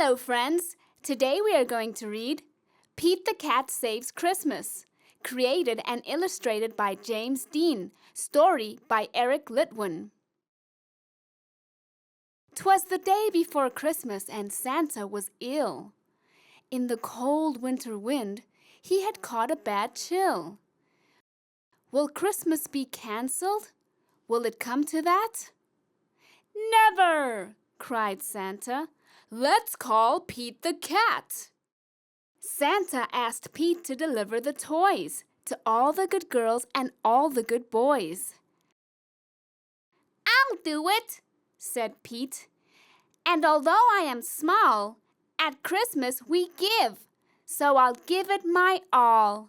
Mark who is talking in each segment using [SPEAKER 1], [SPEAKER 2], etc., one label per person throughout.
[SPEAKER 1] Hello, friends! Today we are going to read Pete the Cat Saves Christmas, created and illustrated by James Dean, story by Eric Litwin. 'Twas the day before Christmas and Santa was ill. In the cold winter wind, he had caught a bad chill. Will Christmas be cancelled? Will it come to that? Never! Cried Santa. Let's call Pete the Cat. Santa asked Pete to deliver the toys to all the good girls and all the good boys. I'll do it, said Pete. And although I am small, at Christmas we give, so I'll give it my all.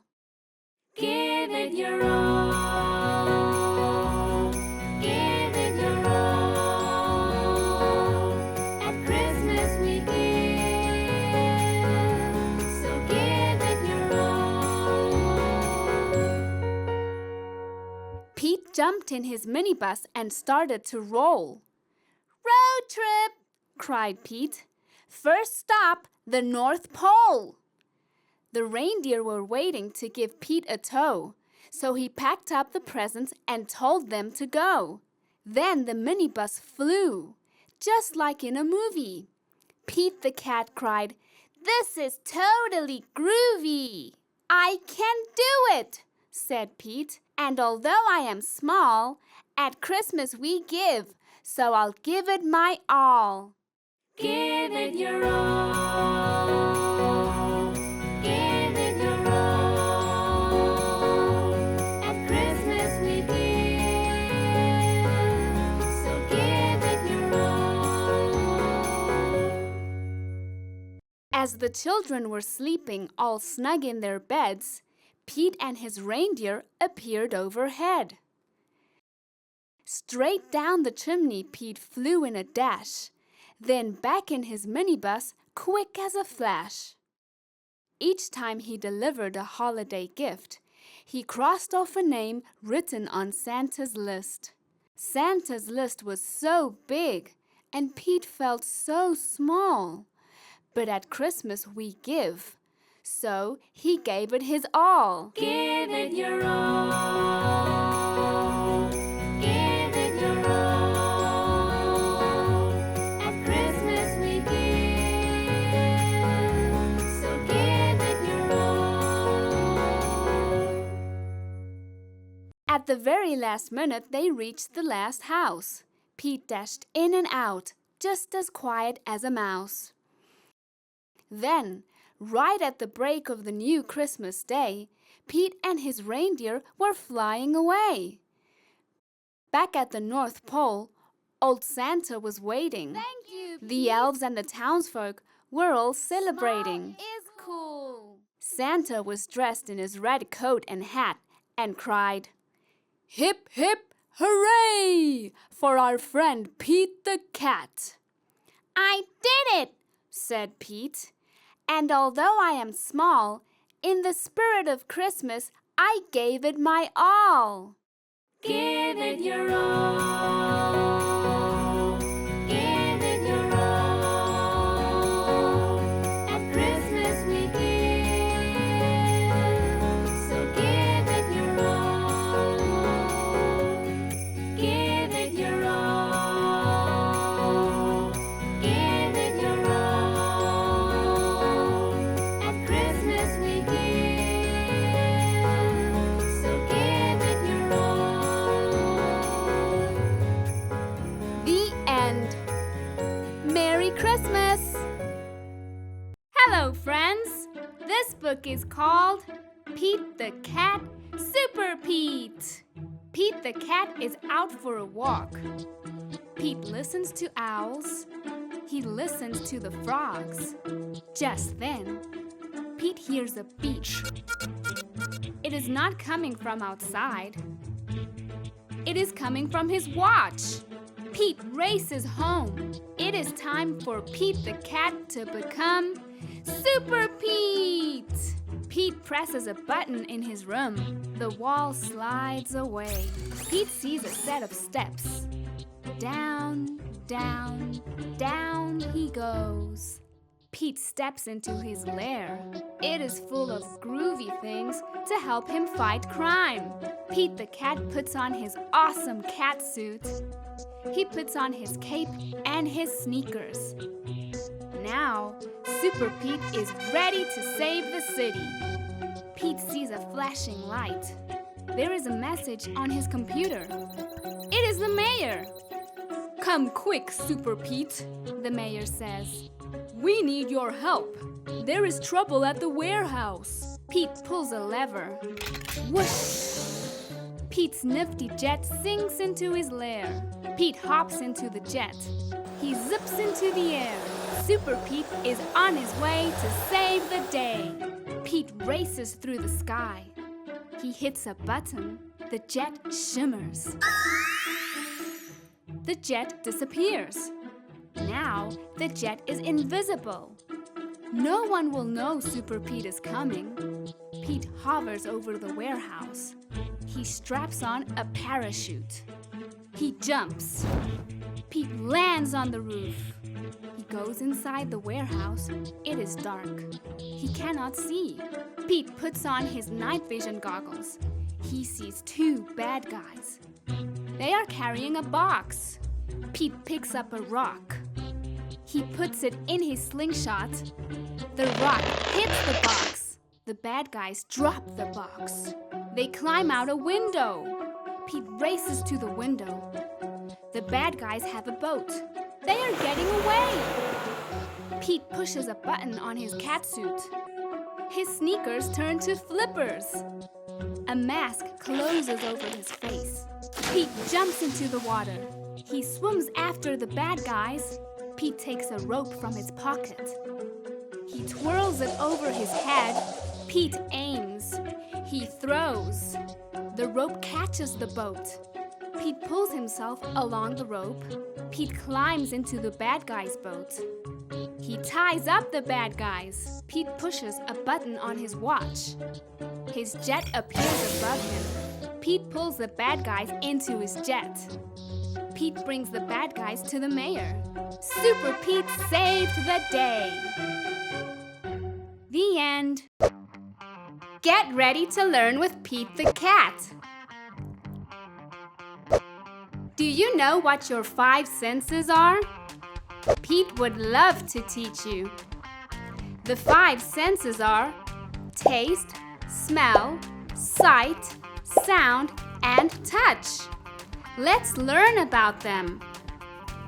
[SPEAKER 1] Give it your all. Give it your all. At Christmas we give, so give it your all. Pete jumped in his minibus and started to roll. Road trip! Cried Pete. First stop, the North Pole. The reindeer were waiting to give Pete a tow, so he packed up the presents and told them to go. Then the minibus flew, just like in a movie. Pete the Cat cried, "This is totally groovy!" "I can do it," said Pete. "And although I am small, at Christmas we give, so I'll give it my all." Give it your all. Give it your all. At Christmas we give, so give it your all. As the children were sleeping all snug in their beds, Pete and his reindeer appeared overhead. Straight down the chimney Pete flew in a dash, then back in his minibus, quick as a flash. Each time he delivered a holiday gift, he crossed off a name written on Santa's list. Santa's list was so big, and Pete felt so small. But at Christmas we give, so he gave it his all. Give it your all. Give it your all. At the very last minute, they reached the last house. Pete dashed in and out, just as quiet as a mouse. Then, right at the break of the new Christmas day, Pete and his reindeer were flying away. Back at the North Pole, old Santa was waiting.
[SPEAKER 2] Thank you, Pete.
[SPEAKER 1] The elves and the townsfolk were all celebrating.
[SPEAKER 2] Small is cool.
[SPEAKER 1] Santa was dressed in his red coat and hat and cried, "Hip, hip, hooray! For our friend Pete the Cat." "I did it," said Pete. "And although I am small, in the spirit of Christmas, I gave it my all." Give it your all. Give it your all. At Christmas we give, so give it your all. Give it your all. Give it your all. At Christmas we give, so give it your all. The end. Merry Christmas! Hello, friends! This book is called Pete the Cat Super Pete. Pete the Cat is out for a walk. Pete listens to owls. He listens to the frogs. Just then, Pete hears a beep. It is not coming from outside. It is coming from his watch. Pete races home. It is time for Pete the Cat to become Super Pete. Pete presses a button in his room. The wall slides away. Pete sees a set of steps. Down, down, down he goes. Pete steps into his lair. It is full of groovy things to help him fight crime. Pete the cat puts on his awesome cat suit. He puts on his cape and his sneakers. Now, Super Pete is ready to save the city. Pete sees a flashing light. There is a message on his computer. It is the mayor. "Come quick, Super Pete," the mayor says. "We need your help. There is trouble at the warehouse." Pete pulls a lever. Whoosh! Pete's nifty jet sinks into his lair. Pete hops into the jet. He zips into the air. Super Pete is on his way to save the day. Pete races through the sky. He hits a button. The jet shimmers. The jet disappears. Now, the jet is invisible. No one will know Super Pete is coming. Pete hovers over the warehouse. He straps on a parachute. He jumps. Pete lands on the roof. He goes inside the warehouse. It is dark. He cannot see. Pete puts on his night vision goggles. He sees two bad guys. They are carrying a box. Pete picks up a rock. He puts it in his slingshot. The rock hits the box. The bad guys drop the box. They climb out a window. Pete races to the window. The bad guys have a boat. They are getting away. Pete pushes a button on his catsuit. His sneakers turn to flippers. A mask closes over his face. Pete jumps into the water. He swims after the bad guys. Pete takes a rope from his pocket. He twirls it over his head. Pete aims. He throws. The rope catches the boat. Pete pulls himself along the rope. Pete climbs into the bad guy's boat. He ties up the bad guys. Pete pushes a button on his watch. His jet appears above him. Pete pulls the bad guys into his jet. Pete brings the bad guys to the mayor. Super Pete saved the day. The end. Get ready to learn with Pete the cat. Do you know what your 5 senses are? Pete would love to teach you. The 5 senses are taste, smell, sight, sound, and touch. Let's learn about them.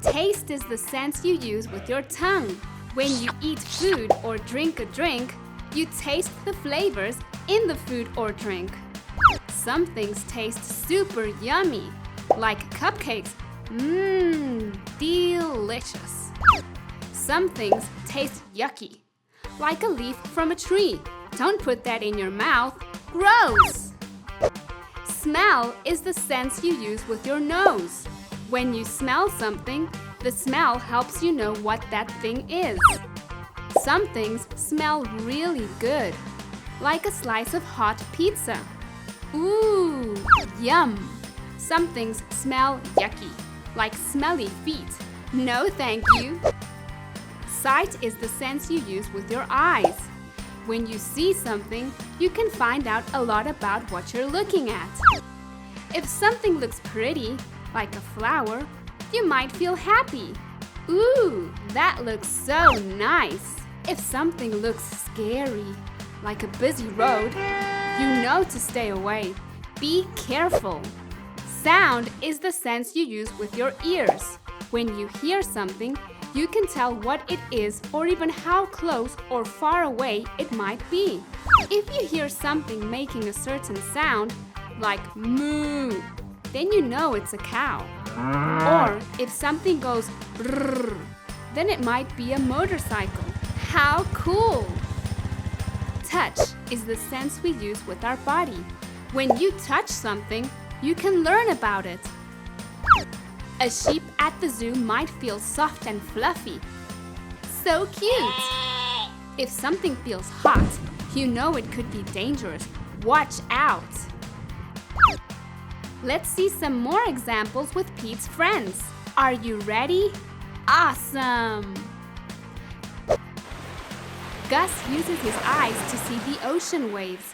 [SPEAKER 1] Taste is the sense you use with your tongue. When you eat food or drink a drink, you taste the flavors in the food or drink. Some things taste super yummy, like cupcakes. Delicious. Some things taste yucky, like a leaf from a tree. Don't put that in your mouth. Gross! Smell is the sense you use with your nose. When you smell something, the smell helps you know what that thing is. Some things smell really good, like a slice of hot pizza. Ooh, yum! Some things smell yucky, like smelly feet. No, thank you. Sight is the sense you use with your eyes. When you see something, you can find out a lot about what you're looking at. If something looks pretty, like a flower, you might feel happy. Ooh, that looks so nice. If something looks scary, like a busy road, you know to stay away. Be careful. Sound is the sense you use with your ears. When you hear something, you can tell what it is or even how close or far away it might be. If you hear something making a certain sound, like moo, then you know it's a cow. Or if something goes brrr, then it might be a motorcycle. How cool! Touch is the sense we use with our body. When you touch something, you can learn about it. A sheep at the zoo might feel soft and fluffy. So cute! If something feels hot, you know it could be dangerous. Watch out! Let's see some more examples with Pete's friends. Are you ready? Awesome! Gus uses his eyes to see the ocean waves.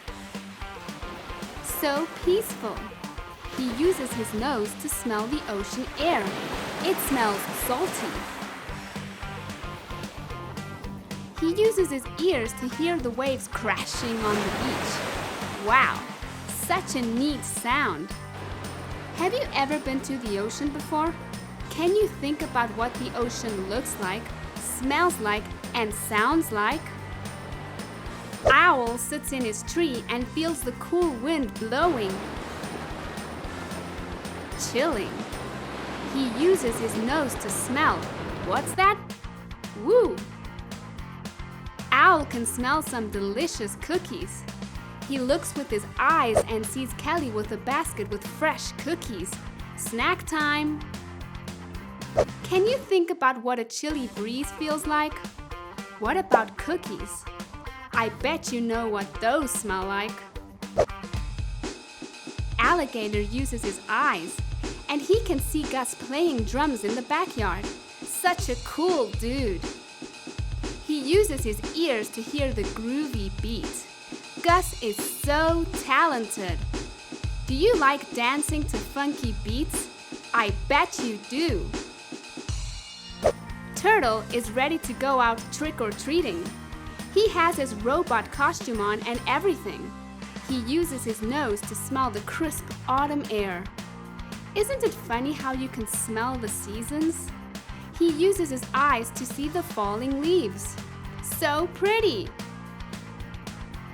[SPEAKER 1] So peaceful. He uses his nose to smell the ocean air. It smells salty. He uses his ears to hear the waves crashing on the beach. Wow, such a neat sound. Have you ever been to the ocean before? Can you think about what the ocean looks like, smells like, and sounds like? Owl sits in his tree and feels the cool wind blowing. Chilling. He uses his nose to smell. What's that? Woo! Owl can smell some delicious cookies. He looks with his eyes and sees Kelly with a basket with fresh cookies. Snack time! Can you think about what a chilly breeze feels like? What about cookies? I bet you know what those smell like. Alligator uses his eyes, and he can see Gus playing drums in the backyard. Such a cool dude. He uses his ears to hear the groovy beat. Gus is so talented. Do you like dancing to funky beats? I bet you do. Turtle is ready to go out trick-or-treating. He has his robot costume on and everything. He uses his nose to smell the crisp autumn air. Isn't it funny how you can smell the seasons? He uses his eyes to see the falling leaves. So pretty!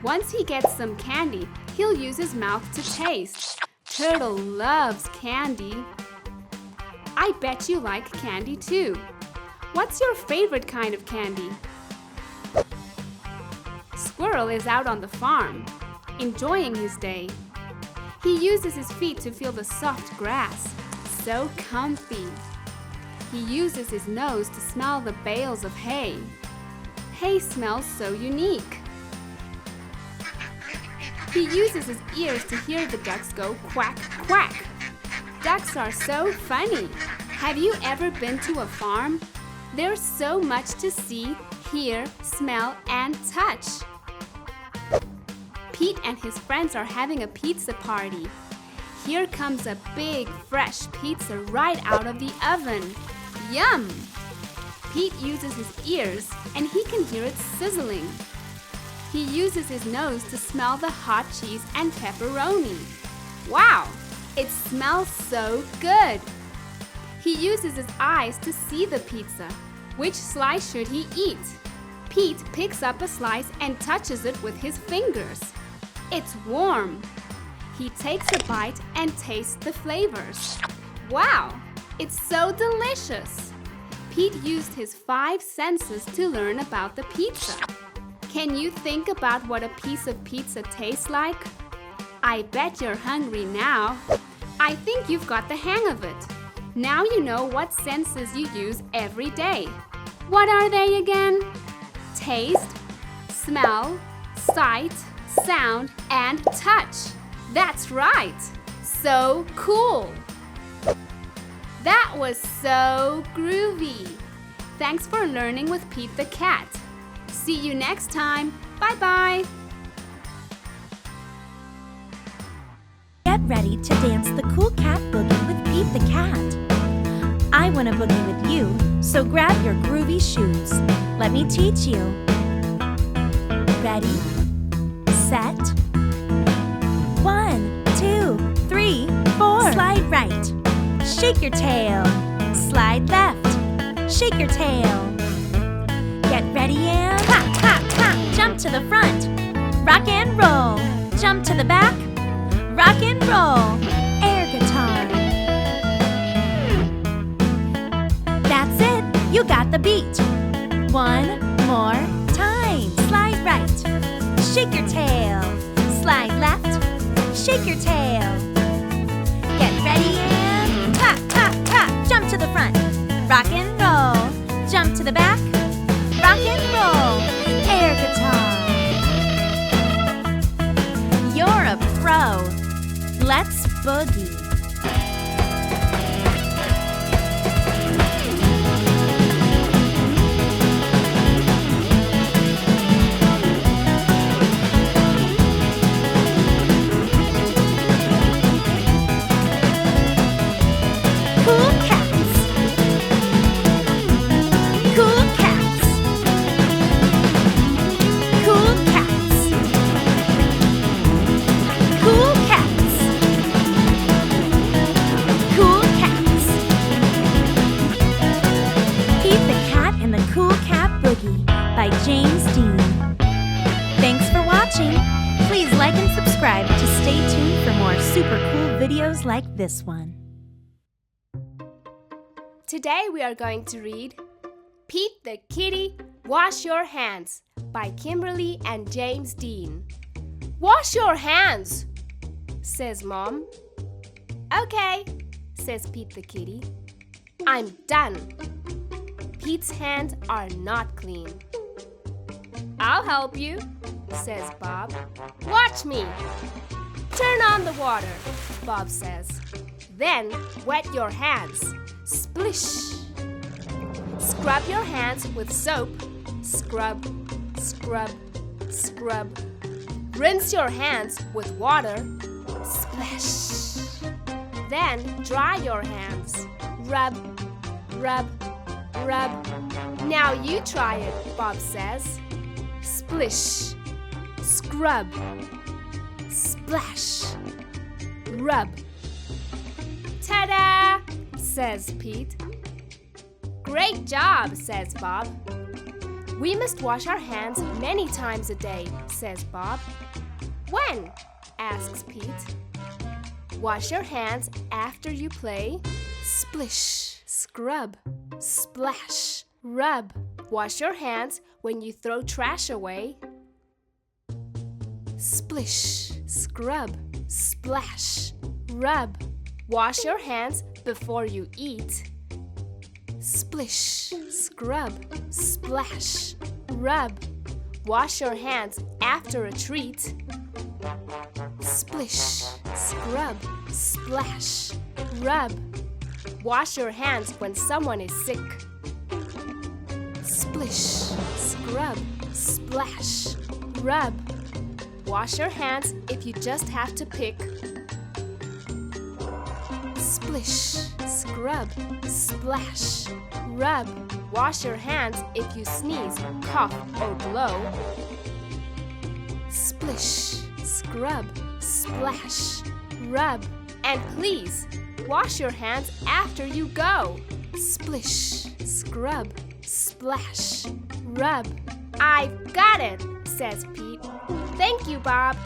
[SPEAKER 1] Once he gets some candy, he'll use his mouth to taste. Turtle loves candy. I bet you like candy too. What's your favorite kind of candy? Squirrel is out on the farm, enjoying his day. He uses his feet to feel the soft grass. So comfy. He uses his nose to smell the bales of hay. Hay smells so unique. He uses his ears to hear the ducks go quack, quack. Ducks are so funny. Have you ever been to a farm? There's so much to see, hear, smell, and touch. Pete and his friends are having a pizza party. Here comes a big, fresh pizza right out of the oven. Yum! Pete uses his ears and he can hear it sizzling. He uses his nose to smell the hot cheese and pepperoni. Wow! It smells so good! He uses his eyes to see the pizza. Which slice should he eat? Pete picks up a slice and touches it with his fingers. It's warm. He takes a bite and tastes the flavors. Wow! It's so delicious! Pete used his 5 senses to learn about the pizza. Can you think about what a piece of pizza tastes like? I bet you're hungry now. I think you've got the hang of it. Now you know what senses you use every day. What are they again? Taste, smell, sight, sound, and touch. That's right! So cool! That was so groovy! Thanks for learning with Pete the Cat. See you next time. Bye-bye!
[SPEAKER 3] Get ready to dance the cool cat boogie with Pete the Cat. I want to boogie with you, so grab your groovy shoes. Let me teach you. Ready, set, 1, 2, 3, 4. Slide right, shake your tail. Slide left, shake your tail. Get ready and hop, hop, hop. Jump to the front, rock and roll. Jump to the back, rock and roll. Air guitar. That's it, you got the beat. 1 more time. Slide right, shake your tail. Slide left, shake your tail. Get ready and hop, hop, hop. Jump to the front, rock and roll. Jump to the back, rock and roll. Air guitar. You're a pro. Let's boogie. by James Dean. Thanks for watching. Please like and subscribe to stay tuned for more super cool videos like this one.
[SPEAKER 1] Today we are going to read Pete the Kitty, Wash Your Hands by Kimberly and James Dean. Wash your hands, says Mom. Okay, says Pete the Kitty. I'm done. Pete's hands are not clean. I'll help you, says Bob. Watch me. Turn on the water, Bob says. Then wet your hands. Splish. Scrub your hands with soap. Scrub, scrub, scrub. Rinse your hands with water. Splash. Then dry your hands. Rub, rub, rub. Now you try it, Bob says. Splish. Scrub. Splash. Rub. Ta-da! Says Pete. Great job, says Bob. We must wash our hands many times a day, says Bob. When? Asks Pete. Wash your hands after you play. Splish, scrub, splash, rub. Wash your hands when you throw trash away. Splish, scrub, splash, rub. Wash your hands before you eat. Splish, scrub, splash, rub. Wash your hands after a treat. Splish, scrub, splash, rub. Wash your hands when someone is sick. Splish, scrub, splash, rub. Wash your hands if you just have to pick. Splish, scrub, splash, rub. Wash your hands if you sneeze, cough, or blow. Splish, scrub, splash, rub. And please, wash your hands after you go. Splish, scrub, splash, rub. I've got it, says Pete. Thank you, Bob.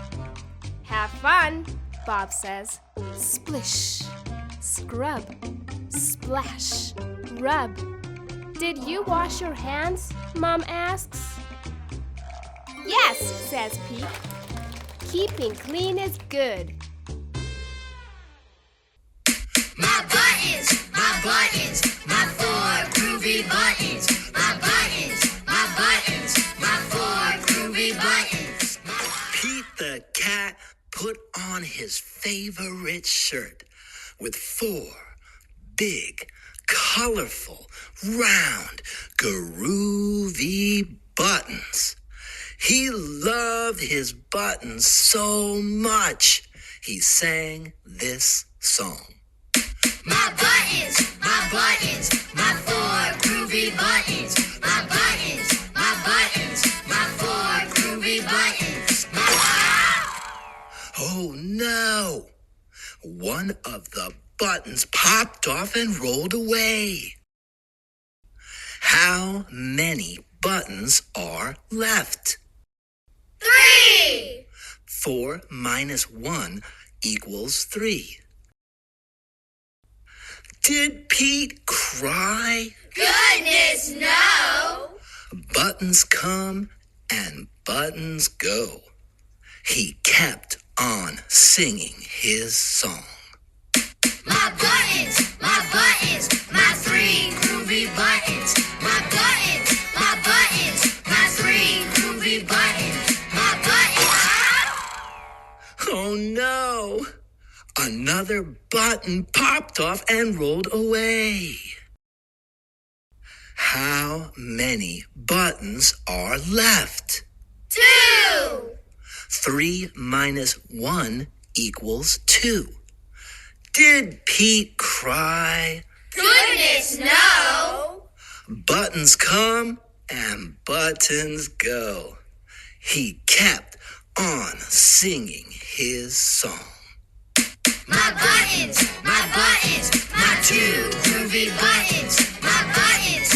[SPEAKER 1] Have fun, Bob says. Splish, scrub, splash, rub. Did you wash your hands? Mom asks. Yes, says Pete. Keeping clean is good.
[SPEAKER 4] My buttons, my 4 groovy buttons. My buttons, my 4 groovy buttons.
[SPEAKER 5] Pete the cat put on his favorite shirt with 4 big, colorful, round, groovy buttons. He loved his buttons so much, he sang this song.
[SPEAKER 4] My buttons, my 4 groovy buttons. My buttons, my 4 groovy buttons.
[SPEAKER 5] Oh no! One of the buttons popped off and rolled away. How many buttons are left?
[SPEAKER 4] 3!
[SPEAKER 5] 4 minus 1 equals 3. Did Pete cry?
[SPEAKER 4] Goodness, no!
[SPEAKER 5] Buttons come and buttons go. He kept on singing his song.
[SPEAKER 4] My buttons, my 3 groovy buttons. My buttons, my 3 groovy buttons. My buttons.
[SPEAKER 5] Oh no! Another button popped off and rolled away. How many buttons are left?
[SPEAKER 4] 2!
[SPEAKER 5] 3 minus 1 equals 2. Did Pete cry?
[SPEAKER 4] Goodness, no!
[SPEAKER 5] Buttons come and buttons go. He kept on singing his song.
[SPEAKER 4] My buttons, my 2 groovy buttons. My buttons,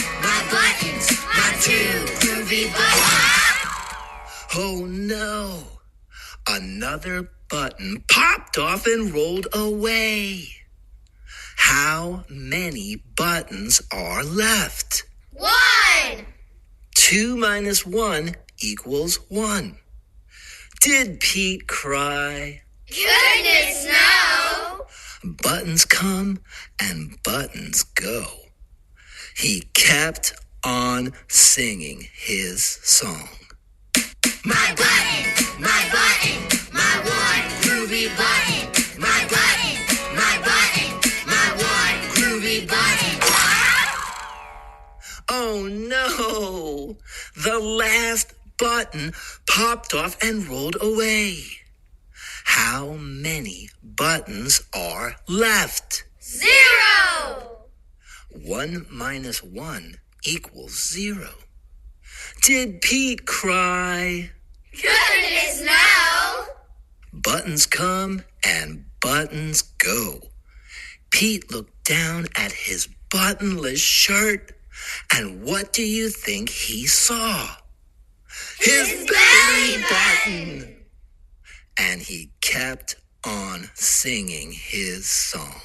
[SPEAKER 4] my 2 groovy buttons.
[SPEAKER 5] no! Another button popped off and rolled away. How many buttons are left?
[SPEAKER 4] 1.
[SPEAKER 5] 2 minus 1 equals 1. Did Pete cry?
[SPEAKER 4] Goodness, no!
[SPEAKER 5] Buttons come and buttons go. He kept on singing his song.
[SPEAKER 4] My button, my one groovy button. My button, my one groovy button.
[SPEAKER 5] Oh no! The last button popped off and rolled away. How many buttons are left?
[SPEAKER 4] 0.
[SPEAKER 5] 1 minus 1 equals 0. Did Pete cry?
[SPEAKER 4] Goodness, no!
[SPEAKER 5] Buttons come and buttons go. Pete looked down at his buttonless shirt, and what do you think he saw? His belly button! And he kept on singing his song.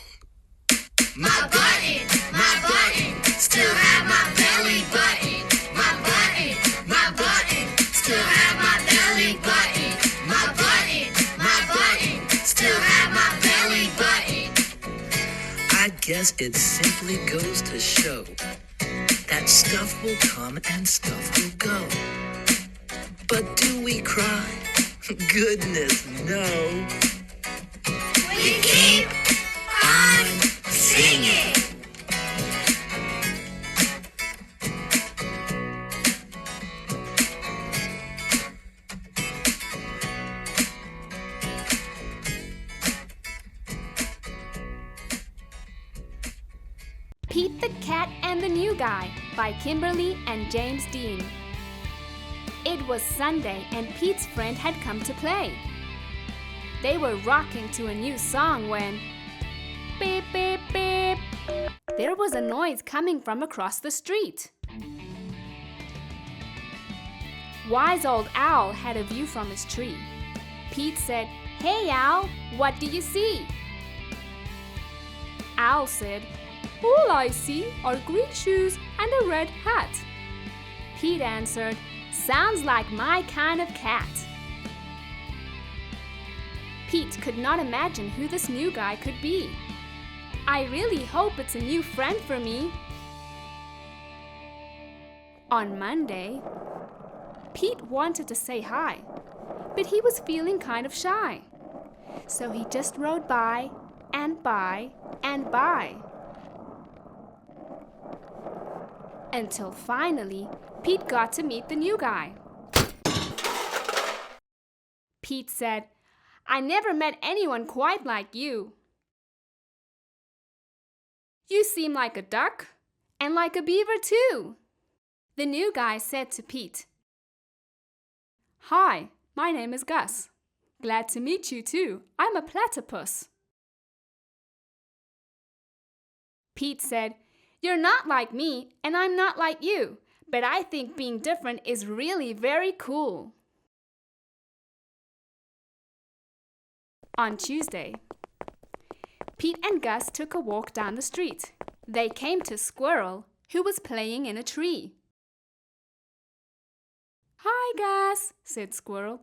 [SPEAKER 4] My button, still have my belly button. My button, still have my belly button. My button, still have my belly button.
[SPEAKER 5] I guess it simply goes to show that stuff will come and stuff will go. But do we cry? Goodness, no.
[SPEAKER 4] We keep on singing.
[SPEAKER 1] Pete the Cat and the New Guy by Kimberly and James Dean. It was Sunday and Pete's friend had come to play. They were rocking to a new song when beep, beep, beep. There was a noise coming from across the street. Wise Old Owl had a view from his tree. Pete said, "Hey, Owl, what do you see?" Owl said, "All I see are green shoes and a red hat." Pete answered, "Sounds like my kind of cat." Pete could not imagine who this new guy could be. "I really hope it's a new friend for me." On Monday, Pete wanted to say hi, but he was feeling kind of shy. So he just rode by and by and by. Until finally, Pete got to meet the new guy. Pete said, "I never met anyone quite like you. You seem like a duck and like a beaver too." The new guy said to Pete, "Hi, my name is Gus. Glad to meet you too. I'm a platypus." Pete said, "You're not like me and I'm not like you, but I think being different is really very cool." On Tuesday, Pete and Gus took a walk down the street. They came to Squirrel, who was playing in a tree. "Hi, Gus," said Squirrel.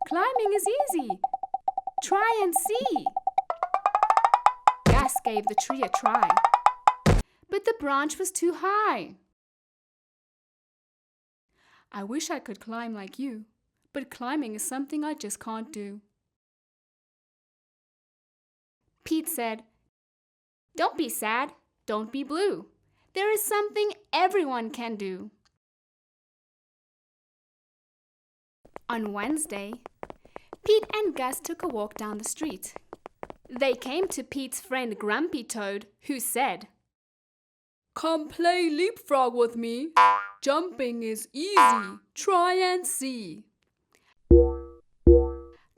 [SPEAKER 1] "Climbing is easy. Try and see." Gus gave the tree a try, but the branch was too high. "I wish I could climb like you, but climbing is something I just can't do." Pete said, "Don't be sad, don't be blue. There is something everyone can do." On Wednesday, Pete and Gus took a walk down the street. They came to Pete's friend Grumpy Toad, who said, "Come play leapfrog with me. Jumping is easy. Try and see."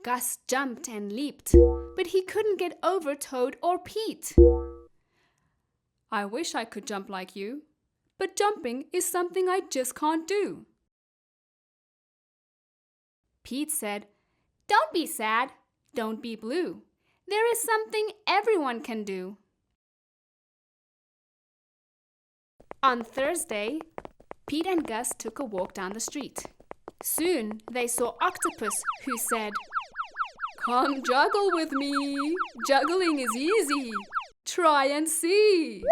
[SPEAKER 1] Gus jumped and leaped, but he couldn't get over Toad or Pete. "I wish I could jump like you, but jumping is something I just can't do." Pete said, "Don't be sad. Don't be blue. There is something everyone can do." On Thursday, Pete and Gus took a walk down the street. Soon they saw Octopus, who said, "Come juggle with me. Juggling is easy. Try and see."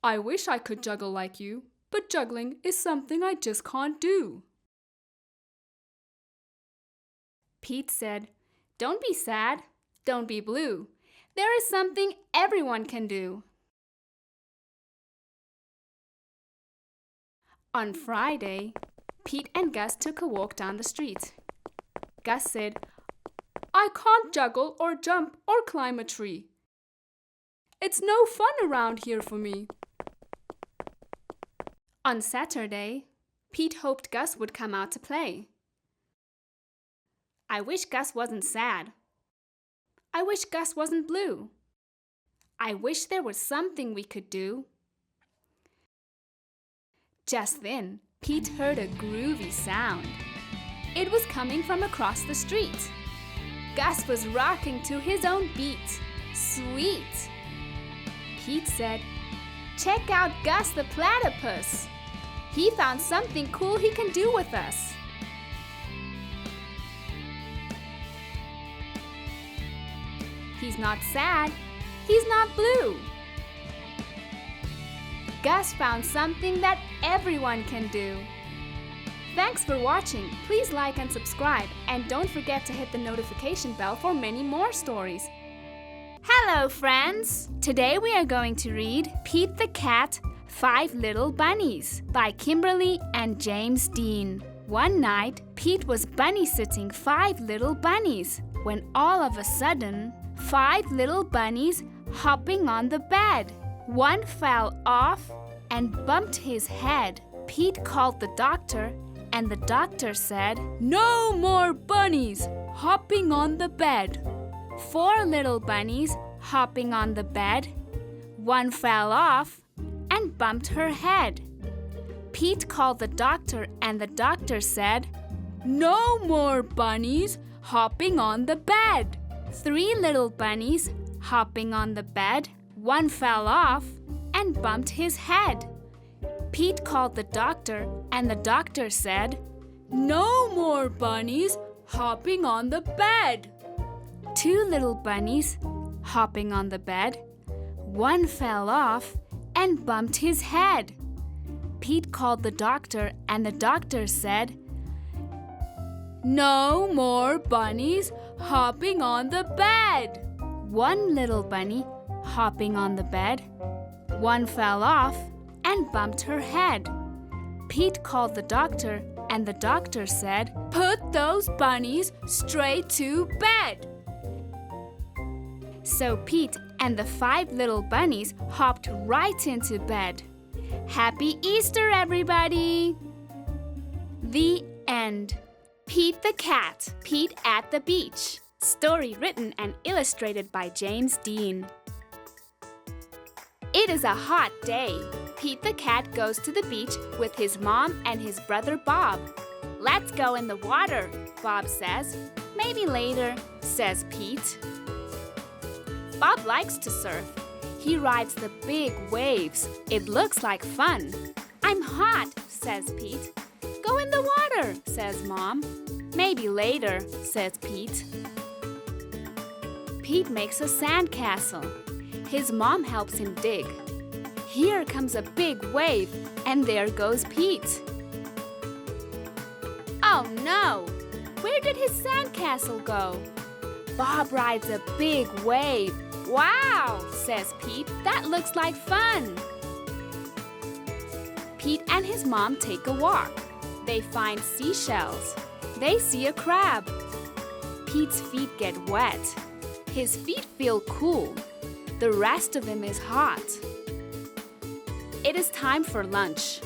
[SPEAKER 1] "I wish I could juggle like you, but juggling is something I just can't do." Pete said, "Don't be sad. Don't be blue. There is something everyone can do." On Friday, Pete and Gus took a walk down the street. Gus said, "I can't juggle or jump or climb a tree. It's no fun around here for me." On Saturday, Pete hoped Gus would come out to play. "I wish Gus wasn't sad. I wish Gus wasn't blue. I wish there was something we could do." Just then, Pete heard a groovy sound. It was coming from across the street. Gus was rocking to his own beat. Sweet! Pete said, "Check out Gus the platypus. He found something cool he can do with us." He's not sad. He's not blue. Gus found something that everyone can do. Thanks for watching. Please like and subscribe, and don't forget to hit the notification bell for many more stories. Hello, friends! Today we are going to read Pete the Cat, 5 Little Bunnies by Kimberly and James Dean. One night, Pete was bunny-sitting 5 little bunnies when all of a sudden, 5 little bunnies hopping on the bed. One fell off and bumped his head. Pete called the doctor, and the doctor said, "No more bunnies hopping on the bed." 4 little bunnies hopping on the bed. One fell off and bumped her head. Pete called the doctor, and the doctor said, "No more bunnies hopping on the bed." 3 little bunnies hopping on the bed. One fell off and bumped his head. Pete called the doctor, and the doctor said, "No more bunnies hopping on the bed." 2 little bunnies hopping on the bed. One fell off and bumped his head. Pete called the doctor, and the doctor said, "No more bunnies hopping on the bed." 1 little bunny hopping on the bed. One fell off and bumped her head. Pete called the doctor, and the doctor said, "Put those bunnies straight to bed." So Pete and the 5 little bunnies hopped right into bed. Happy Easter, everybody! The end. Pete the Cat, Pete at the Beach. Story written and illustrated by James Dean. It is a hot day. Pete the Cat goes to the beach with his mom and his brother Bob. "Let's go in the water," Bob says. "Maybe later," says Pete. Bob likes to surf. He rides the big waves. It looks like fun. "I'm hot," says Pete. "Go in the water," says Mom. "Maybe later," says Pete. Pete makes a sandcastle. His mom helps him dig. Here comes a big wave, and there goes Pete. Oh no! Where did his sandcastle go? Bob rides a big wave. "Wow," says Pete. "That looks like fun." Pete and his mom take a walk. They find seashells. They see a crab. Pete's feet get wet. His feet feel cool. The rest of him is hot. It is time for lunch.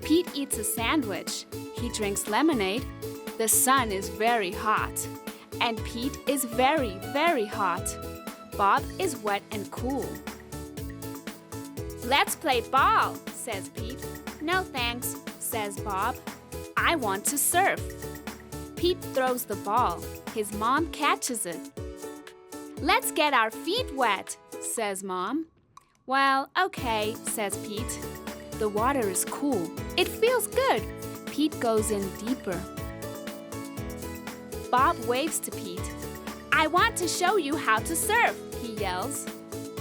[SPEAKER 1] Pete eats a sandwich. He drinks lemonade. The sun is very hot. And Pete is very, very hot. Bob is wet and cool. "Let's play ball," says Pete. "No thanks," says Bob. "I want to surf." Pete throws the ball. His mom catches it. "Let's get our feet wet," says Mom. "Well, okay," says Pete. The water is cool. It feels good. Pete goes in deeper. Bob waves to Pete. "I want to show you how to surf," he yells.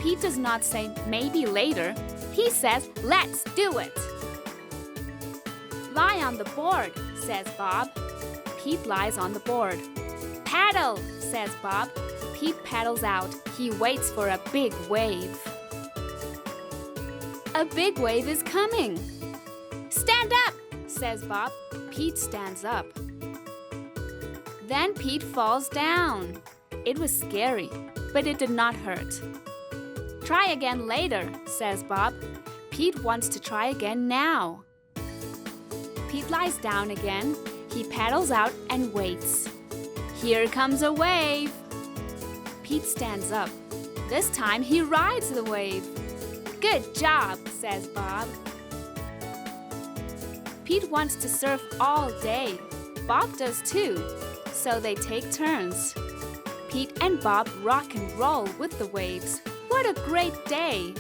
[SPEAKER 1] Pete does not say maybe later. He says, "Let's do it." "Lie on the board," says Bob. Pete lies on the board. "Paddle," says Bob. Pete paddles out. He waits for a big wave. A big wave is coming. "Stand up," says Bob. Pete stands up. Then Pete falls down. It was scary, but it did not hurt. "Try again later," says Bob. Pete wants to try again now. Pete lies down again. He paddles out and waits. Here comes a wave. Pete stands up. This time he rides the wave. "Good job," says Bob. Pete wants to surf all day. Bob does too, so they take turns. Pete and Bob rock and roll with the waves. What a great day!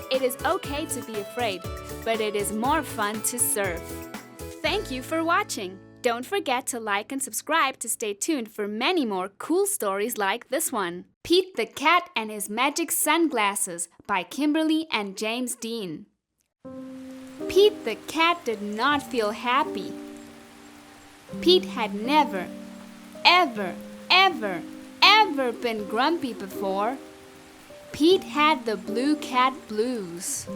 [SPEAKER 1] It is okay to be afraid, but it is more fun to surf. Thank you for watching. Don't forget to like and subscribe to stay tuned for many more cool stories like this one. Pete the Cat and His Magic Sunglasses by Kimberly and James Dean. Pete the Cat did not feel happy. Pete had never, ever been grumpy before. Pete had the blue cat blues.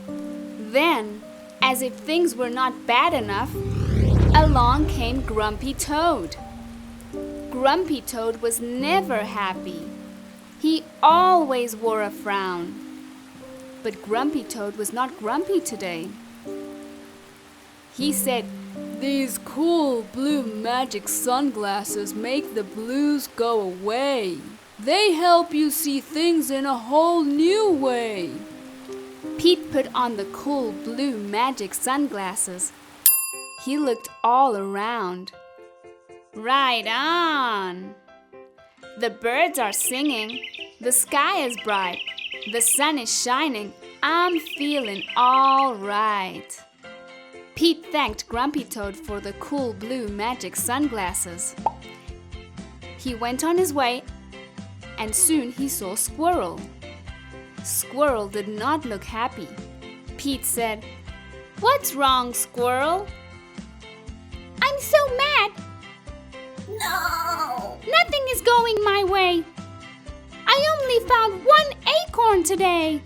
[SPEAKER 1] Then, as if things were not bad enough, along came Grumpy Toad. Grumpy Toad was never happy. He always wore a frown. But Grumpy Toad was not grumpy today. He said, "These cool blue magic sunglasses make the blues go away. They help you see things in a whole new way." Pete put on the cool blue magic sunglasses. He looked all around. Right on! The birds are singing. The sky is bright. The sun is shining. I'm feeling all right. Pete thanked Grumpy Toad for the cool blue magic sunglasses. He went on his way, and soon he saw Squirrel. Squirrel did not look happy. Pete said, "What's wrong, Squirrel?" "I'm so mad.
[SPEAKER 4] No!
[SPEAKER 1] Nothing is going my way. I only found one acorn today."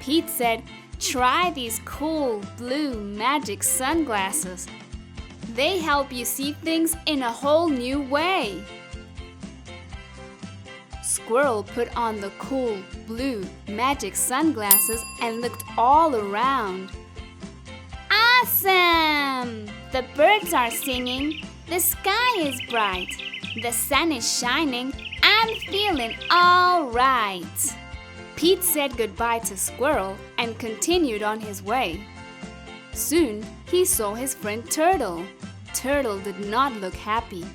[SPEAKER 1] Pete said, "Try these cool blue magic sunglasses. They help you see things in a whole new way." Squirrel put on the cool blue magic sunglasses and looked all around. Awesome! The birds are singing. The sky is bright. The sun is shining. I'm feeling all right. Pete said goodbye to Squirrel and continued on his way. Soon he saw his friend Turtle. Turtle did not look happy.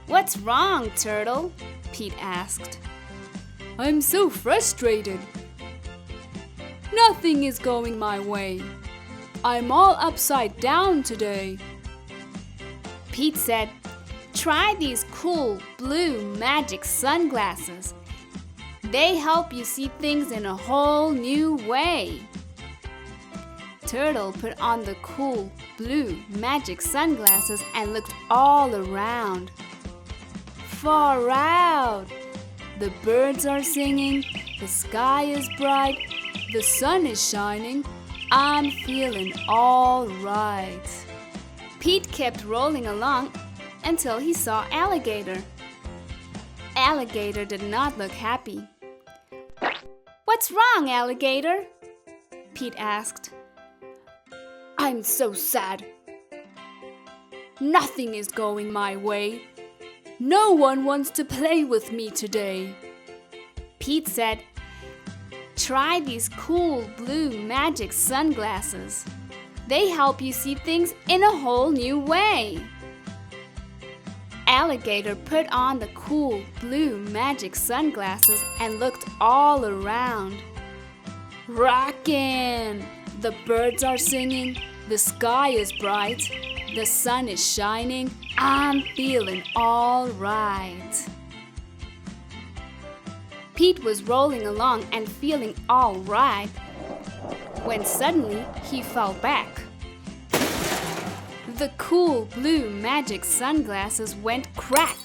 [SPEAKER 1] "What's wrong, Turtle?" Pete asked. "I'm so frustrated. Nothing is going my way. I'm all upside down today." Pete said, "Try these cool blue magic sunglasses. They help you see things in a whole new way." Turtle put on the cool blue magic sunglasses and looked all around. Far out! The birds are singing, the sky is bright, the sun is shining. I'm feeling all right. Pete kept rolling along until he saw Alligator. Alligator did not look happy. "What's wrong, Alligator?" Pete asked. "I'm so sad. Nothing is going my way. No one wants to play with me today." Pete said, "Try these cool blue magic sunglasses. They help you see things in a whole new way. Alligator put on the cool blue magic sunglasses and looked all around. Rockin'! The birds are singing, the sky is bright, the sun is shining, I'm feeling all right. Pete was rolling along and feeling all right when suddenly he fell back. The cool blue magic sunglasses went crack.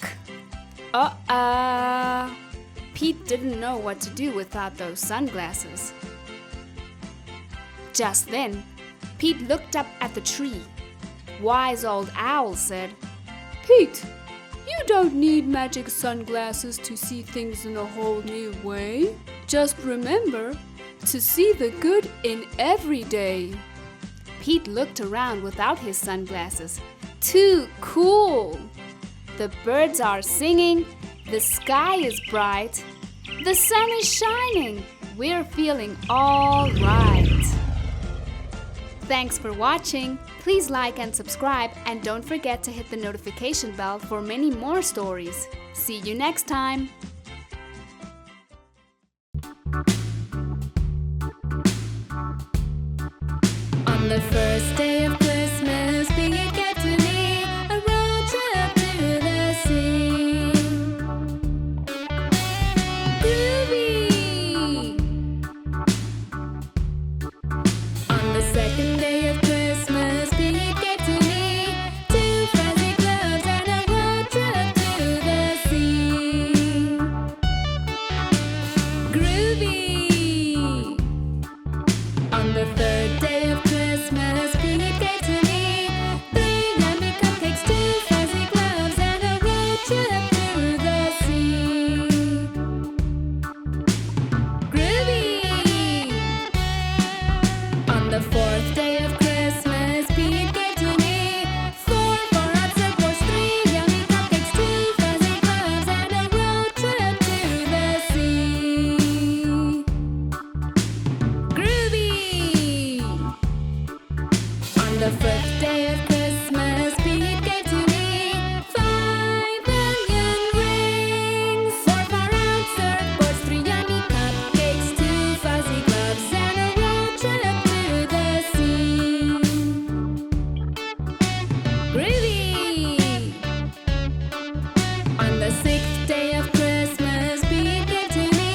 [SPEAKER 1] Pete didn't know what to do without those sunglasses. Just then, Pete looked up at the tree. Wise old owl said, "Pete, you don't need magic sunglasses to see things in a whole new way. Just remember to see the good in every day." Pete looked around without his sunglasses. Too cool! The birds are singing, the sky is bright, the sun is shining, we're feeling all right. Thanks for watching. Please like and subscribe, and don't forget to hit the notification bell for many more stories. See you next time. On the first day of Christmas, Boogie get to me a road trip to the sea. Groovy! On the second day of Christmas, Boogie get to me two fuzzy gloves and a road trip to the sea. Groovy! On the third day of Christmas, Boogie gave to me three yummy cupcakes, two fuzzy gloves, and a road trip to the sea. Groovy! On the fourth day of Christmas, Boogie gave to me four four-out surfboards, three yummy cupcakes, two fuzzy gloves, and a road trip to the sea. Groovy! On the fifth day of Christmas, Pete gave to me 5 million rings, 4 far-out surfboards, 3 yummy cupcakes, 2 fuzzy gloves, and a road trip to the sea. Groovy! On the sixth day of Christmas, Pete gave to me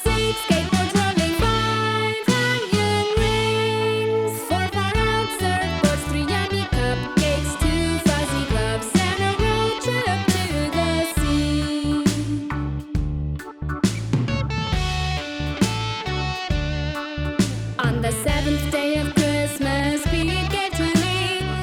[SPEAKER 1] 6 skateboards rolling, 5 onion rings, 4 far-out surfboards, 3 yummy cupcakes, 2 fuzzy gloves, and a road trip to the sea. On the seventh day of Christmas, Pete gave to me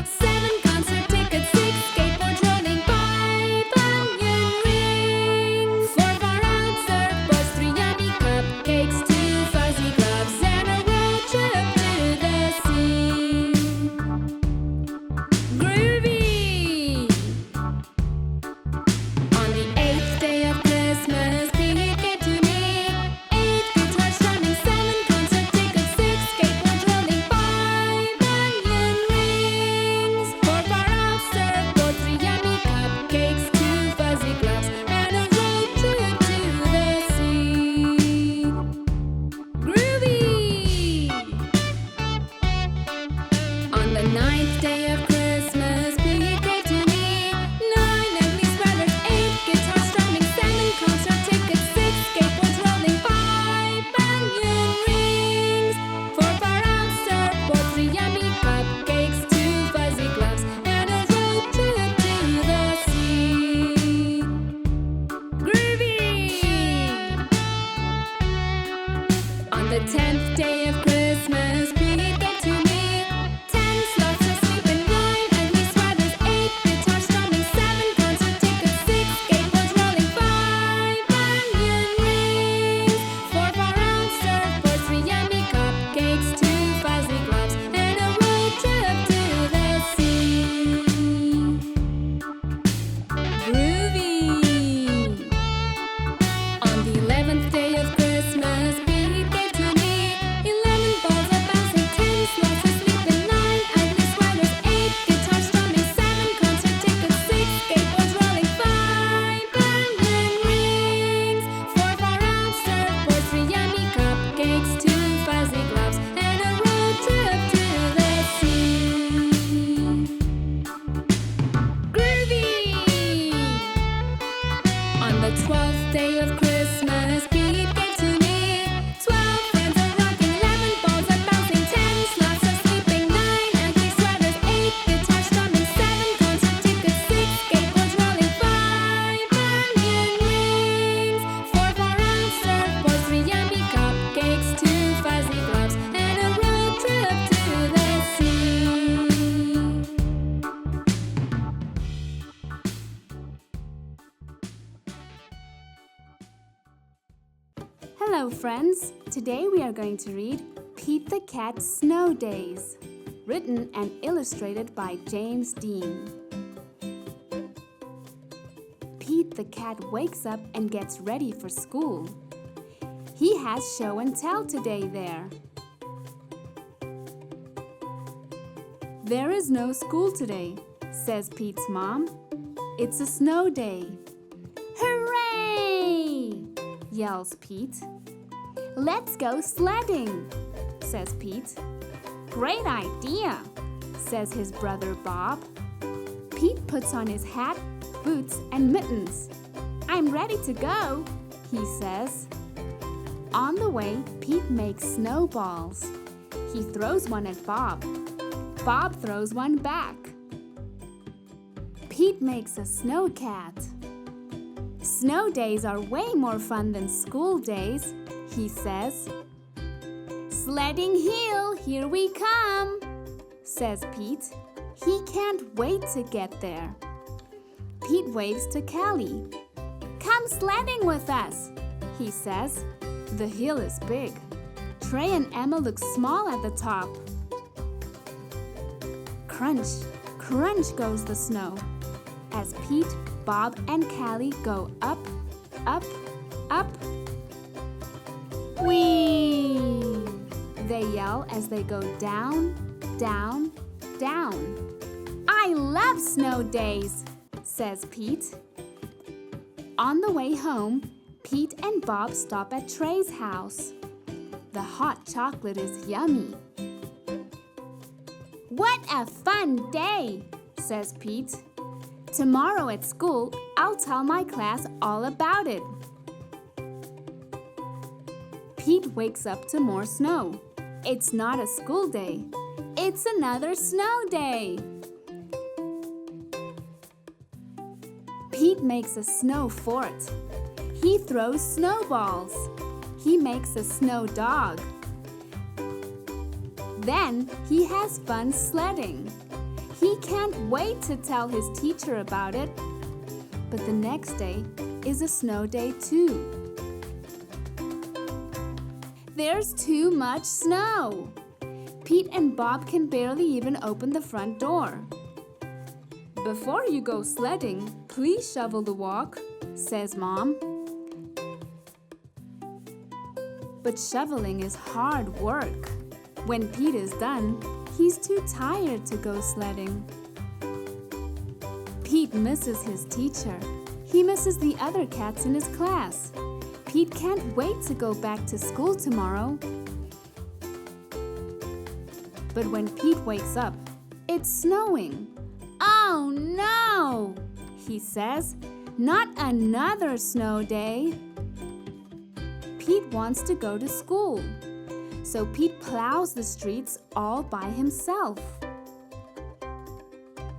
[SPEAKER 1] 7 concert tickets, 6 skateboards rolling, 5 onion rings, 4 far-out surfboards, 3 yummy cupcakes, 2 fuzzy gloves, and a road trip to the sea. Groovy! On the 8th day of Christmas, Pete gave to me 8 guitars strumming, 7 concert tickets, 6 skateboards rolling, 5 onion rings, 4 far-out surfboards, 3 yummy cupcakes, 2 fuzzy gloves, and a road trip to the sea. Groovy! On the 9th day of Christmas, Pete gave to me 9 ugly sweaters, 8 guitars strumming, 7 concert tickets, 6 skateboards rolling, 5 onion rings, 4 far-out surfboards, 3 yummy cupcakes, 2 fuzzy gloves, and a road trip to the sea. Groovy! On the 10th day of Christmas, Pete gave to me 10 slots of sleep and 9 ugly sweaters, 8 guitars strumming, 7 concert tickets, 6 skateboards rolling, 5 onion rings, 4 far-out surfboards, 3 yummy cupcakes, 2 fuzzy gloves, and a road trip to the sea. Groovy! On the 11th day of Christmas, Pete gave to me 11 Hello, friends. Today we are going to read Pete the Cat's Snow Days, written and illustrated by James Dean. Pete the Cat wakes up and gets ready for school. He has show and tell today there. There is no school today, says Pete's mom. It's a snow day. Hooray! Yells Pete. Let's go sledding, says Pete. Great idea, says his brother Bob. Pete puts on his hat, boots, and mittens. I'm ready to go, he says. On the way, Pete makes snowballs. He throws one at Bob. Bob throws one back. Pete makes a snow cat. Snow days are way more fun than school days, he says. Sledding hill, here we come, says Pete. He can't wait to get there. Pete waves to Callie. Come sledding with us, he says. The hill is big. Trey and Emma look small at the top. Crunch, crunch goes the snow as Pete, Bob, and Callie go up, up, up. Whee! They yell as they go down, down, down. I love snow days, says Pete. On the way home, Pete and Bob stop at Trey's house. The hot chocolate is yummy. What a fun day, says Pete. Tomorrow at school, I'll tell my class all about it. Pete wakes up to more snow. It's not a school day. It's another snow day. Pete makes a snow fort. He throws snowballs. He makes a snow dog. Then he has fun sledding. He can't wait to tell his teacher about it. But the next day is a snow day too. There's too much snow. Pete and Bob can barely even open the front door. Before you go sledding, please shovel the walk, says Mom. But shoveling is hard work. When Pete is done, he's too tired to go sledding. Pete misses his teacher. He misses the other cats in his class. Pete can't wait to go back to school tomorrow. But when Pete wakes up, it's snowing. Oh no, he says. Not another snow day. Pete wants to go to school. So Pete plows the streets all by himself.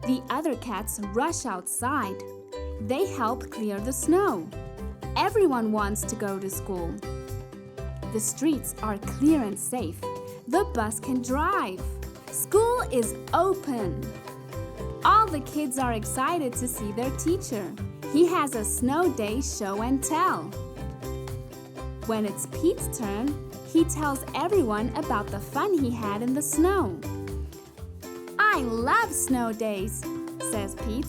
[SPEAKER 1] The other cats rush outside. They help clear the snow. Everyone wants to go to school. The streets are clear and safe. The bus can drive. School is open. All the kids are excited to see their teacher. He has a snow day show and tell. When it's Pete's turn, he tells everyone about the fun he had in the snow. I love snow days, says Pete,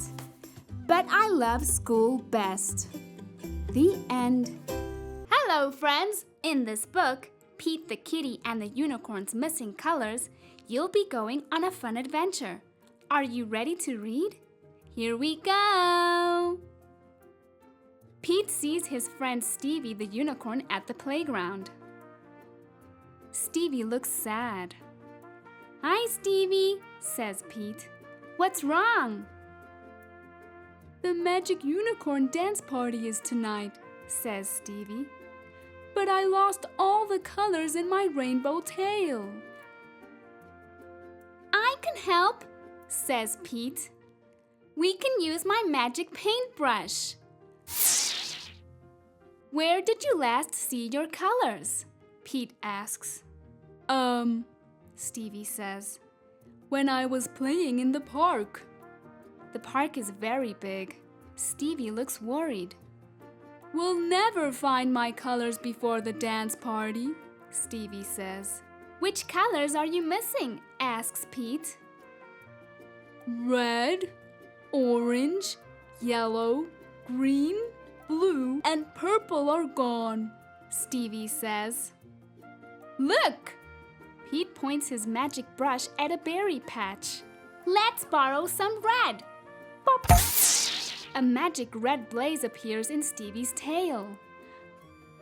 [SPEAKER 1] but I love school best. The end. Hello, friends! In this book, Pete the Kitty and the Unicorn's Missing Colors, you'll be going on a fun adventure. Are you ready to read? Here we go! Pete sees his friend Stevie the unicorn at the playground. Stevie looks sad. Hi, Stevie, says Pete. What's wrong? The magic unicorn dance party is tonight, says Stevie. But I lost all the colors in my rainbow tail. I can help, says Pete. We can use my magic paintbrush. Where did you last see your colors? Pete asks. Stevie says. When I was playing in the park. The park is very big. Stevie looks worried. We'll never find my colors before the dance party, Stevie says. Which colors are you missing? Asks Pete. Red, orange, yellow, green, blue, and purple are gone, Stevie says. Look! Pete points his magic brush at a berry patch. Let's borrow some red. Pop! A magic red blaze appears in Stevie's tail.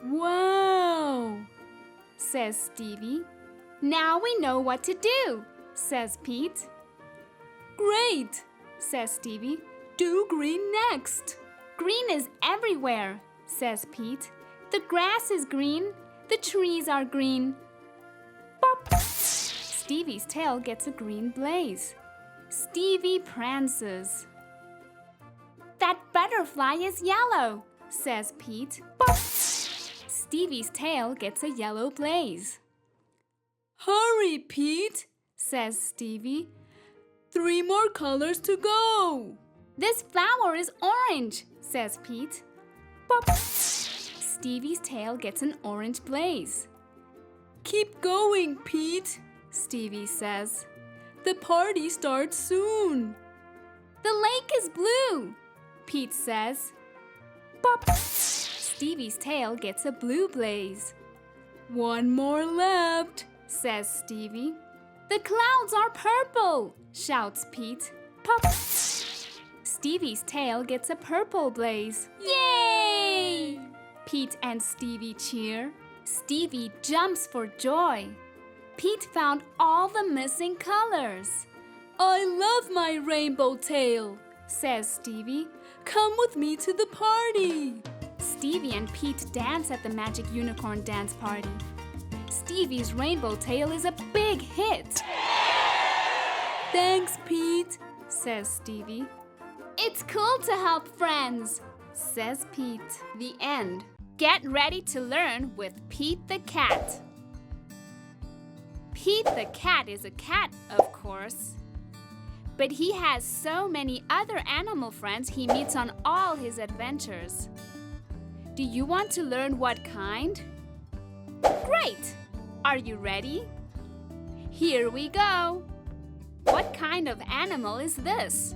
[SPEAKER 1] Wow! Says Stevie. Now we know what to do, says Pete. Great, says Stevie. Do green next. Green is everywhere, says Pete. The grass is green. The trees are green. Pop! Stevie's tail gets a green blaze. Stevie prances. That butterfly is yellow, says Pete. Pop! Stevie's tail gets a yellow blaze. Hurry, Pete, says Stevie. 3 more colors to go. This flower is orange, says Pete. Pop! Stevie's tail gets an orange blaze. Keep going, Pete, Stevie says. The party starts soon. The lake is blue, Pete says. Pop! Stevie's tail gets a blue blaze. 1 more left, says Stevie. The clouds are purple, shouts Pete. Pop! Stevie's tail gets a purple blaze. Yay! Pete and Stevie cheer. Stevie jumps for joy. Pete found all the missing colors. I love my rainbow tail, says Stevie. Come with me to the party. Stevie and Pete dance at the Magic Unicorn dance party. Stevie's rainbow tail is a big hit. Thanks, Pete, says Stevie. It's cool to help friends, says Pete. The end. Get ready to learn with Pete the Cat. Pete the Cat is a cat, of course. But he has so many other animal friends he meets on all his adventures. Do you want to learn what kind? Great! Are you ready? Here we go! What kind of animal is this?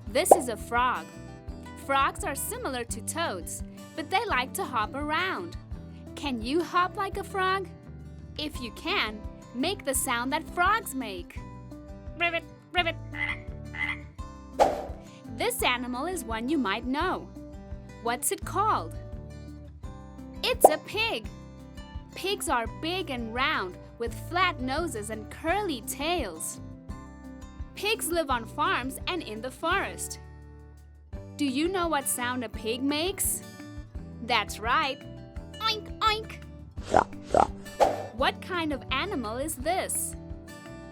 [SPEAKER 1] This is a frog. Frogs are similar to toads, but they like to hop around. Can you hop like a frog? If you can, make the sound that frogs make. Ribbit, ribbit. This animal is one you might know. What's it called? It's a pig. Pigs are big and round with flat noses and curly tails. Pigs live on farms and in the forest. Do you know what sound a pig makes? That's right. Oink, oink. What kind of animal is this?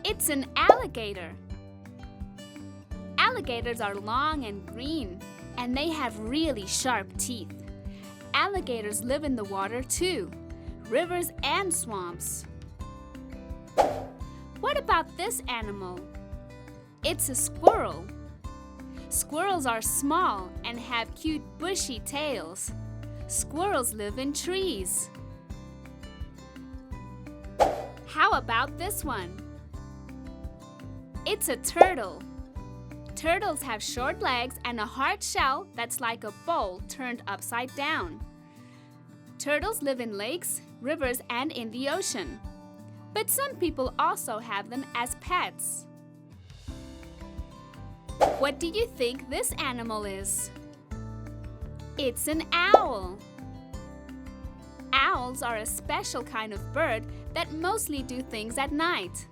[SPEAKER 1] It's an alligator. Alligators are long and green, and they have really sharp teeth. Alligators live in the water too, rivers and swamps. What about this animal? It's a squirrel. Squirrels are small and have cute bushy tails. Squirrels live in trees. How about this one? It's a turtle. Turtles have short legs and a hard shell that's like a bowl turned upside down. Turtles live in lakes, rivers, and in the ocean. But some people also have them as pets. What do you think this animal is? It's an owl. Owls are a special kind of bird that mostly do things at night.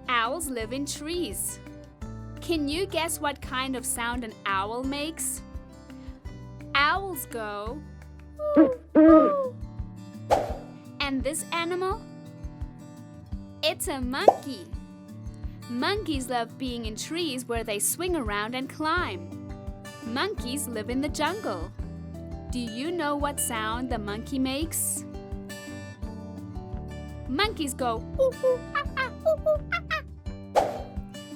[SPEAKER 1] Owls live in trees. Can you guess what kind of sound an owl makes? Owls go, "Ooh." And this animal? It's a monkey. Monkeys love being in trees where they swing around and climb. Monkeys live in the jungle. Do you know what sound the monkey makes? Monkeys go, "Ooh, ooh, ah, ah, ooh, ooh, ah, ah."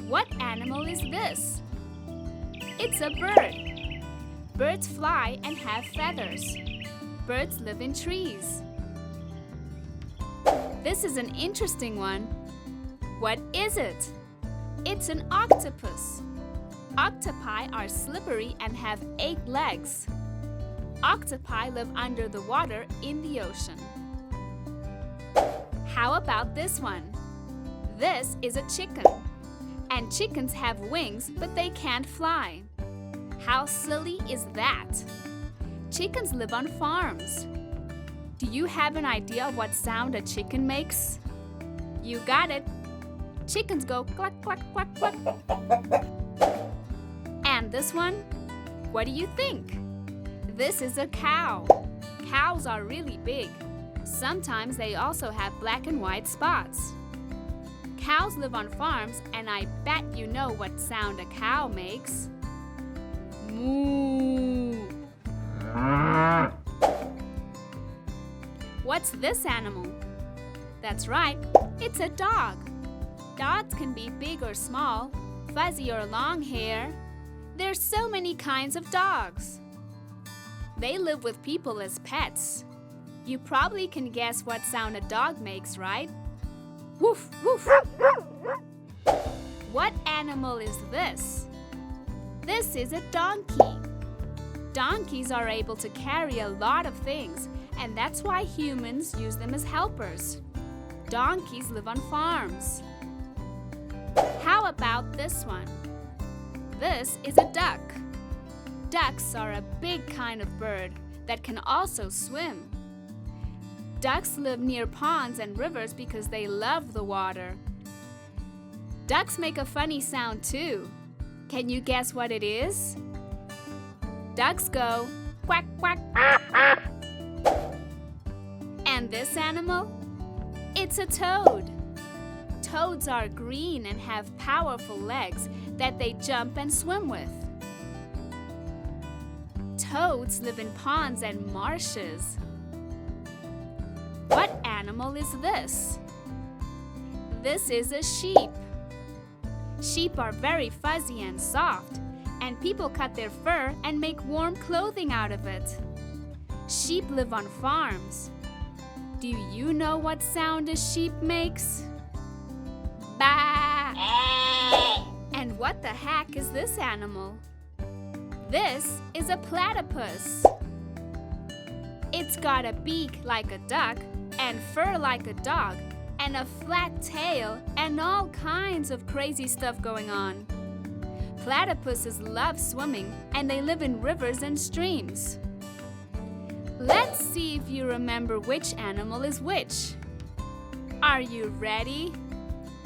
[SPEAKER 1] What animal is this? It's a bird. Birds fly and have feathers. Birds live in trees. This is an interesting one. What is it? It's an octopus. Octopi are slippery and have 8 legs. Octopi live under the water in the ocean. How about this one? This is a chicken. And chickens have wings, but they can't fly. How silly is that? Chickens live on farms. Do you have an idea of what sound a chicken makes? You got it. Chickens go cluck, cluck, cluck, cluck. And this one? What do you think? This is a cow. Cows are really big. Sometimes they also have black and white spots. Cows live on farms, and I bet you know what sound a cow makes. Moo. What's this animal? That's right, it's a dog. Dogs can be big or small, fuzzy or long hair. There's so many kinds of dogs. They live with people as pets. You probably can guess what sound a dog makes, right? Woof, woof. What animal is this? This is a donkey. Donkeys are able to carry a lot of things, and that's why humans use them as helpers. Donkeys live on farms. How about this one? This is a duck. Ducks are a big kind of bird that can also swim. Ducks live near ponds and rivers because they love the water. Ducks make a funny sound too. Can you guess what it is? Ducks go quack, quack. And this animal? It's a toad. Toads are green and have powerful legs that they jump and swim with. Toads live in ponds and marshes. What animal is this? This is a sheep. Sheep are very fuzzy and soft, and people cut their fur and make warm clothing out of it. Sheep live on farms. Do you know what sound a sheep makes? Bah! And what the heck is this animal? This is a platypus. It's got a beak like a duck and fur like a dog and a flat tail and all kinds of crazy stuff going on. Platypuses love swimming and they live in rivers and streams. Let's see if you remember which animal is which. Are you ready?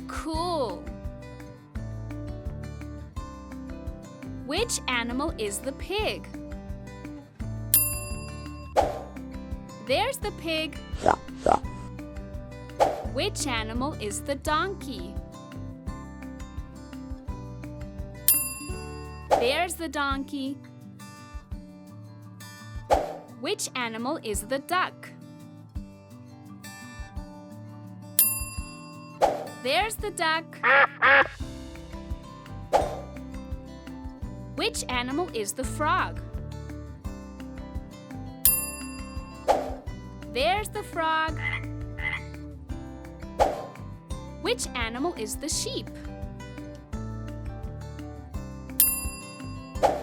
[SPEAKER 1] Cool! Which animal is the pig? There's the pig. Which animal is the donkey? There's the donkey. Which animal is the duck? There's the duck. Which animal is the frog? There's the frog. Which animal is the sheep?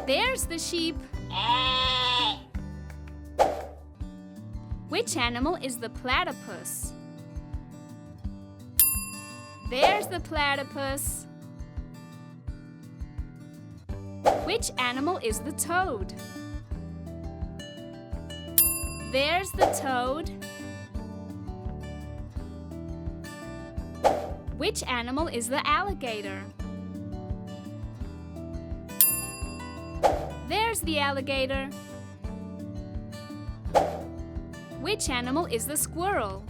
[SPEAKER 1] There's the sheep. Which animal is the platypus? There's the platypus. Which animal is the toad? There's the toad. Which animal is the alligator? There's the alligator. Which animal is the squirrel?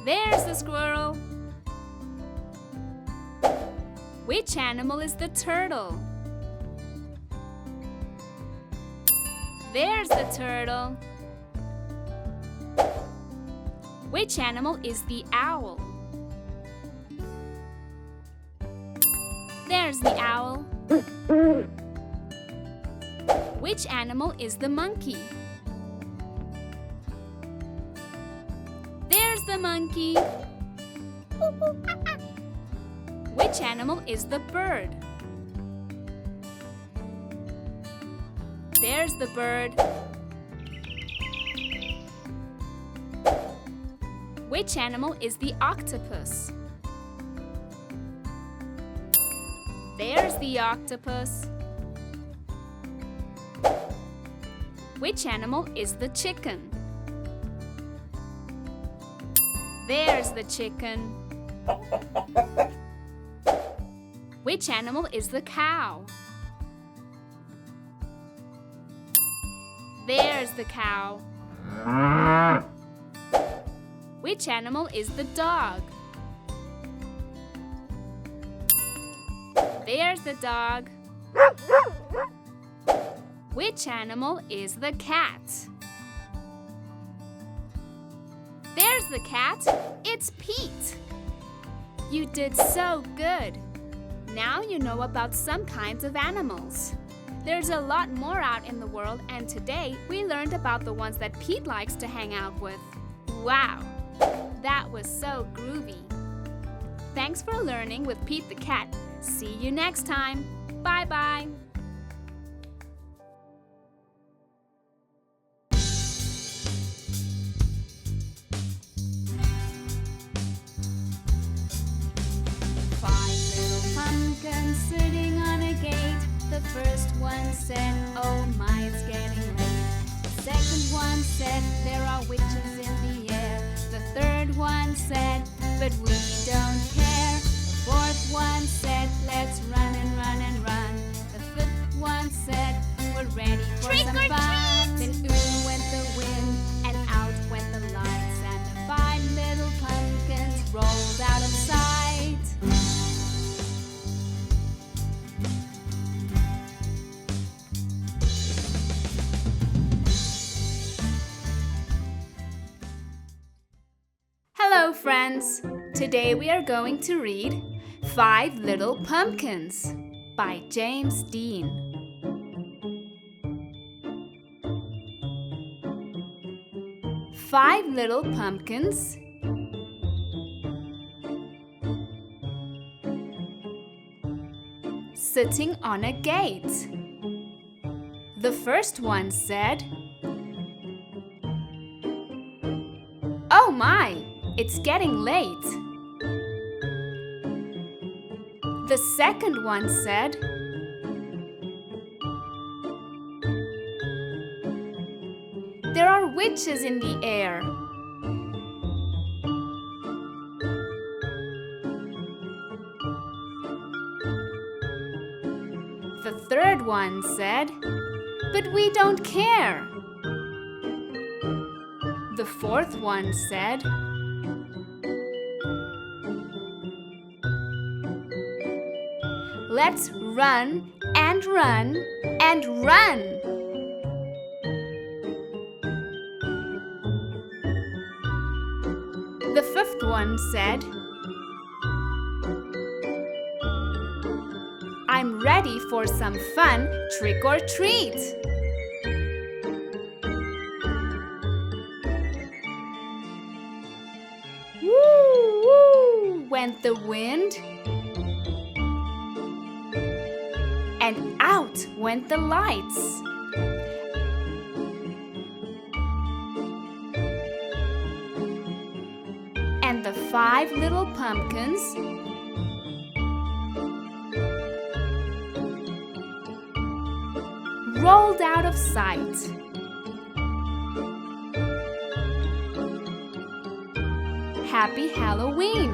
[SPEAKER 1] There's the squirrel. Which animal is the turtle? There's the turtle. Which animal is the owl? There's the owl. Which animal is the monkey? There's the monkey. Which animal is the bird? There's the bird. Which animal is the octopus? There's the octopus. Which animal is the chicken? There's the chicken. Which animal is the cow? There's the cow. Which animal is the dog? There's the dog. Which animal is the cat? There's the cat. It's Pete. You did so good. Now you know about some kinds of animals. There's a lot more out in the world, and today we learned about the ones that Pete likes to hang out with. Wow, that was so groovy. Thanks for learning with Pete the Cat. See you next time. Bye-bye. Sitting on a gate, the first one said, "Oh my, it's getting late." The second one said, "There are witches in the air." The third one said, "But we don't care." The fourth one said, "Let's run and run and run." The fifth one said, "We're ready for some fun." Then ooh went the wind and out went the lights, and the 5 little pumpkins rolled out of sight. Hello friends! Today we are going to read 5 Little Pumpkins by James Dean. Five little pumpkins sitting on a gate. The first one said, "Oh my! It's getting late." The second one said, "There are witches in the air." The third one said, "But we don't care." The fourth one said, "Let's run and run and run." The fifth one said, "I'm ready for some fun, trick or treat." Woo, woo, went the wind. And out went the lights. And the 5 little pumpkins rolled out of sight. Happy Halloween!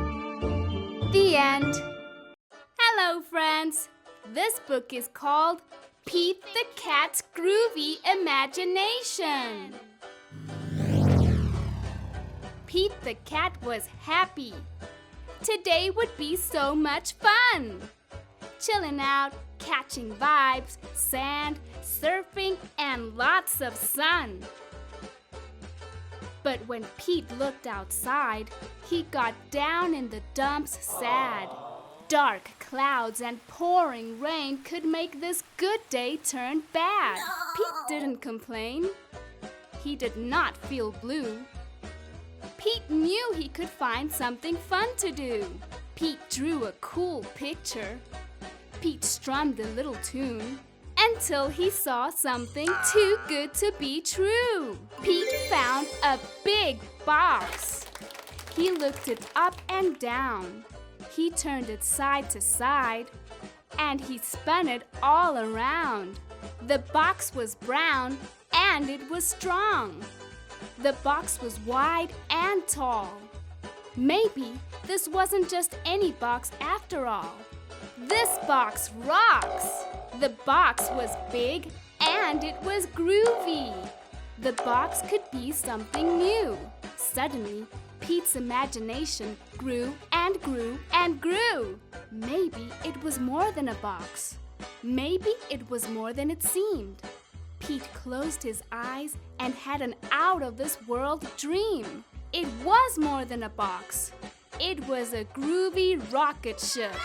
[SPEAKER 1] The end. Hello, friends! This book is called Pete the Cat's Groovy Imagination. Pete the Cat was happy. Today would be so much fun. Chilling out, catching vibes, sand, surfing, and lots of sun. But when Pete looked outside, he got down in the dumps sad. Dark clouds and pouring rain could make this good day turn bad. Pete didn't complain. He did not feel blue. Pete knew he could find something fun to do. Pete drew a cool picture. Pete strummed a little tune until he saw something too good to be true. Pete found a big box. He looked it up and down. He turned it side to side, and he spun it all around. The box was brown, and it was strong. The box was wide and tall. Maybe this wasn't just any box after all. This box rocks! The box was big, and it was groovy. The box could be something new. Suddenly, Pete's imagination grew and grew and grew. Maybe it was more than a box. Maybe it was more than it seemed. Pete closed his eyes and had an out-of-this-world dream. It was more than a box. It was a groovy rocket ship.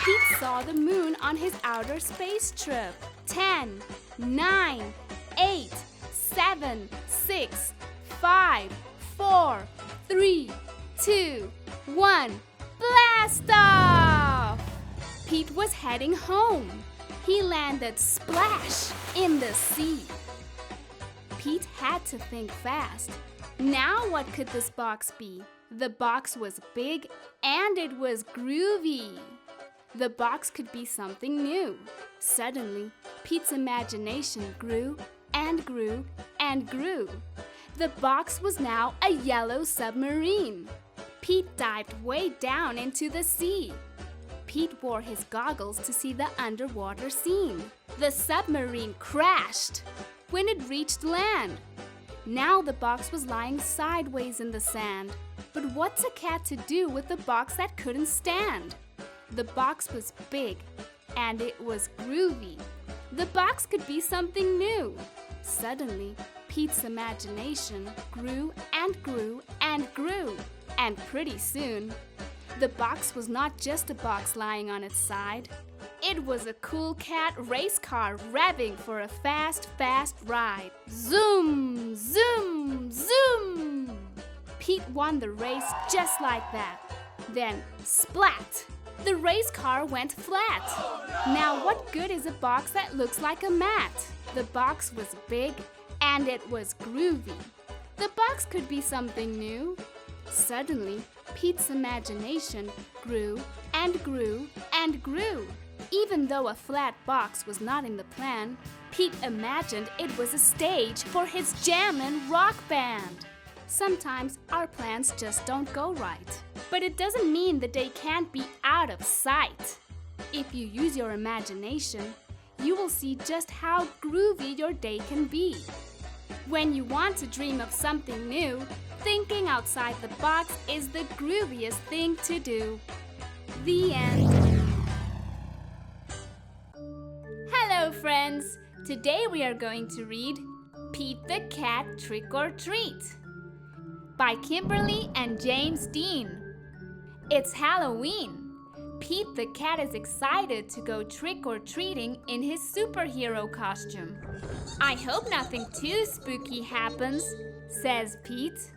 [SPEAKER 1] Pete saw the moon on his outer space trip. 10, 9, 8, 7, 6, 5, 4, 3, 2, 1, blast off! Pete was heading home. He landed splash in the sea. Pete had to think fast. Now what could this box be? The box was big and it was groovy. The box could be something new. Suddenly, Pete's imagination grew and grew and grew. The box was now a yellow submarine. Pete dived way down into the sea. Pete wore his goggles to see the underwater scene. The submarine crashed when it reached land. Now the box was lying sideways in the sand. But what's a cat to do with a box that couldn't stand? The box was big and it was groovy. The box could be something new. Suddenly, Pete's imagination grew and grew and grew. And pretty soon, the box was not just a box lying on its side. It was a cool cat race car revving for a fast, fast ride. Zoom, zoom, zoom! Pete won the race just like that. Then, splat! The race car went flat. Now what good is a box that looks like a mat? The box was big and it was groovy. The box could be something new. Suddenly, Pete's imagination grew and grew and grew. Even though a flat box was not in the plan, Pete imagined it was a stage for his jammin' rock band. Sometimes our plans just don't go right. But it doesn't mean the day can't be out of sight. If you use your imagination, you will see just how groovy your day can be. When you want to dream of something new, thinking outside the box is the grooviest thing to do. The end. Hello, friends! Today we are going to read Pete the Cat Trick or Treat by Kimberly and James Dean. It's Halloween. Pete the Cat is excited to go trick-or-treating in his superhero costume. I hope nothing too spooky happens, says Pete.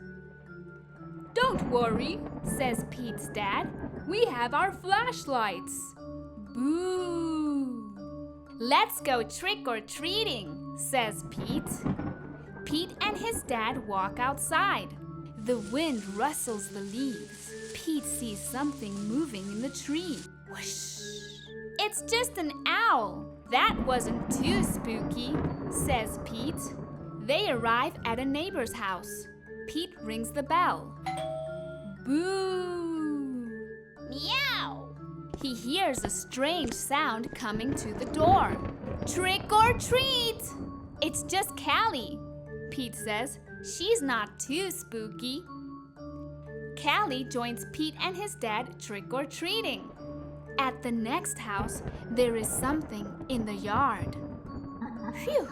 [SPEAKER 1] Don't worry, says Pete's dad. We have our flashlights. Boo! Let's go trick-or-treating, says Pete. Pete and his dad walk outside. The wind rustles the leaves. Pete sees something moving in the tree. Whoosh! It's just an owl. That wasn't too spooky, says Pete. They arrive at a neighbor's house. Pete rings the bell. Boo! Meow! He hears a strange sound coming to the door. Trick or treat! It's just Callie, Pete says. She's not too spooky. Callie joins Pete and his dad trick-or-treating. At the next house, there is something in the yard. Phew!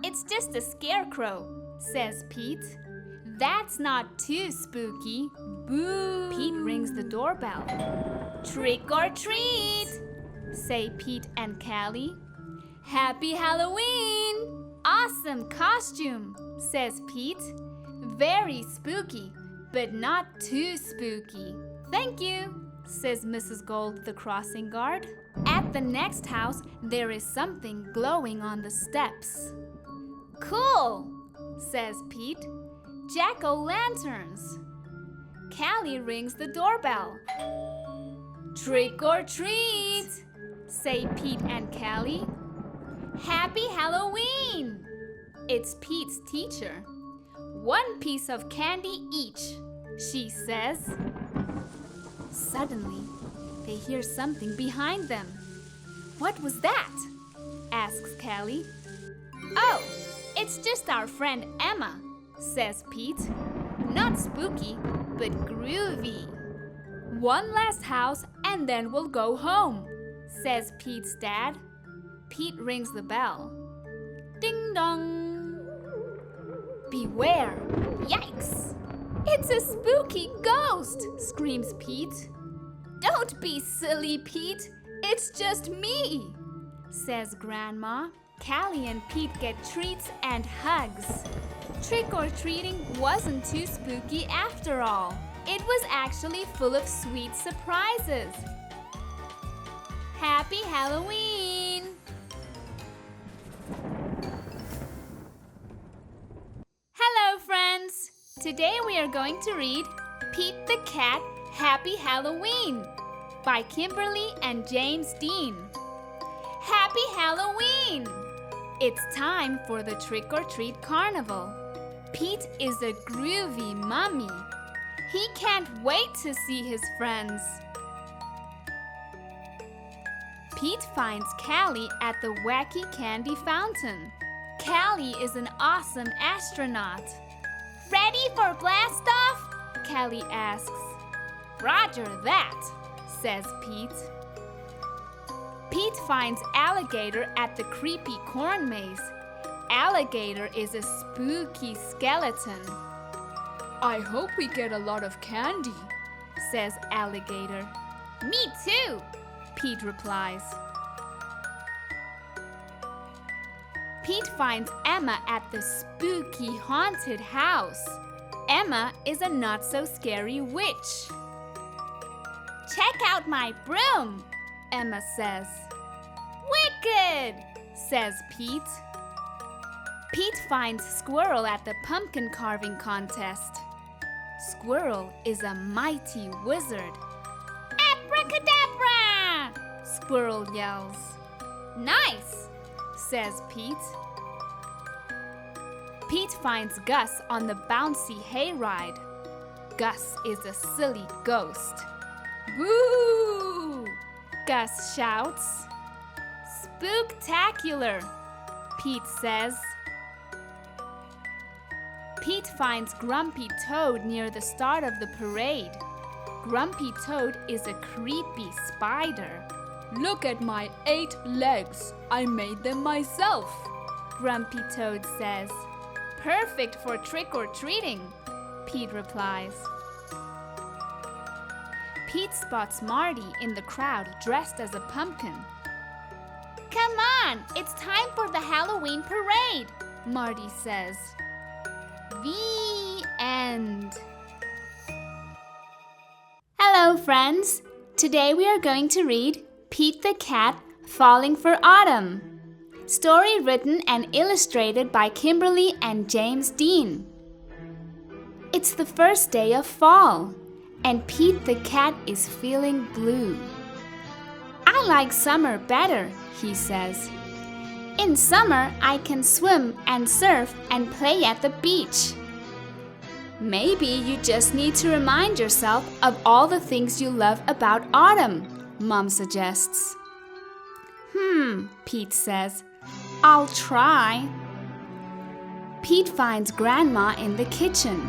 [SPEAKER 1] It's just a scarecrow, says Pete. That's not too spooky. Boo! Pete rings the doorbell. Trick or treat, say Pete and Callie. Happy Halloween! Awesome costume, says Pete. Very spooky, but not too spooky. Thank you, says Mrs. Gold, the crossing guard. At the next house, there is something glowing on the steps. Cool, says Pete. Jack-o'-lanterns. Callie rings the doorbell. Trick or treat, say Pete and Callie. Happy Halloween! It's Pete's teacher. 1 piece of candy each, she says. Suddenly, they hear something behind them. What was that? Asks Callie. Oh, it's just our friend Emma, says Pete. Not spooky, but groovy. 1 last house and then we'll go home, says Pete's dad. Pete rings the bell. Ding dong. Beware! Yikes! It's a spooky ghost, screams Pete. Don't be silly, Pete. It's just me, says Grandma. Callie and Pete get treats and hugs. Trick-or-treating wasn't too spooky after all. It was actually full of sweet surprises. Happy Halloween! Hello, friends! Today we are going to read Pete the Cat, Happy Halloween by Kimberly and James Dean. Happy Halloween! It's time for the trick-or-treat carnival. Pete is a groovy mummy. He can't wait to see his friends. Pete finds Callie at the wacky candy fountain. Callie is an awesome astronaut. Ready for blast-off? Callie asks. Roger that, says Pete. Pete finds Alligator at the creepy corn maze. Alligator is a spooky skeleton. I hope we get a lot of candy, says Alligator. Me too, Pete replies. Pete finds Emma at the spooky haunted house. Emma is a not-so-scary witch. Check out my broom, Emma says. Wicked, says Pete. Pete finds Squirrel at the pumpkin carving contest. Squirrel is a mighty wizard. Abracadabra! Squirrel yells. Nice, says Pete. Pete finds Gus on the bouncy hayride. Gus is a silly ghost. Woo! Gus shouts. Spooktacular, Pete says. Pete finds Grumpy Toad near the start of the parade. Grumpy Toad is a creepy spider. Look at my 8 legs. I made them myself, Grumpy Toad says. Perfect for trick-or-treating, Pete replies. Pete spots Marty in the crowd dressed as a pumpkin. Come on, it's time for the Halloween parade, Marty says. The end. Hello, friends. Today we are going to read Pete the Cat, Falling for Autumn. Story written and illustrated by Kimberly and James Dean. It's the first day of fall, and Pete the Cat is feeling blue. I like summer better, he says. In summer, I can swim and surf and play at the beach. Maybe you just need to remind yourself of all the things you love about autumn, Mom suggests. Pete says. I'll try. Pete finds Grandma in the kitchen.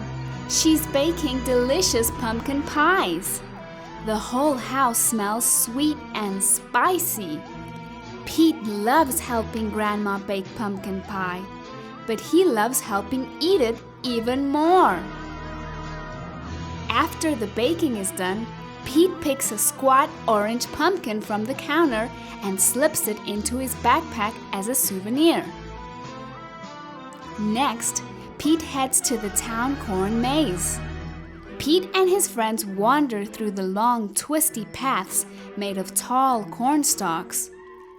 [SPEAKER 1] She's baking delicious pumpkin pies. The whole house smells sweet and spicy. Pete loves helping Grandma bake pumpkin pie, but he loves helping eat it even more. After the baking is done, Pete picks a squat orange pumpkin from the counter and slips it into his backpack as a souvenir. Next, Pete heads to the town corn maze. Pete and his friends wander through the long, twisty paths made of tall corn stalks.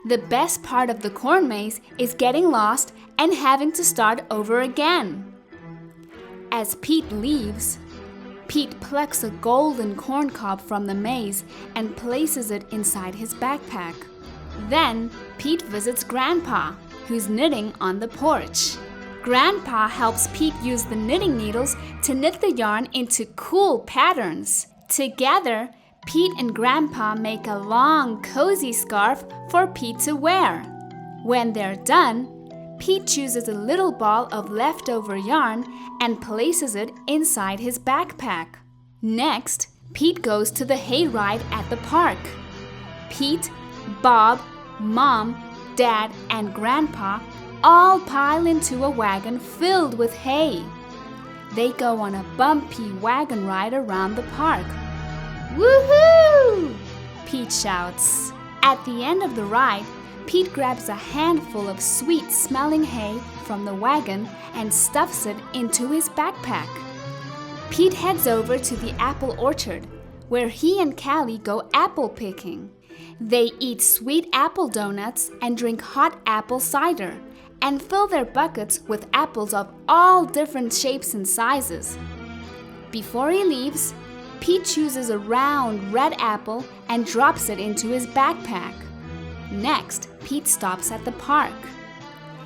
[SPEAKER 1] The best part of the corn maze is getting lost and having to start over again. As Pete leaves, Pete plucks a golden corn cob from the maze and places it inside his backpack. Then, Pete visits Grandpa, who's knitting on the porch. Grandpa helps Pete use the knitting needles to knit the yarn into cool patterns. Together, Pete and Grandpa make a long, cozy scarf for Pete to wear. When they're done, Pete chooses a little ball of leftover yarn and places it inside his backpack. Next, Pete goes to the hayride at the park. Pete, Bob, Mom, Dad, and Grandpa all pile into a wagon filled with hay. They go on a bumpy wagon ride around the park. Woohoo! Pete shouts. At the end of the ride, Pete grabs a handful of sweet-smelling hay from the wagon and stuffs it into his backpack. Pete heads over to the apple orchard, where he and Callie go apple picking. They eat sweet apple donuts and drink hot apple cider, and fill their buckets with apples of all different shapes and sizes. Before he leaves, Pete chooses a round red apple and drops it into his backpack. Next, Pete stops at the park.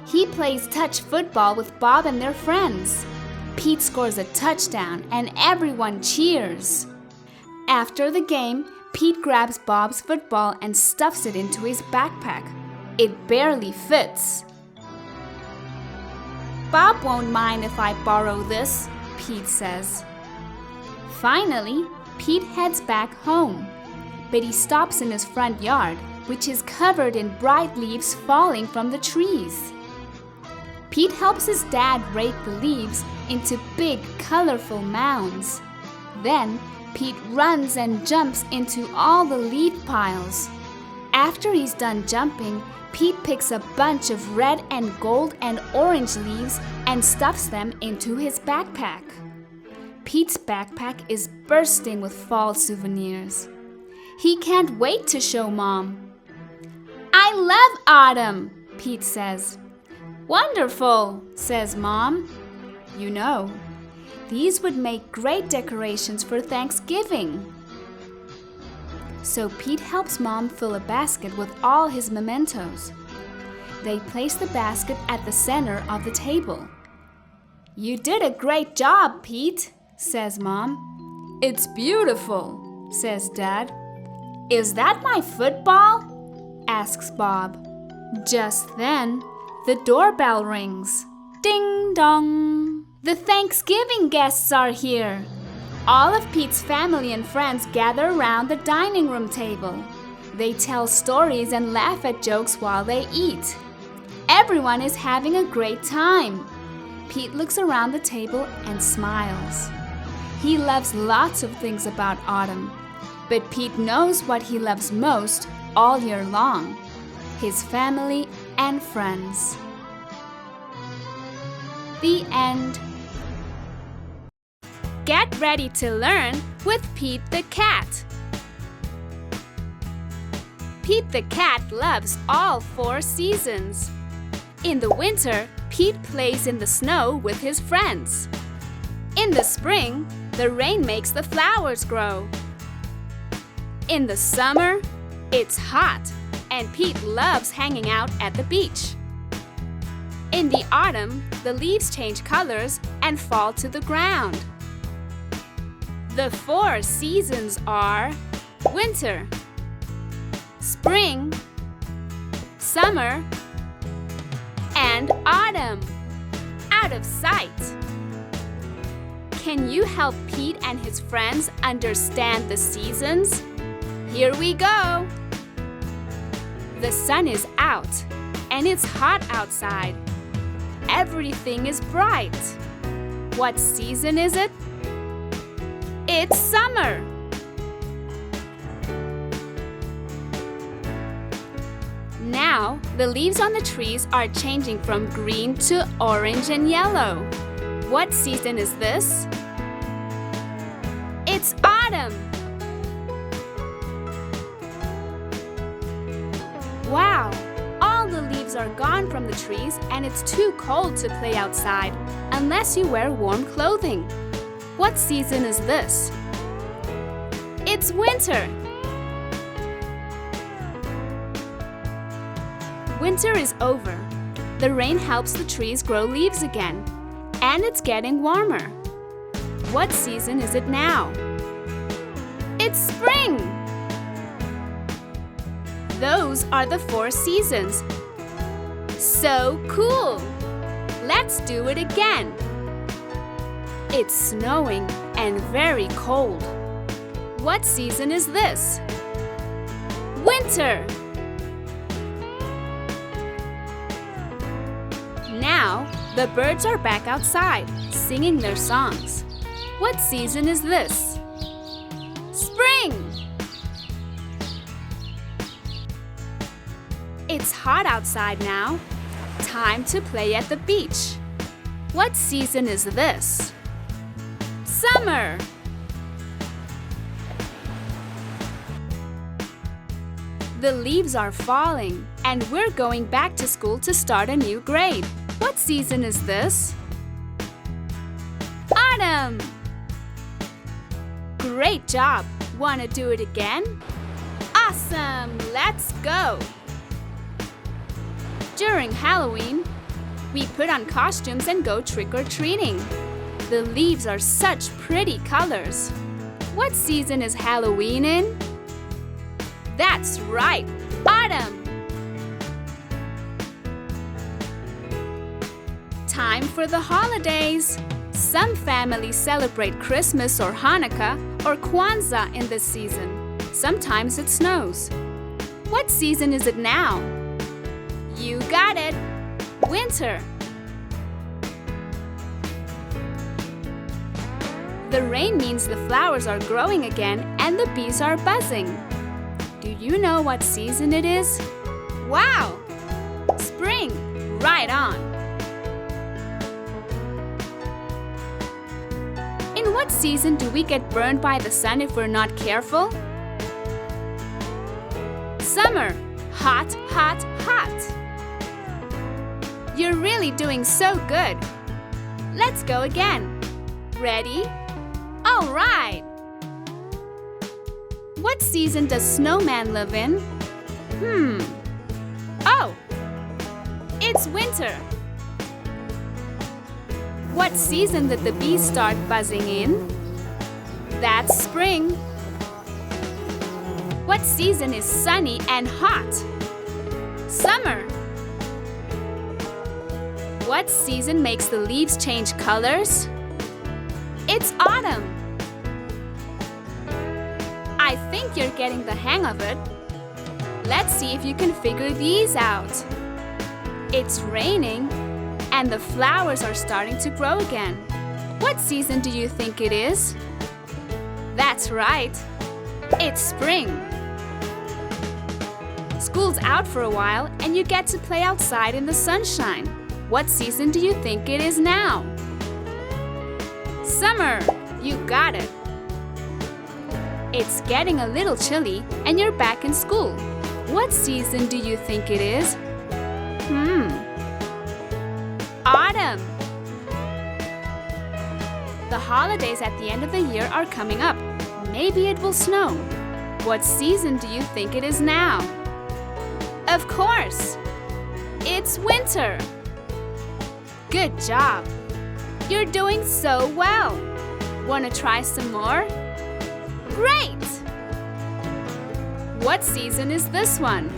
[SPEAKER 1] He plays touch football with Bob and their friends. Pete scores a touchdown and everyone cheers. After the game, Pete grabs Bob's football and stuffs it into his backpack. It barely fits. Bob won't mind if I borrow this, Pete says. Finally, Pete heads back home, but he stops in his front yard, which is covered in bright leaves falling from the trees. Pete helps his dad rake the leaves into big, colorful mounds. Then, Pete runs and jumps into all the leaf piles. After he's done jumping, Pete picks a bunch of red and gold and orange leaves and stuffs them into his backpack. Pete's backpack is bursting with fall souvenirs. He can't wait to show Mom. I love autumn, Pete says. Wonderful, says Mom. You know, these would make great decorations for Thanksgiving. So Pete helps Mom fill a basket with all his mementos. They place the basket at the center of the table. You did a great job, Pete, says Mom. It's beautiful, says Dad. Is that my football? Asks Bob. Just then, the doorbell rings. Ding dong! The Thanksgiving guests are here. All of Pete's family and friends gather around the dining room table. They tell stories and laugh at jokes while they eat. Everyone is having a great time. Pete looks around the table and smiles. He loves lots of things about autumn, but Pete knows what he loves most all year long: his family and friends. The end. Get ready to learn with Pete the Cat. Pete the Cat loves all 4 seasons. In the winter, Pete plays in the snow with his friends. In the spring, the rain makes the flowers grow. In the summer, it's hot, and Pete loves hanging out at the beach. In the autumn, the leaves change colors and fall to the ground. The 4 seasons are winter, spring, summer, and autumn. Out of sight. Can you help Pete and his friends understand the seasons? Here we go. The sun is out, and it's hot outside. Everything is bright. What season is it? It's summer. Now, the leaves on the trees are changing from green to orange and yellow. What season is this? It's autumn. Wow! All the leaves are gone from the trees and it's too cold to play outside unless you wear warm clothing. What season is this? It's winter. Winter is over. The rain helps the trees grow leaves again, and it's getting warmer. What season is it now? It's spring! Those are the 4 seasons. So cool! Let's do it again. It's snowing and very cold. What season is this? Winter! Now, the birds are back outside, singing their songs. What season is this? Spring! It's hot outside now. Time to play at the beach. What season is this? Summer! The leaves are falling, and we're going back to school to start a new grade. What season is this? Autumn! Great job! Wanna do it again? Awesome! Let's go! During Halloween, we put on costumes and go trick-or-treating. The leaves are such pretty colors. What season is Halloween in? That's right! Autumn! Time for the holidays. Some families celebrate Christmas or Hanukkah or Kwanzaa in this season. Sometimes it snows. What season is it now? You got it! Winter! The rain means the flowers are growing again and the bees are buzzing. Do you know what season it is? Wow! Spring! Right on! In what season do we get burned by the sun if we're not careful? Summer! Hot, hot, hot! You're really doing so good! Let's go again. Ready? All right! What season does Snowman live in? Oh! It's winter! What season did the bees start buzzing in? That's spring! What season is sunny and hot? Summer! What season makes the leaves change colors? It's autumn! I think you're getting the hang of it. Let's see if you can figure these out. It's raining, and the flowers are starting to grow again. What season do you think it is? That's right. It's spring. School's out for a while, and you get to play outside in the sunshine. What season do you think it is now? Summer! You got it! It's getting a little chilly, and you're back in school. What season do you think it is? Autumn! The holidays at the end of the year are coming up. Maybe it will snow. What season do you think it is now? Of course! It's winter! Good job! You're doing so well! Wanna try some more? Great! What season is this one?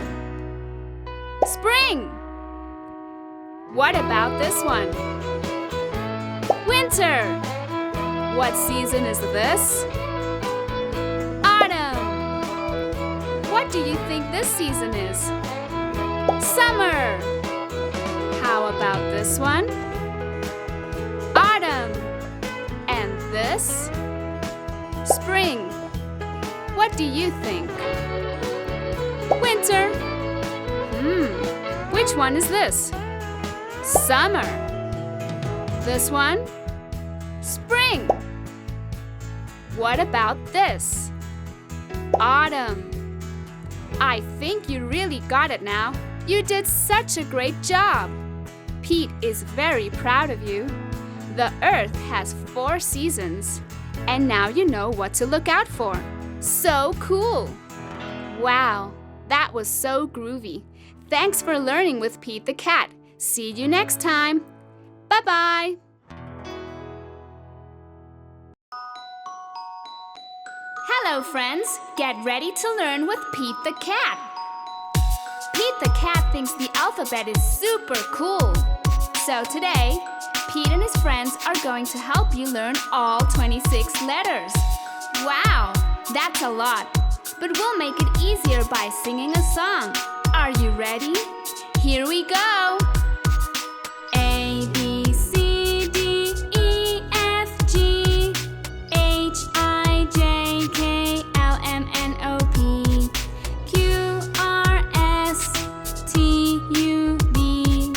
[SPEAKER 1] Spring! What about this one? Winter! What season is this? Autumn! What do you think this season is? Summer! How about this one? Autumn! And this? What do you think? Winter. Which one is this? Summer. This one? Spring. What about this? Autumn. I think you really got it now. You did such a great job. Pete is very proud of you. The Earth has 4 seasons, and now you know what to look out for. So cool! Wow, that was so groovy. Thanks for learning with Pete the Cat. See you next time. Bye-bye. Hello, friends. Get ready to learn with Pete the Cat. Pete the Cat thinks the alphabet is super cool. So today, Pete and his friends are going to help you learn all 26 letters. Wow, that's a lot. But we'll make it easier by singing a song. Are you ready? Here we go. A, B, C, D, E, F, G, H, I, J, K, L, M, N, O, P, Q, R, S, T, U, V,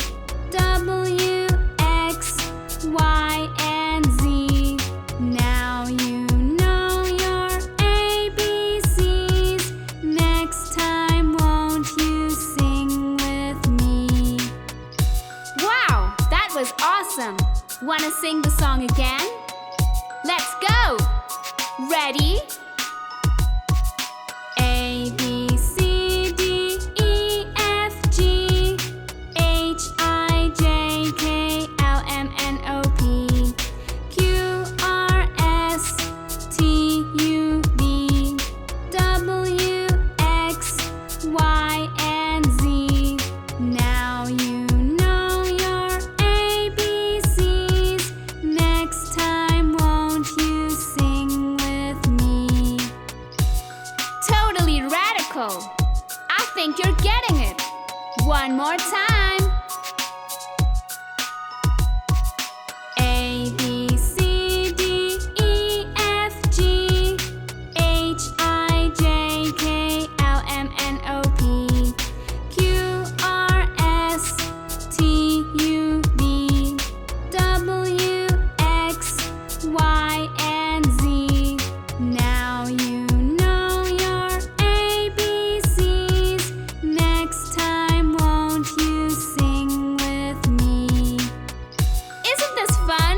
[SPEAKER 1] W, X, Y, and Z. Now you know your ABCs. Next time, won't you sing with me? Wow, that was awesome! Wanna sing the song again? Let's go! Ready? A, B, C, D, E, F, G, H, I, J, K, L, M, N, O, P, Q, R, S, T, U, V, W, X, Y, and Z. Now you know your ABCs. Next time, won't you sing with me? Totally radical! I think you're getting it. One more time. A, B, C, D, E, F, G, H, I, J, K, L, M, N, O, P, Q, R, S, T, U, V, W, X, Y, and Z. Now you know your ABCs. Next time, won't you sing with me? Isn't this fun?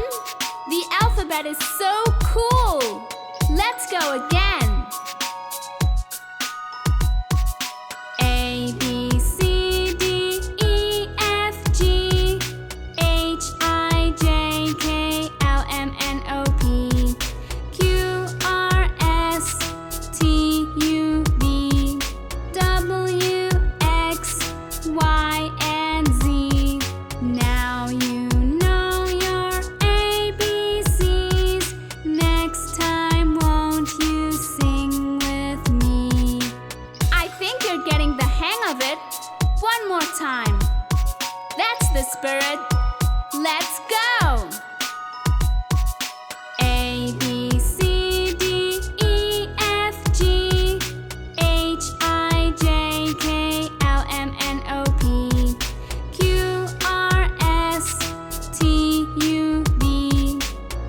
[SPEAKER 1] The alphabet is so cool! Let's go again! A, B, C, D, E, F, G, H, I, J, K, L, M, N, O, P, Q, R, S, T, U, V, W, X, Y, and Z. Now you know your ABCs. Next time, won't you sing with me? I think you're getting the hang of it. One more time. That's the spirit. Let's go! A, B, C, D, E, F, G, H, I, J, K, L, M, N, O, P, Q, R, S, T, U, V,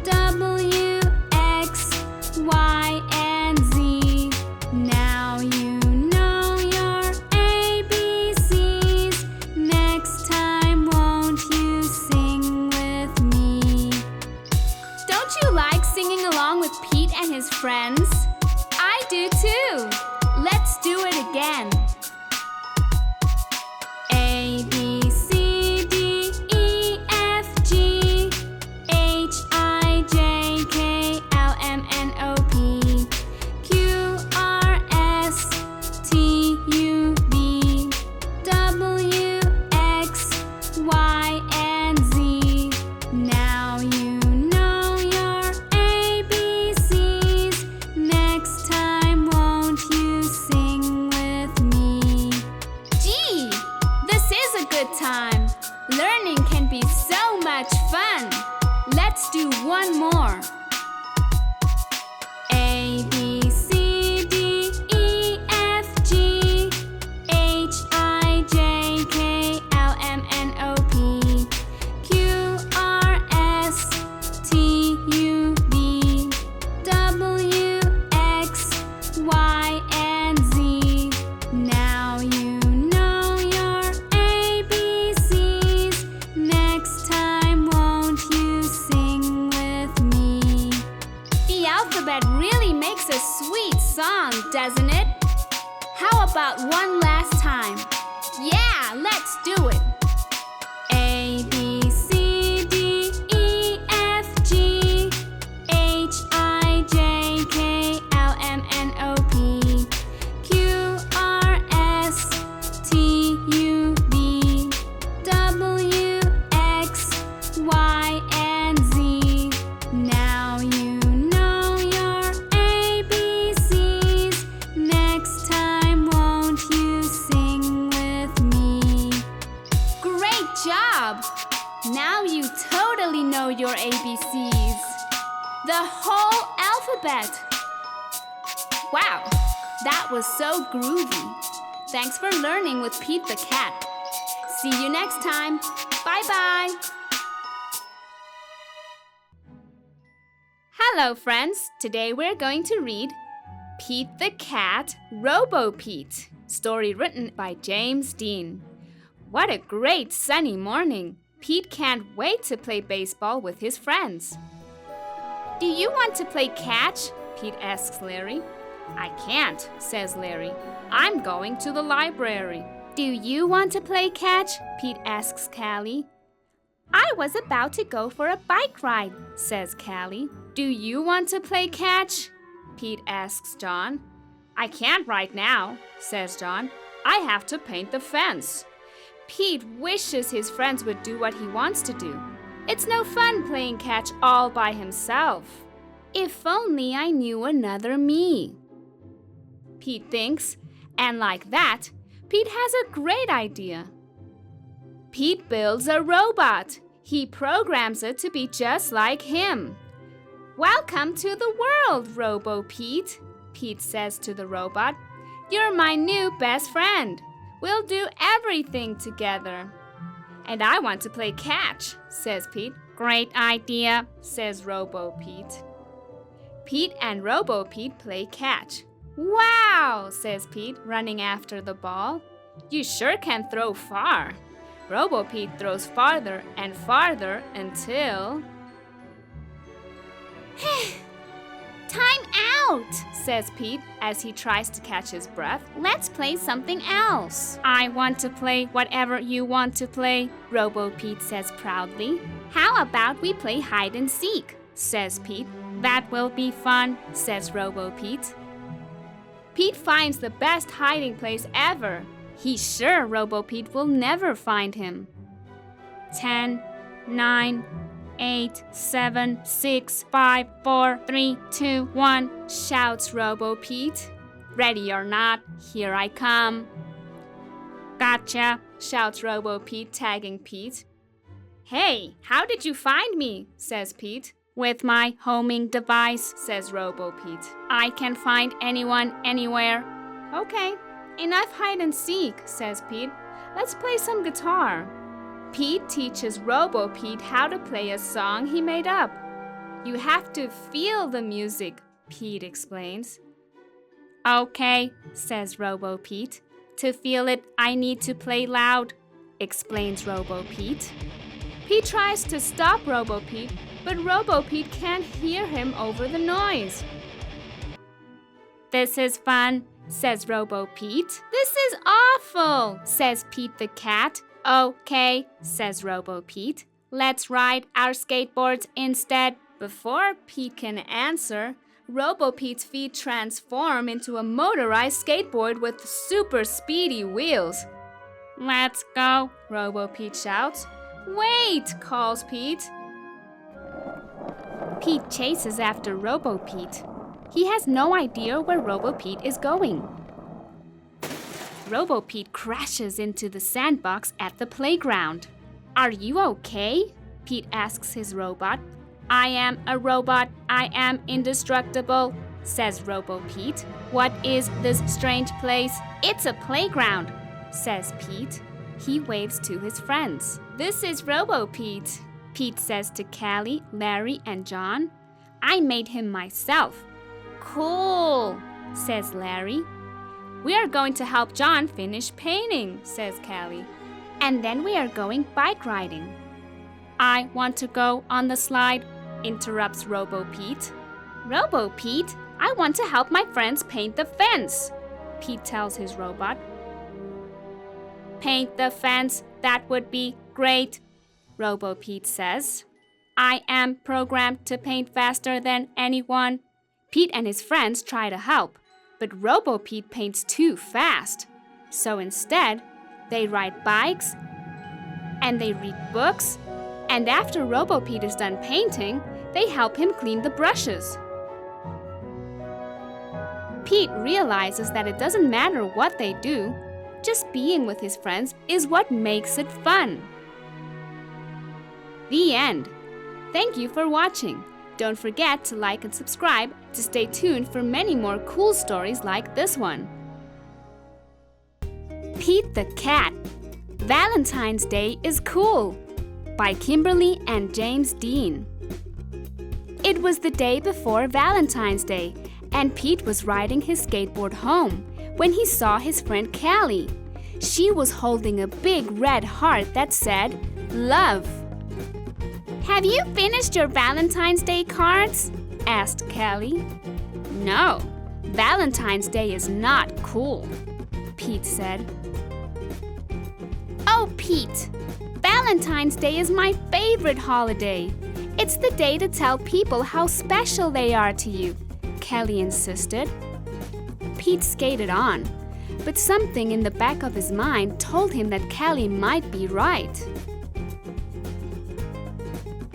[SPEAKER 1] W, X, Y, and Z. Now you know your ABCs. Next time, won't you sing with me? Don't you like singing along with Pete and his friends? I do too. Let's do it again. A, B, C, D, E, F, G, H, I, J, K, L, M, N, O, P, Q, R, S, T, U, V, W, X, Y, and Z. Now you know your ABCs. Next time, won't you sing with me? Gee, this is a good time. Learning can be so much fun. Let's do one more. A, B, C, D, alphabet really makes a sweet song, doesn't it? How about one last time? Yeah, let's do it. A, B, C, D, E, F, G, H, I, J, K, L, M, N, O, P, Q, R, S, T, U, V, W, X, Y, and Z. Now you know your ABCs. Next time, won't you sing with me? Great job! Now you totally know your ABCs. The whole alphabet. Wow, that was so groovy. Thanks for learning with Pete the Cat. See you next time. Bye-bye. Hello, friends. Today we're going to read Pete the Cat, Robo-Pete. Story written by James Dean. What a great sunny morning. Pete can't wait to play baseball with his friends. Do you want to play catch? Pete asks Larry. I can't, says Larry. I'm going to the library. Do you want to play catch? Pete asks Callie. I was about to go for a bike ride, says Callie. Do you want to play catch? Pete asks John. I can't right now, says John. I have to paint the fence. Pete wishes his friends would do what he wants to do. It's no fun playing catch all by himself. If only I knew another me. Pete thinks, and like that, Pete has a great idea. Pete builds a robot. He programs it to be just like him. Welcome to the world, Robo-Pete, Pete says to the robot. You're my new best friend. We'll do everything together. And I want to play catch, says Pete. Great idea, says Robo-Pete. Pete and Robo-Pete play catch. Wow, says Pete, running after the ball. You sure can throw far. Robo-Pete throws farther and farther until... Time out, says Pete as he tries to catch his breath. Let's play something else. I want to play whatever you want to play, Robo-Pete says proudly. How about we play hide and seek, says Pete. That will be fun, says Robo-Pete. Pete finds the best hiding place ever. He's sure Robo-Pete will never find him. 10, 9, 8, 7, 6, 5, 4, 3, 2, 1, shouts Robo-Pete. Ready or not, here I come. Gotcha, shouts Robo-Pete, tagging Pete. Hey, how did you find me? Says Pete. With my homing device, says Robo-Pete. I can find anyone, anywhere. Okay, enough hide and seek, says Pete. Let's play some guitar. Pete teaches Robo-Pete how to play a song he made up. You have to feel the music, Pete explains. Okay, says Robo-Pete. To feel it, I need to play loud, explains Robo-Pete. Pete tries to stop Robo-Pete, but Robo-Pete can't hear him over the noise. This is fun, says Robo-Pete. This is awful, says Pete the Cat. Okay, says Robo-Pete. Let's ride our skateboards instead. Before Pete can answer, Robo-Pete's feet transform into a motorized skateboard with super speedy wheels. Let's go, Robo-Pete shouts. Wait, calls Pete. Pete chases after Robo-Pete. He has no idea where Robo-Pete is going. Robo-Pete crashes into the sandbox at the playground. Are you okay? Pete asks his robot. I am a robot. I am indestructible, says Robo-Pete. What is this strange place? It's a playground, says Pete. He waves to his friends. This is Robo-Pete, Pete says to Callie, Larry, and John. I made him myself. Cool, says Larry. We are going to help John finish painting, says Callie. And then we are going bike riding. I want to go on the slide, interrupts Robo-Pete. Robo-Pete, I want to help my friends paint the fence, Pete tells his robot. Paint the fence, that would be great, Robo-Pete says. I am programmed to paint faster than anyone. Pete and his friends try to help, but Robo-Pete paints too fast. So instead, they ride bikes, and they read books, and after Robo-Pete is done painting, they help him clean the brushes. Pete realizes that it doesn't matter what they do, just being with his friends is what makes it fun. The end. Thank you for watching. Don't forget to like and subscribe to stay tuned for many more cool stories like this one. Pete the Cat. Valentine's Day is Cool by Kimberly and James Dean. It was the day before Valentine's Day, and Pete was riding his skateboard home when he saw his friend Callie. She was holding a big red heart that said, "Love." Have you finished your Valentine's Day cards? Asked Callie. No, Valentine's Day is not cool, Pete said. Oh, Pete, Valentine's Day is my favorite holiday. It's the day to tell people how special they are to you, Callie insisted. Pete skated on, but something in the back of his mind told him that Callie might be right.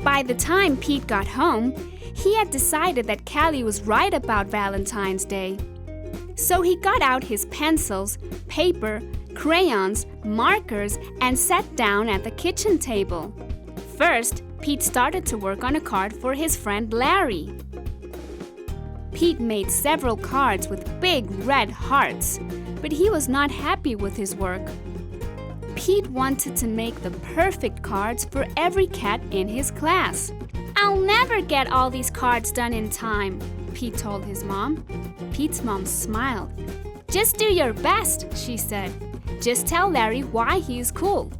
[SPEAKER 1] By the time Pete got home, he had decided that Callie was right about Valentine's Day. So he got out his pencils, paper, crayons, markers, and sat down at the kitchen table. First, Pete started to work on a card for his friend Larry. Pete made several cards with big red hearts, but he was not happy with his work. Pete wanted to make the perfect cards for every cat in his class. I'll never get all these cards done in time, Pete told his mom. Pete's mom smiled. Just do your best, she said. Just tell Larry why he is cool.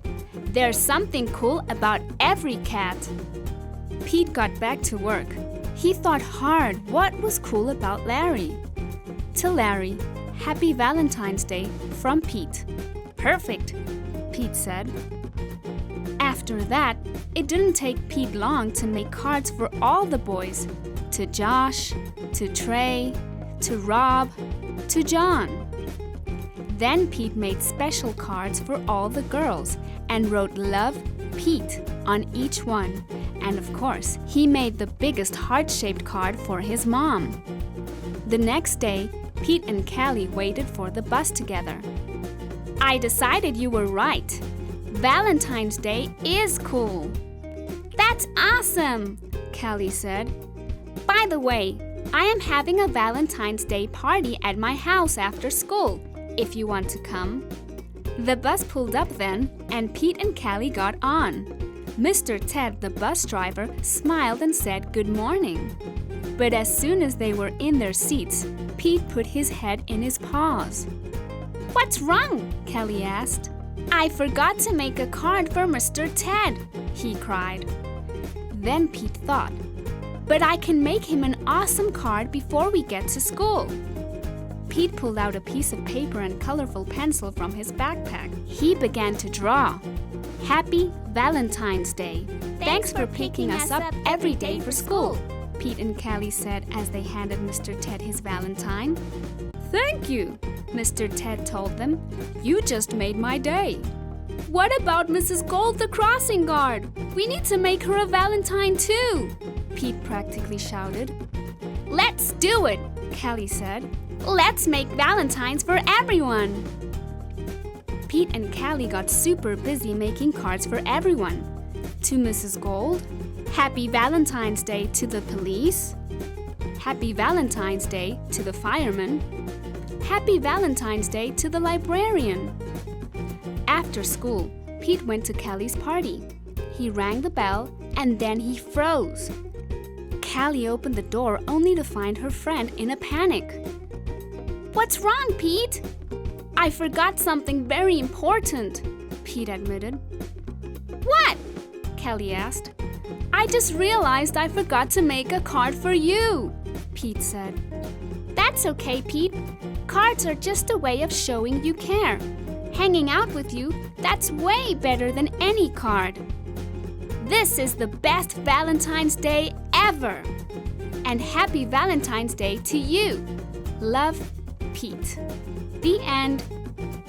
[SPEAKER 1] There's something cool about every cat. Pete got back to work. He thought hard what was cool about Larry. To Larry, Happy Valentine's Day from Pete. Perfect, Pete said. After that, it didn't take Pete long to make cards for all the boys. To Josh, to Trey, to Rob, to John. Then Pete made special cards for all the girls and wrote Love, Pete on each one. And of course, he made the biggest heart-shaped card for his mom. The next day, Pete and Callie waited for the bus together. I decided you were right. Valentine's Day is cool. That's awesome, Callie said. By the way, I am having a Valentine's Day party at my house after school, if you want to come. The bus pulled up then, and Pete and Callie got on. Mr. Ted, the bus driver, smiled and said good morning. But as soon as they were in their seats, Pete put his head in his paws. What's wrong? Callie asked. I forgot to make a card for Mr. Ted, he cried. Then Pete thought, but I can make him an awesome card before we get to school. Pete pulled out a piece of paper and colorful pencil from his backpack. He began to draw. Happy Valentine's Day. Thanks for picking us up every day for school, Pete and Callie said as they handed Mr. Ted his Valentine. Thank you, Mr. Ted told them. You just made my day. What about Mrs. Gold, the crossing guard? We need to make her a Valentine too, Pete practically shouted. Let's do it, Callie said. Let's make Valentines for everyone. Pete and Callie got super busy making cards for everyone. To Mrs. Gold, Happy Valentine's Day to the police. Happy Valentine's Day to the fireman. Happy Valentine's Day to the librarian. After school, Pete went to Callie's party. He rang the bell and then he froze. Callie opened the door only to find her friend in a panic. What's wrong, Pete? I forgot something very important, Pete admitted. What? Callie asked. I just realized I forgot to make a card for you. Pete said. That's okay, Pete. Cards are just a way of showing you care. Hanging out with you, that's way better than any card. This is the best Valentine's Day ever. And happy Valentine's Day to you. Love, Pete. The end.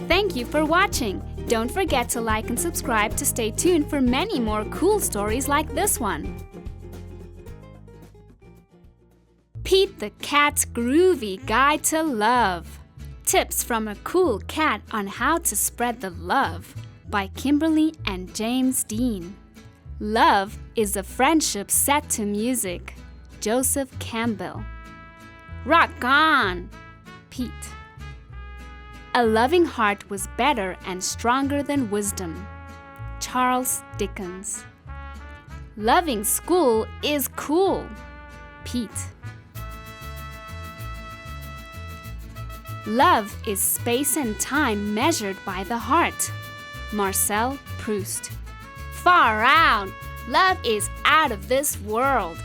[SPEAKER 1] Thank you for watching. Don't forget to like and subscribe to stay tuned for many more cool stories like this one. Pete the Cat's Groovy Guide to Love. Tips from a cool cat on how to spread the love by Kimberly and James Dean. Love is a friendship set to music. Joseph Campbell. Rock on, Pete. A loving heart was better and stronger than wisdom. Charles Dickens. Loving school is cool. Pete. Love is space and time measured by the heart. Marcel Proust. Far out! Love is out of this world.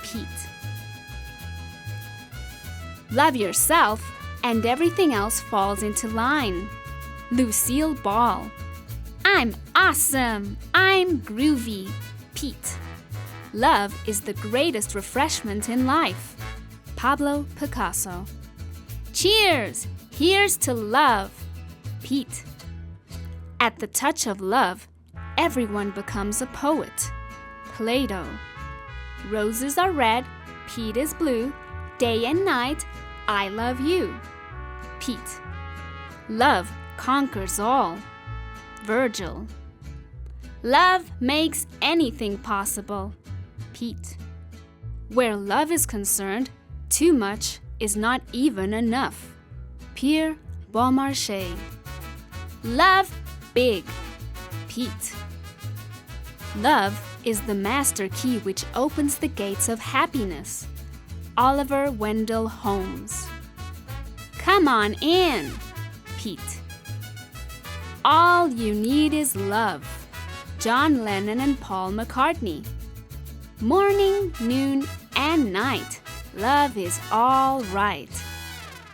[SPEAKER 1] Pete. Love yourself and everything else falls into line. Lucille Ball. I'm awesome! I'm groovy. Pete. Love is the greatest refreshment in life. Pablo Picasso. Cheers! Here's to love. Pete. At the touch of love, everyone becomes a poet. Plato. Roses are red, Pete is blue, day and night, I love you. Pete. Love conquers all. Virgil. Love makes anything possible. Pete. Where love is concerned, too much is not even enough. Pierre Beaumarchais. Love big. Pete. Love is the master key which opens the gates of happiness. Oliver Wendell Holmes. Come on in, Pete. All you need is love. John Lennon and Paul McCartney. Morning, noon, and night. Love is all right.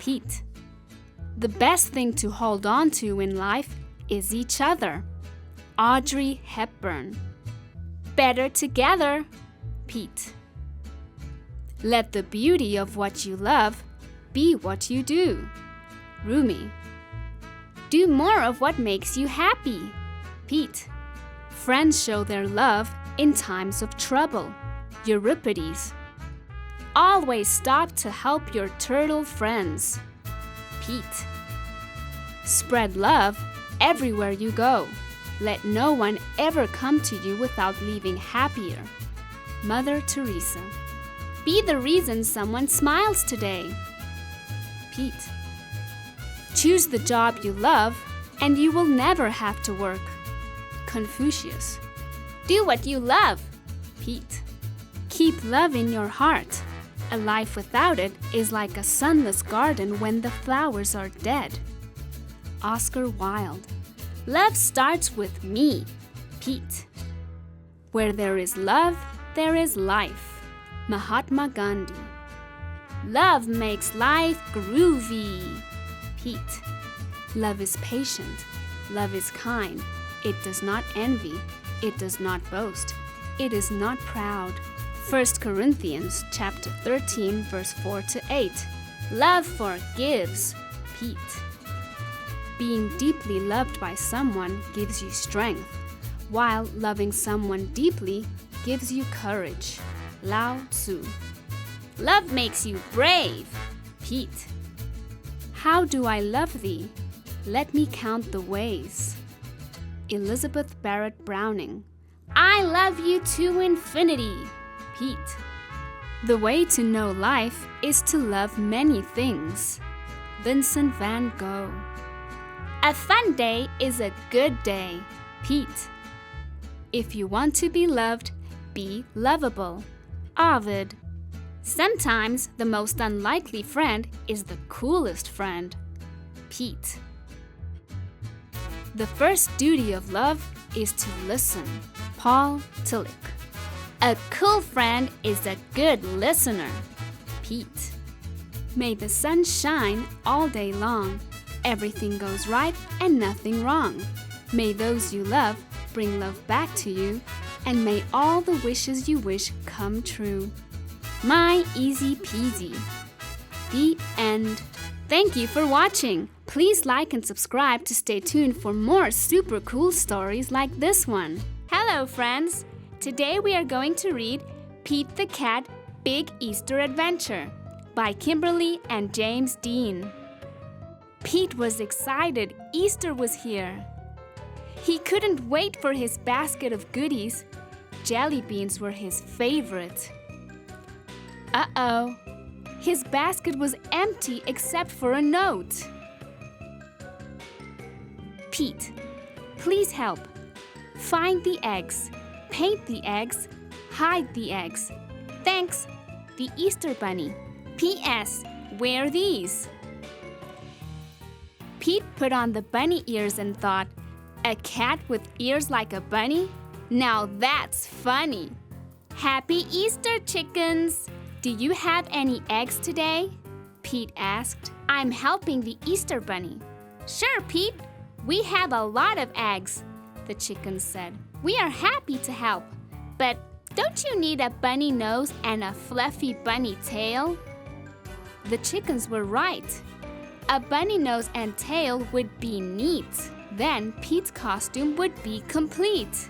[SPEAKER 1] Pete. The best thing to hold on to in life is each other. Audrey Hepburn. Better together. Pete. Let the beauty of what you love be what you do. Rumi. Do more of what makes you happy. Pete. Friends show their love in times of trouble. Euripides. Always stop to help your turtle friends. Pete. Spread love everywhere you go. Let no one ever come to you without leaving happier. Mother Teresa. Be the reason someone smiles today. Pete. Choose the job you love and you will never have to work. Confucius. Do what you love. Pete. Keep love in your heart. A life without it is like a sunless garden when the flowers are dead. Oscar Wilde. Love starts with me. Pete. Where there is love, there is life. Mahatma Gandhi. Love makes life groovy. Pete. Love is patient. Love is kind. It does not envy. It does not boast. It is not proud. 1 Corinthians chapter 13, verse 4-8. Love forgives. Pete. Being deeply loved by someone gives you strength, while loving someone deeply gives you courage. Lao Tzu. Love makes you brave. Pete. How do I love thee? Let me count the ways. Elizabeth Barrett Browning. I love you to infinity. Pete. The way to know life is to love many things. Vincent van Gogh. A fun day is a good day. Pete. If you want to be loved, be lovable. Ovid. Sometimes the most unlikely friend is the coolest friend. Pete. The first duty of love is to listen. Paul Tillich. A cool friend is a good listener. Pete. May the sun shine all day long. Everything goes right and nothing wrong. May those you love bring love back to you. And may all the wishes you wish come true. My easy peasy. The end. Thank you for watching. Please like and subscribe to stay tuned for more super cool stories like this one. Hello, friends. Today we are going to read Pete the Cat Big Easter Adventure by Kimberly and James Dean. Pete was excited Easter was here. He couldn't wait for his basket of goodies. Jelly beans were his favorite. Uh-oh. His basket was empty except for a note. Pete, please help. Find the eggs, paint the eggs, hide the eggs. Thanks, the Easter Bunny. P.S. Where are these? Pete put on the bunny ears and thought, a cat with ears like a bunny? Now that's funny. Happy Easter, chickens! Do you have any eggs today? Pete asked. I'm helping the Easter Bunny. Sure, Pete. We have a lot of eggs, the chickens said. We are happy to help. But don't you need a bunny nose and a fluffy bunny tail? The chickens were right. A bunny nose and tail would be neat. Then Pete's costume would be complete.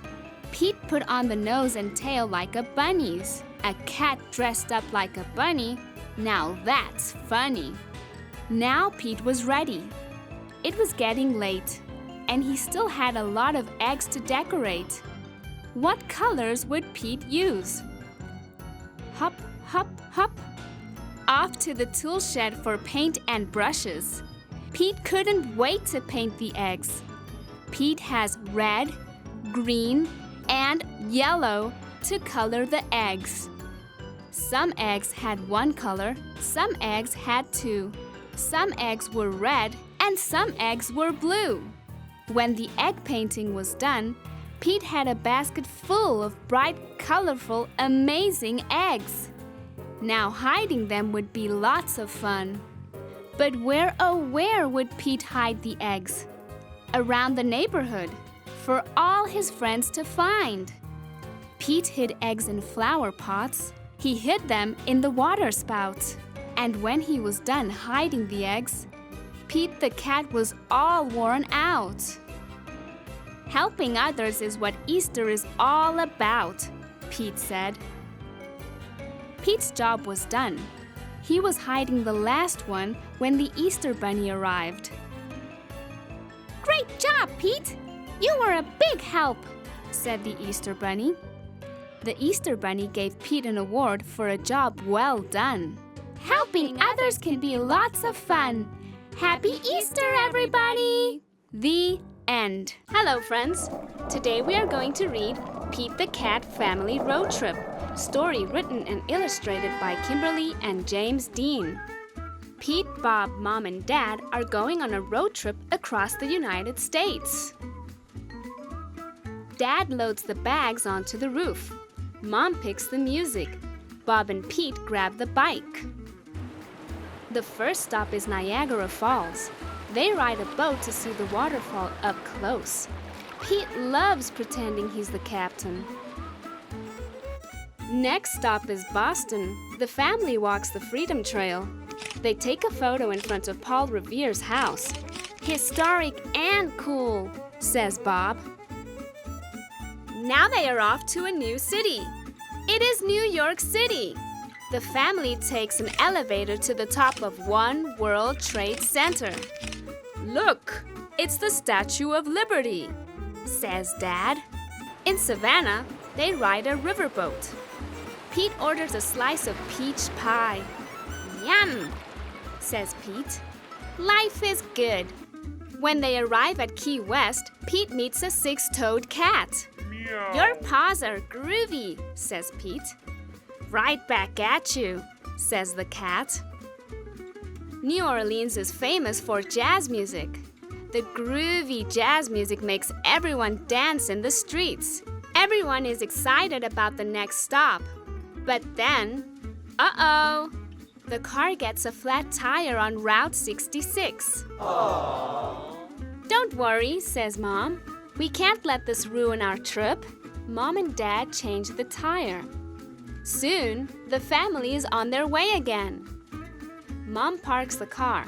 [SPEAKER 1] Pete put on the nose and tail like a bunny's. A cat dressed up like a bunny. Now that's funny. Now Pete was ready. It was getting late, and he still had a lot of eggs to decorate. What colors would Pete use? Hop, hop, hop. Off to the tool shed for paint and brushes. Pete couldn't wait to paint the eggs. Pete has red, green, and yellow to color the eggs. Some eggs had one color, some eggs had two. Some eggs were red, and some eggs were blue. When the egg painting was done, Pete had a basket full of bright, colorful, amazing eggs. Now hiding them would be lots of fun. But where, oh where would Pete hide the eggs? Around the neighborhood, for all his friends to find. Pete hid eggs in flower pots. He hid them in the water spout. And when he was done hiding the eggs, Pete the cat was all worn out. Helping others is what Easter is all about, Pete said. Pete's job was done. He was hiding the last one when the Easter Bunny arrived. Great job, Pete! You were a big help, said the Easter Bunny. The Easter Bunny gave Pete an award for a job well done. Helping others can be lots of fun. Happy Easter, everybody! The end. Hello, friends. Today we are going to read Pete the Cat Family Road Trip, story written and illustrated by Kimberly and James Dean. Pete, Bob, Mom, and Dad are going on a road trip across the United States. Dad loads the bags onto the roof. Mom picks the music. Bob and Pete grab the bike. The first stop is Niagara Falls. They ride a boat to see the waterfall up close. Pete loves pretending he's the captain. Next stop is Boston. The family walks the Freedom Trail. They take a photo in front of Paul Revere's house. Historic and cool, says Bob. Now they are off to a new city. It is New York City. The family takes an elevator to the top of One World Trade Center. Look, it's the Statue of Liberty, says Dad. In Savannah, they ride a riverboat. Pete orders a slice of peach pie. Yum, says Pete. Life is good. When they arrive at Key West, Pete meets a six-toed cat. Meow. Your paws are groovy, says Pete. Right back at you, says the cat. New Orleans is famous for jazz music. The groovy jazz music makes everyone dance in the streets. Everyone is excited about the next stop. But then, the The car gets a flat tire on Route 66. Don't worry, says Mom. We can't let this ruin our trip. Mom and Dad change the tire. Soon, the family is on their way again. Mom parks the car.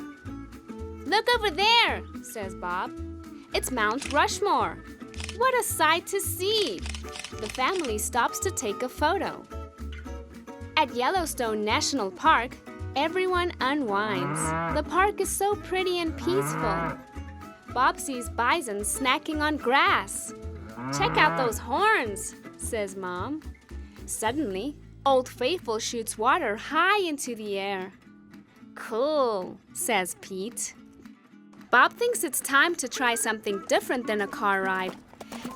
[SPEAKER 1] Look over there, says Bob. It's Mount Rushmore. What a sight to see! The family stops to take a photo. At Yellowstone National Park, everyone unwinds. The park is so pretty and peaceful. Bob sees bison snacking on grass. Check out those horns, says Mom. Suddenly, Old Faithful shoots water high into the air. Cool, says Pete. Bob thinks it's time to try something different than a car ride.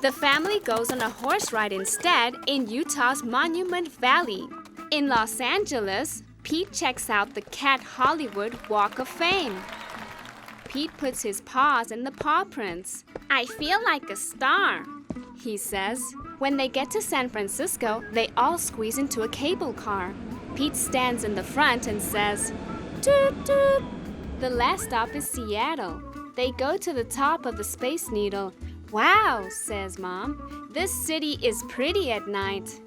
[SPEAKER 1] The family goes on a horse ride instead in Utah's Monument Valley. In Los Angeles, Pete checks out the Cat Hollywood Walk of Fame. Pete puts his paws in the paw prints. I feel like a star, he says. When they get to San Francisco, they all squeeze into a cable car. Pete stands in the front and says, toot toot. The last stop is Seattle. They go to the top of the Space Needle. Wow, says Mom. This city is pretty at night.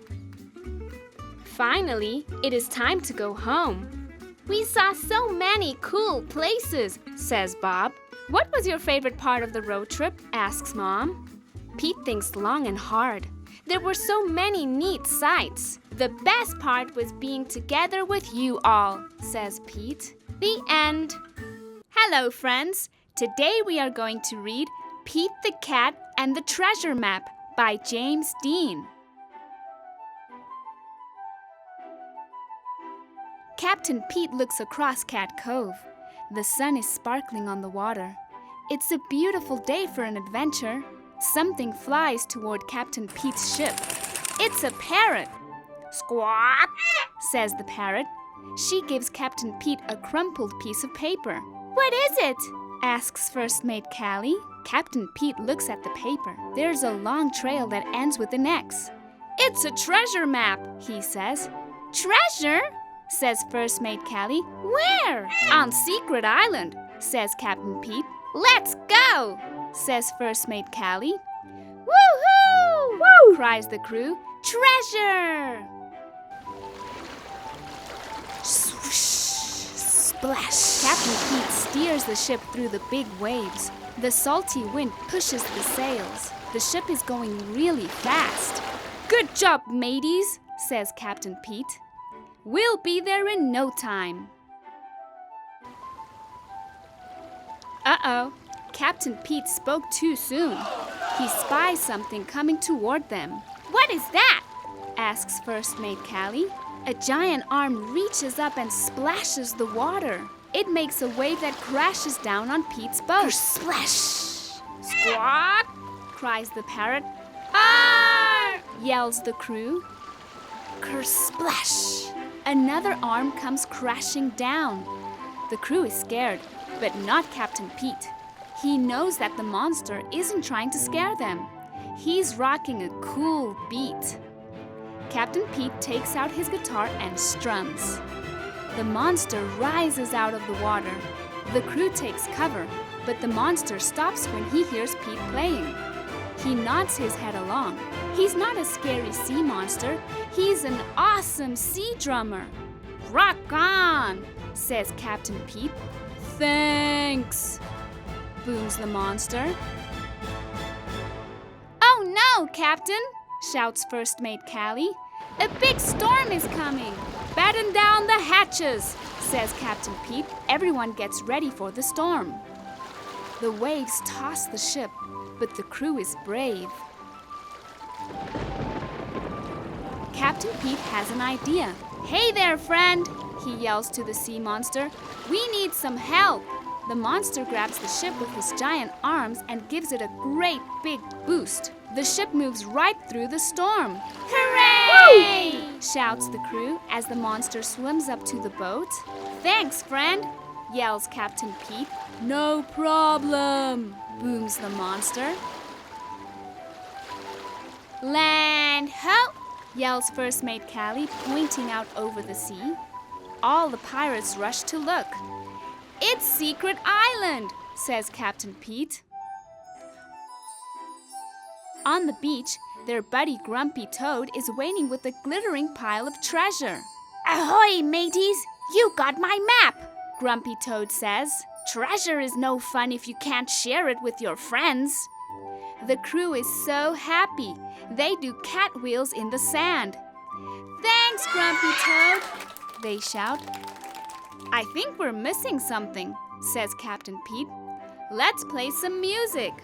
[SPEAKER 1] Finally, it is time to go home. We saw so many cool places, says Bob. What was your favorite part of the road trip? Asks Mom. Pete thinks long and hard. There were so many neat sights. The best part was being together with you all, says Pete. The end. Hello, friends. Today we are going to read Pete the Cat and the Treasure Map by James Dean. Captain Pete looks across Cat Cove. The sun is sparkling on the water. It's a beautiful day for an adventure. Something flies toward Captain Pete's ship. It's a parrot. Squawk, says the parrot. She gives Captain Pete a crumpled piece of paper. What is it? Asks First Mate Callie. Captain Pete looks at the paper. There's a long trail that ends with an X. It's a treasure map, he says. Treasure? Says First Mate Callie. Where? On Secret Island, says Captain Pete. Let's go, says First Mate Callie. Woohoo! Woo! Cries the crew. Treasure! Splash! Captain Pete steers the ship through the big waves. The salty wind pushes the sails. The ship is going really fast. Good job, mateys, says Captain Pete. We'll be there in no time. Uh-oh. Captain Pete spoke too soon. He spies something coming toward them. What is that? Asks First Mate Callie. A giant arm reaches up and splashes the water. It makes a wave that crashes down on Pete's boat. Splash! Squawk! Cries the parrot. Arr! Yells the crew. Kersplash! Another arm comes crashing down. The crew is scared, but not Captain Pete. He knows that the monster isn't trying to scare them. He's rocking a cool beat. Captain Pete takes out his guitar and strums. The monster rises out of the water. The crew takes cover, but the monster stops when he hears Pete playing. He nods his head along. He's not a scary sea monster. He's an awesome sea drummer. Rock on, says Captain Pete. Thanks, booms the monster. Oh no, Captain, shouts First Mate Callie. A big storm is coming. Batten down the hatches, says Captain Pete. Everyone gets ready for the storm. The waves toss the ship, but the crew is brave. Captain Pete has an idea. Hey there, friend, he yells to the sea monster. We need some help. The monster grabs the ship with his giant arms and gives it a great big boost. The ship moves right through the storm. Hooray! Woo! Shouts the crew as the monster swims up to the boat. Thanks, friend, yells Captain Pete. No problem, booms the monster. Land ho! Yells First Mate Callie, pointing out over the sea. All the pirates rush to look. "It's Secret Island," says Captain Pete. On the beach, their buddy Grumpy Toad is waiting with a glittering pile of treasure. "Ahoy, mateys! You got my map!" Grumpy Toad says. "Treasure is no fun if you can't share it with your friends." The crew is so happy. They do cartwheels in the sand. "Thanks, Grumpy Toad," they shout. "I think we're missing something," says Captain Pete. "Let's play some music."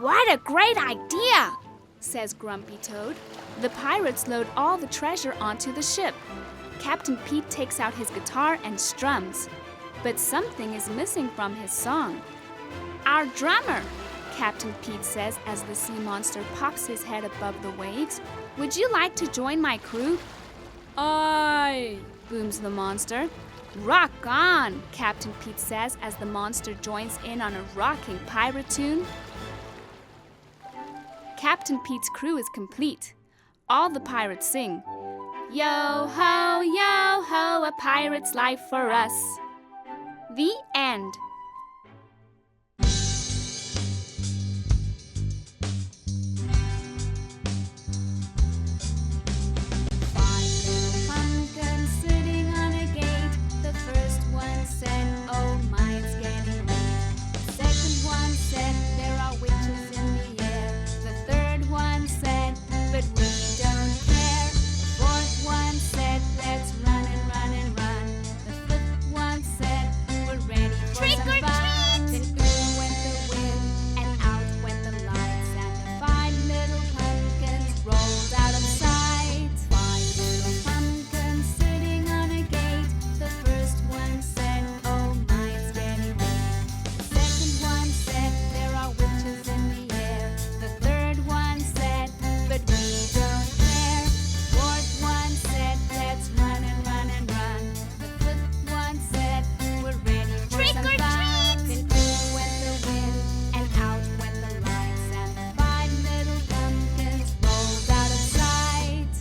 [SPEAKER 1] "What a great idea," says Grumpy Toad. The pirates load all the treasure onto the ship. Captain Pete takes out his guitar and strums, but something is missing from his song. "Our drummer," Captain Pete says as the sea monster pops his head above the waves. "Would you like to join my crew?" "Aye," booms the monster. "Rock on," Captain Pete says as the monster joins in on a rocking pirate tune. Captain Pete's crew is complete. All the pirates sing, yo ho, a pirate's life for us." The end.
[SPEAKER 2] Five little pumpkins sitting on a gate. The first one said, "Oh my, it's getting late." The second one said, "There are witches in the air." The third one said, "But we don't care." The fourth one said, "Let's run and run and run." The fifth one said, "We're ready for
[SPEAKER 3] Trick
[SPEAKER 2] some
[SPEAKER 3] or
[SPEAKER 2] fun."
[SPEAKER 3] treat!
[SPEAKER 2] Then in went the wind and out went the lights, and the five little pumpkins rolled out of sight. Five little pumpkins sitting on a gate. The first one said, "Oh my, it's getting late." The second one said, "There are witches in the air." The third one said, "But we don't care." The fourth one said, "Let's run and run and run." The fifth one said, "We're ready for
[SPEAKER 3] Trick
[SPEAKER 2] some
[SPEAKER 3] or
[SPEAKER 2] fun."
[SPEAKER 3] treat!
[SPEAKER 2] Then in went the wind and out went the lights, and the five little pumpkins rolled out of sight.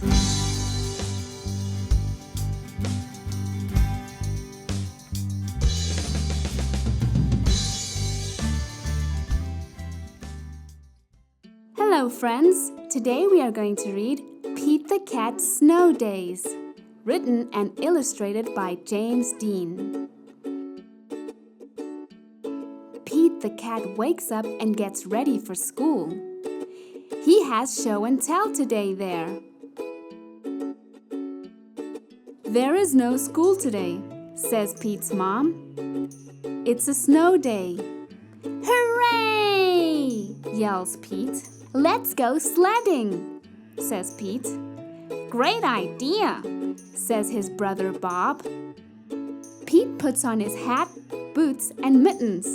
[SPEAKER 1] Hello, friends. Today we are going to read Pete the Cat's Snow Days, written and illustrated by James Dean. Pete the Cat wakes up and gets ready for school. He has show and tell today there. "There is no school today," says Pete's mom. "It's a snow day." "Hooray!" yells Pete. "Let's go sledding," says Pete. "Great idea," says his brother Bob. Pete puts on his hat, boots, and mittens.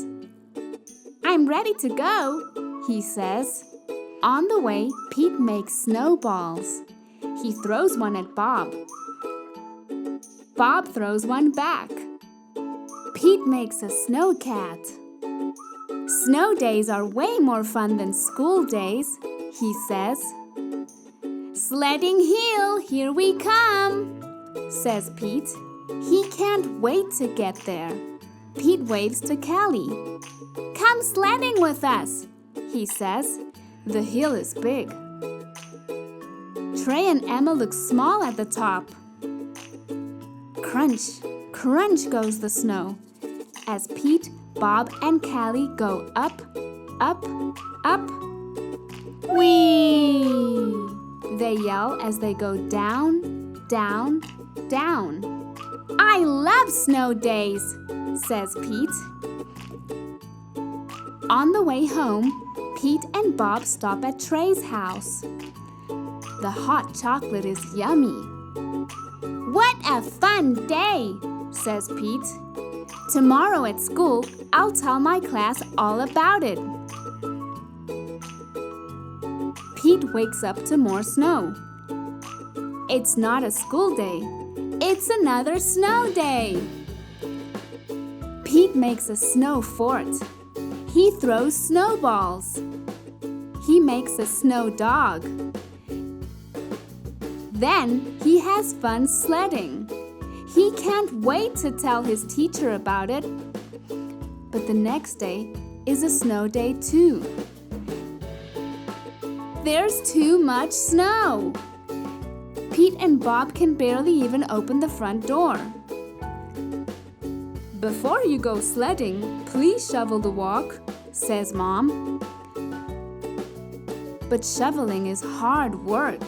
[SPEAKER 1] "I'm ready to go," he says. On the way, Pete makes snowballs. He throws one at Bob. Bob throws one back. Pete makes a snow cat. "Snow days are way more fun than school days," he says. "Sledding Hill, here we come," says Pete. He can't wait to get there. Pete waves to Callie. "Come sledding with us," he says. The hill is big. Trey and Emma look small at the top. Crunch, crunch goes the snow as Pete, Bob, and Callie go up, up, up. Whee! They yell as they go down, down, down. "I love snow days," says Pete. On the way home, Pete and Bob stop at Trey's house. The hot chocolate is yummy. "What a fun day," says Pete. "Tomorrow at school, I'll tell my class all about it." Pete wakes up to more snow. It's not a school day. It's another snow day. Pete makes a snow fort. He throws snowballs. He makes a snow dog. Then he has fun sledding. He can't wait to tell his teacher about it. But the next day is a snow day too. There's too much snow. Pete and Bob can barely even open the front door. Before you go sledding, please shovel the walk, says Mom. But shoveling is hard work.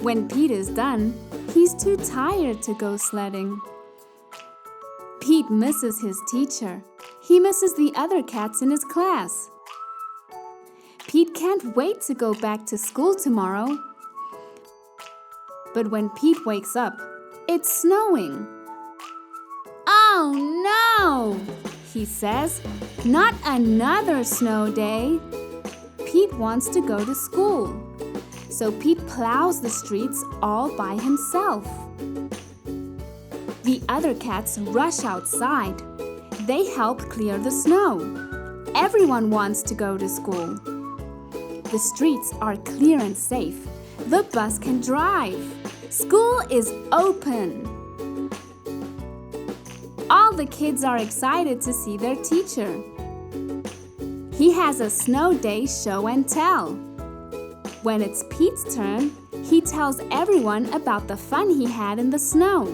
[SPEAKER 1] When Pete is done, he's too tired to go sledding. Pete misses his teacher. He misses the other cats in his class. Pete can't wait to go back to school tomorrow. But when Pete wakes up, it's snowing. Oh no, he says. Not another snow day. Pete wants to go to school. So Pete plows the streets all by himself. The other cats rush outside. They help clear the snow. Everyone wants to go to school. The streets are clear and safe. The bus can drive. School is open. All the kids are excited to see their teacher. He has a snow day show and tell. When it's Pete's turn, he tells everyone about the fun he had in the snow.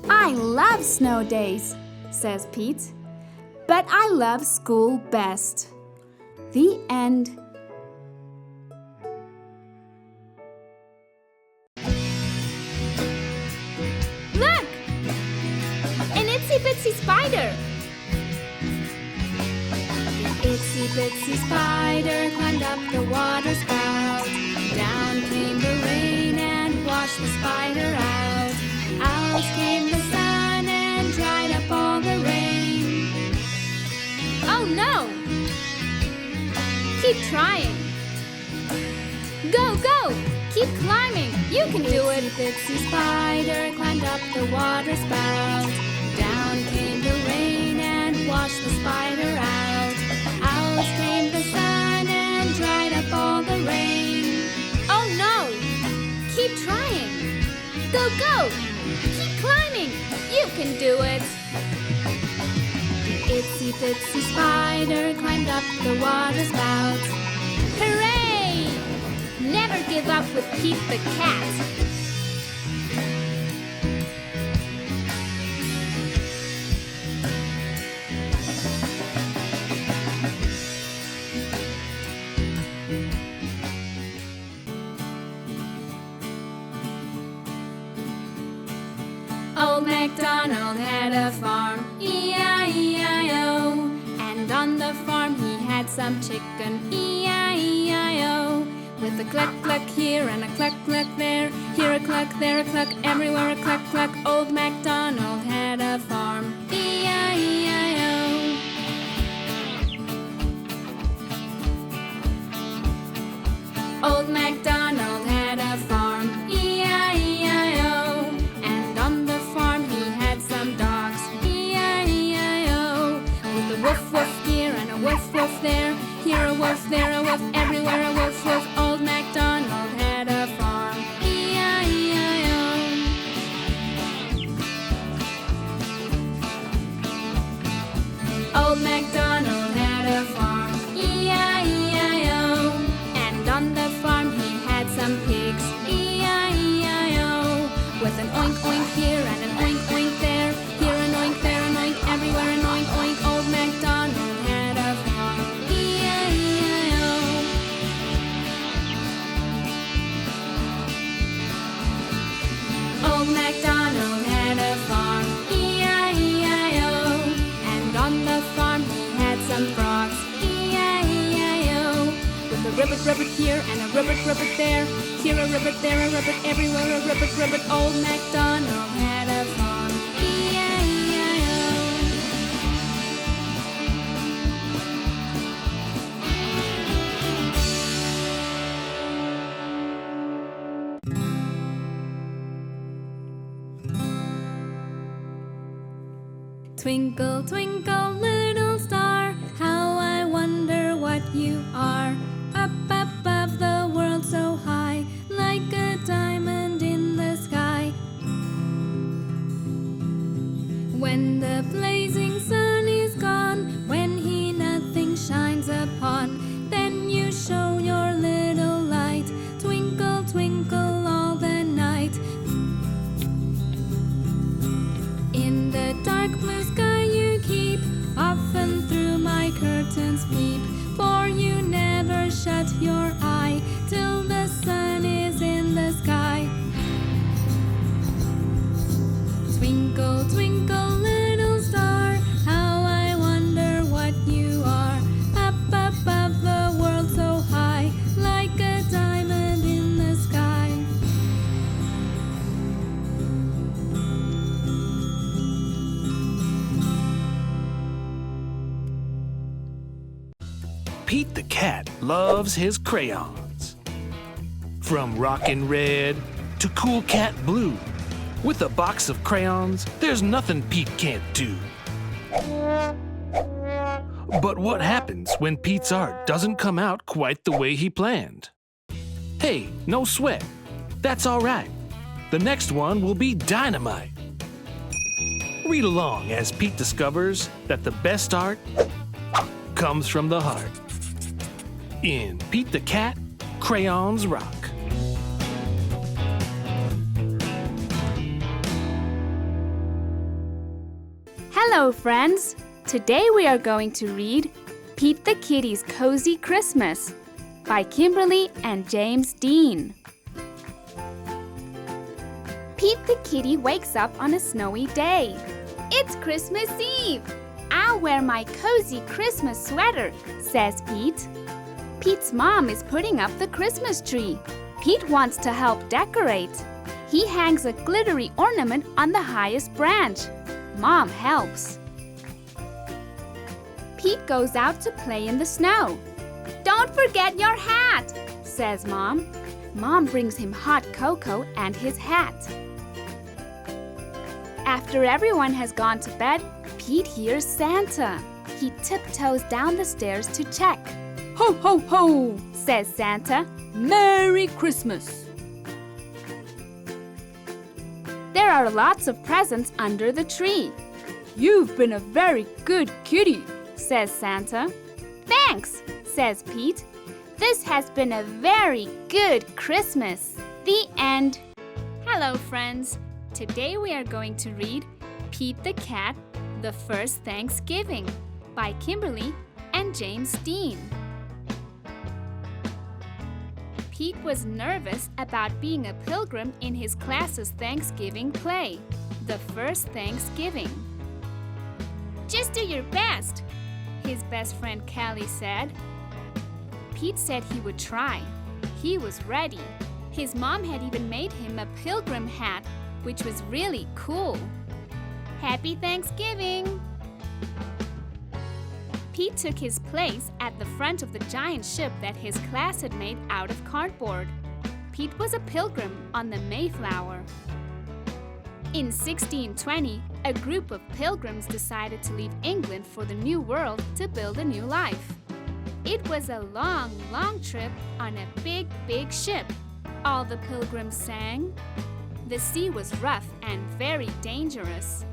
[SPEAKER 1] I love snow days, says Pete, but I love school best. The end.
[SPEAKER 2] Look! An itsy bitsy spider! The itsy bitsy spider climbed up the water spout. Down came the rain and washed the spider out. Out came the sun and dried up all the rain.
[SPEAKER 1] Oh no! Keep trying. Go, go! Keep climbing. You can do it.
[SPEAKER 2] The itsy spider climbed up the water spout. Down came the rain and washed the spider out. Out came the sun and dried up all the rain.
[SPEAKER 1] Oh no! Keep trying. Go, go! Keep climbing. You can do it.
[SPEAKER 2] The itsy bitsy spider climbed up the water spout.
[SPEAKER 1] Hooray! Never give up with Pete the cat.
[SPEAKER 2] Old MacDonald had a farm, E-I-E-I-O. And on the farm he had some chicken, E-I-E-I-o. With a cluck cluck here and a cluck cluck there, here a cluck, there a cluck, everywhere a cluck cluck. Old MacDonald had a farm, E-I-E-I-o. Old MacDonald had a farm, E-I-E-I-o. And on the farm he had some dogs, E-I-E-I-o. With a woof woof here and a woof woof there, here a woof, there a woof, everywhere a woof woof. Old MacDonald had a farm, E-I-E-I-o. Old MacDonald had a farm, E-I-E-I-o. And on the farm he had some pigs, E-I-E-I-o. With an oink oink here and an oink oink there, here an oink, there an oink, everywhere an oink oink. Old MacDonald had a farm, E-I-E-I-o. Old MacDonald had a farm, E-I-E-I-o. And on the farm he had some frogs, E-I-E-I-o. With a ribbit ribbit here and a ribbit ribbit there, here a ribbit, there a ribbit, everywhere a ribbit ribbit. Old MacDonald had a farm, E-I-E-I-o. Twinkle, twinkle, little star, how I wonder what you are. Up above the world so high, like a diamond in the sky. When the blazing sun is gone, when he nothing shines upon, then you show your little light. Twinkle, twinkle all the night. In the dark blue sky you keep, often through my curtains peep, for you never shut your eye till the sun is in the sky. Twinkle, twinkle, little star, how I wonder what you are. Up above the world so high, like a diamond in the sky.
[SPEAKER 6] Pete the cat loves his crayons. From Rockin' Red to Cool Cat Blue. With a box of crayons, there's nothing Pete can't do. But what happens when Pete's art doesn't come out quite the way he planned? Hey, no sweat. That's all right. The next one will be dynamite. Read along as Pete discovers that the best art comes from the heart. In Pete the Cat, Crayons Rock.
[SPEAKER 1] Hello, friends! Today we are going to read Pete the Kitty's Cozy Christmas by Kimberly and James Dean. Pete the Kitty wakes up on a snowy day. It's Christmas Eve! I'll wear my cozy Christmas sweater, says Pete. Pete's mom is putting up the Christmas tree. Pete wants to help decorate. He hangs a glittery ornament on the highest branch. Mom helps. Pete goes out to play in the snow. Don't forget your hat, says Mom. Mom brings him hot cocoa and his hat. After everyone has gone to bed, Pete hears Santa. He tiptoes down the stairs to check. Ho, ho, ho, says Santa. Merry Christmas. There are lots of presents under the tree. You've been a very good kitty, says Santa. Thanks, says Pete. This has been a very good Christmas. The end. Hello, friends. Today we are going to read Pete the Cat, The First Thanksgiving by Kimberly and James Dean. Pete was nervous about being a pilgrim in his class's Thanksgiving play, The First Thanksgiving. Just do your best, his best friend Callie said. Pete said he would try. He was ready. His mom had even made him a pilgrim hat, which was really cool. Happy Thanksgiving! Pete took his place at the front of the giant ship that his class had made out of cardboard. Pete was a pilgrim on the Mayflower. In 1620, a group of pilgrims decided to leave England for the New World to build a new life. It was a long, long trip on a big, big ship. All the pilgrims sang. The sea was rough and very dangerous.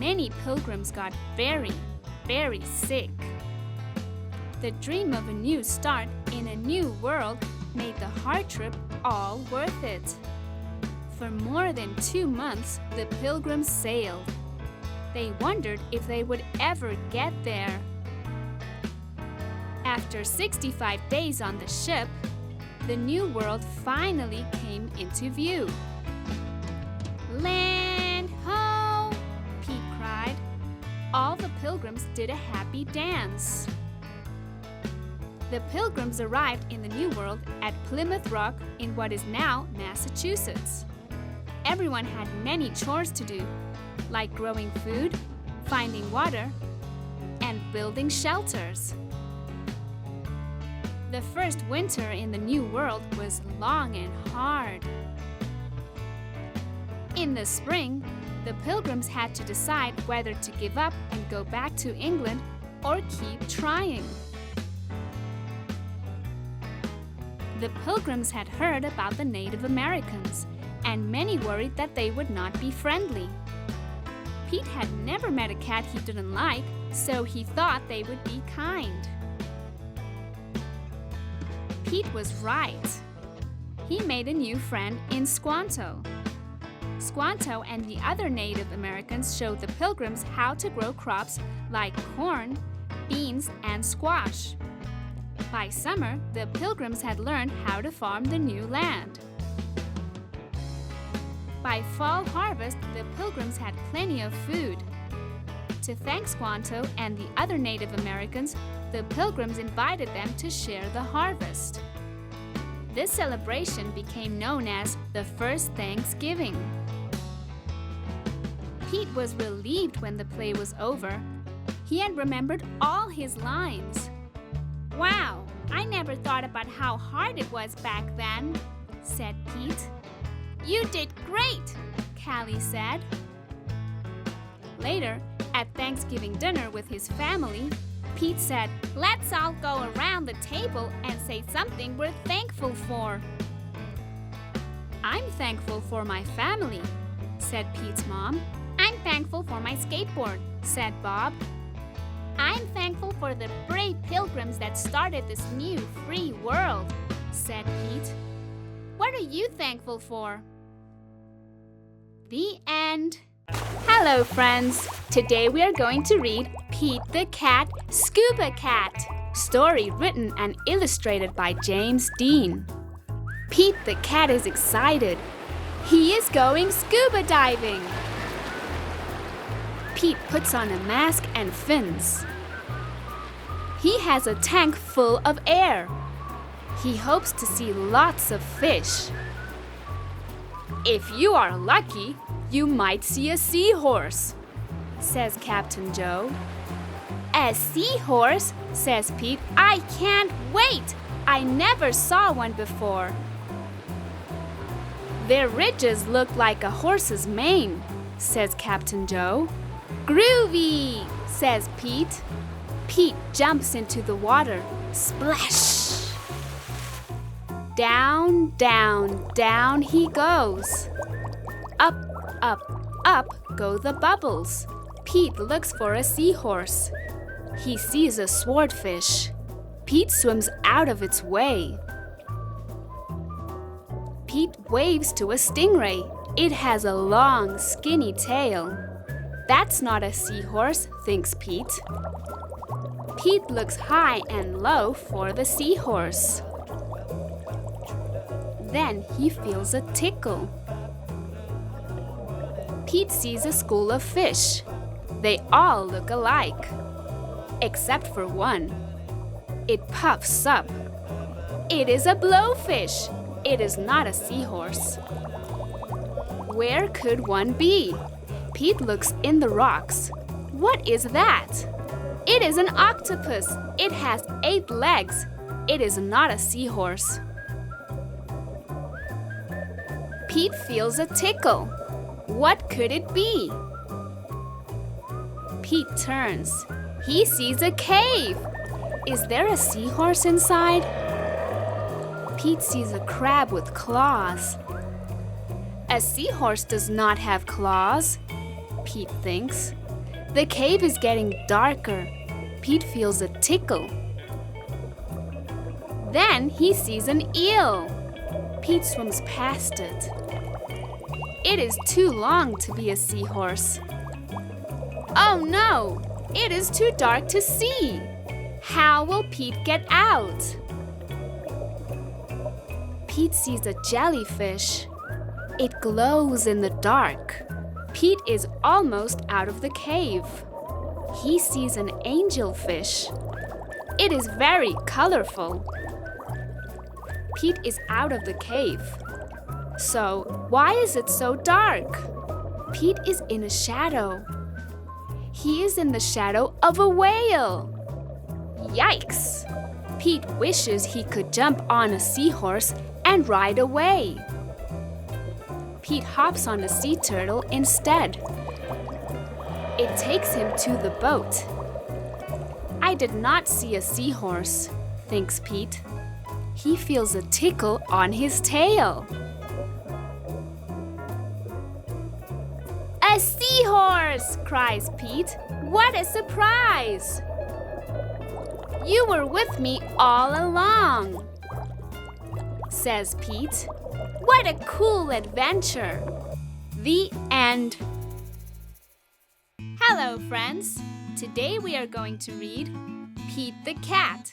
[SPEAKER 1] Many pilgrims got very, very sick. The dream of a new start in a new world made the hard trip all worth it. For more than 2 months, the pilgrims sailed. They wondered if they would ever get there. After 65 days on the ship, the new world finally came into view. Land ho! Pete cried. All the pilgrims did a happy dance. The pilgrims arrived in the New World at Plymouth Rock in what is now Massachusetts. Everyone had many chores to do, like growing food, finding water, and building shelters. The first winter in the New World was long and hard. In the spring, the pilgrims had to decide whether to give up and go back to England or keep trying. The pilgrims had heard about the Native Americans, and many worried that they would not be friendly. Pete had never met a cat he didn't like, so he thought they would be kind. Pete was right. He made a new friend in Squanto. Squanto and the other Native Americans showed the Pilgrims how to grow crops like corn, beans, and squash. By summer, the Pilgrims had learned how to farm the new land. By fall harvest, the Pilgrims had plenty of food. To thank Squanto and the other Native Americans, the Pilgrims invited them to share the harvest. This celebration became known as the First Thanksgiving. Pete was relieved when the play was over. He had remembered all his lines. "Wow, I never thought about how hard it was back then," said Pete. "You did great," Callie said. Later, at Thanksgiving dinner with his family, Pete said, "Let's all go around the table and say something we're thankful for." "I'm thankful for my family," said Pete's mom. "I'm thankful for my skateboard," said Bob. "I'm thankful for the brave pilgrims that started this new free world," said Pete. "What are you thankful for?" The end. Hello, friends. Today we are going to read Pete the Cat, Scuba Cat. Story written and illustrated by James Dean. Pete the Cat is excited. He is going scuba diving. Pete puts on a mask and fins. He has a tank full of air. He hopes to see lots of fish. "If you are lucky, you might see a seahorse," says Captain Joe. "A seahorse?" says Pete. "I can't wait! I never saw one before." "Their ridges look like a horse's mane," says Captain Joe. "Groovy!" says Pete. Pete jumps into the water. Splash! Down, down, down he goes. Up, up, up go the bubbles. Pete looks for a seahorse. He sees a swordfish. Pete swims out of its way. Pete waves to a stingray. It has a long, skinny tail. That's not a seahorse, thinks Pete. Pete looks high and low for the seahorse. Then he feels a tickle. Pete sees a school of fish. They all look alike, except for one. It puffs up. It is a blowfish. It is not a seahorse. Where could one be? Pete looks in the rocks. What is that? It is an octopus. It has 8 legs. It is not a seahorse. Pete feels a tickle. What could it be? Pete turns. He sees a cave. Is there a seahorse inside? Pete sees a crab with claws. A seahorse does not have claws, Pete thinks. The cave is getting darker. Pete feels a tickle. Then he sees an eel. Pete swims past it. It is too long to be a seahorse. Oh no! It is too dark to see. How will Pete get out? Pete sees a jellyfish. It glows in the dark. Pete is almost out of the cave. He sees an angelfish. It is very colorful. Pete is out of the cave. So, why is it so dark? Pete is in a shadow. He is in the shadow of a whale. Yikes! Pete wishes he could jump on a seahorse and ride away. Pete hops on a sea turtle instead. It takes him to the boat. I did not see a seahorse, thinks Pete. He feels a tickle on his tail. A A seahorse! Cries Pete. What a surprise! You were with me all along, says Pete. What a cool adventure! The end. Hello, friends. Today we are going to read Pete the Cat.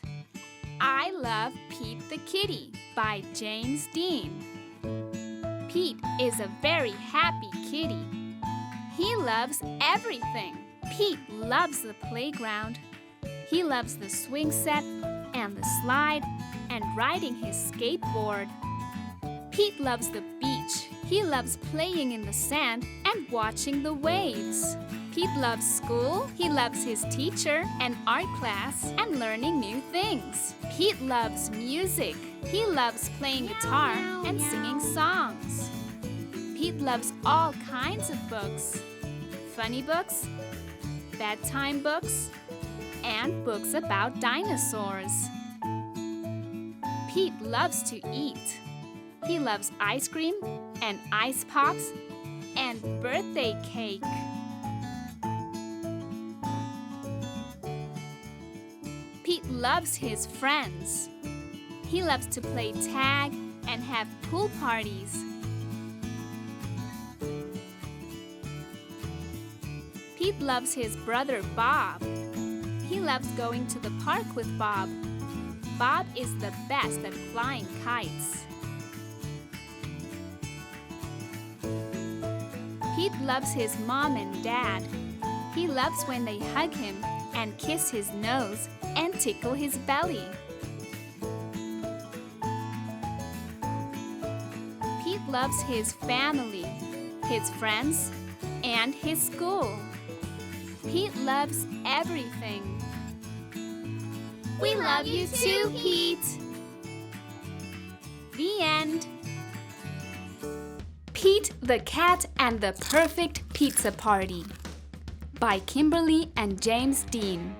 [SPEAKER 1] I Love Pete the Kitty by James Dean. Pete is a very happy kitty. He loves everything. Pete loves the playground. He loves the swing set and the slide and riding his skateboard. Pete loves the beach. He loves playing in the sand and watching the waves. Pete loves school. He loves his teacher and art class and learning new things. Pete loves music. He loves playing guitar and singing songs. Pete loves all kinds of books. Funny books, bedtime books, and books about dinosaurs. Pete loves to eat. He loves ice cream and ice pops and birthday cake. Pete loves his friends. He loves to play tag and have pool parties. Pete loves his brother Bob. He loves going to the park with Bob. Bob is the best at flying kites. Pete loves his mom and dad. He loves when they hug him and kiss his nose and tickle his belly. Pete loves his family, his friends, and his school. Pete loves everything. We love you too, Pete. The end. Pete the Cat and the Perfect Pizza Party by Kimberly and James Dean.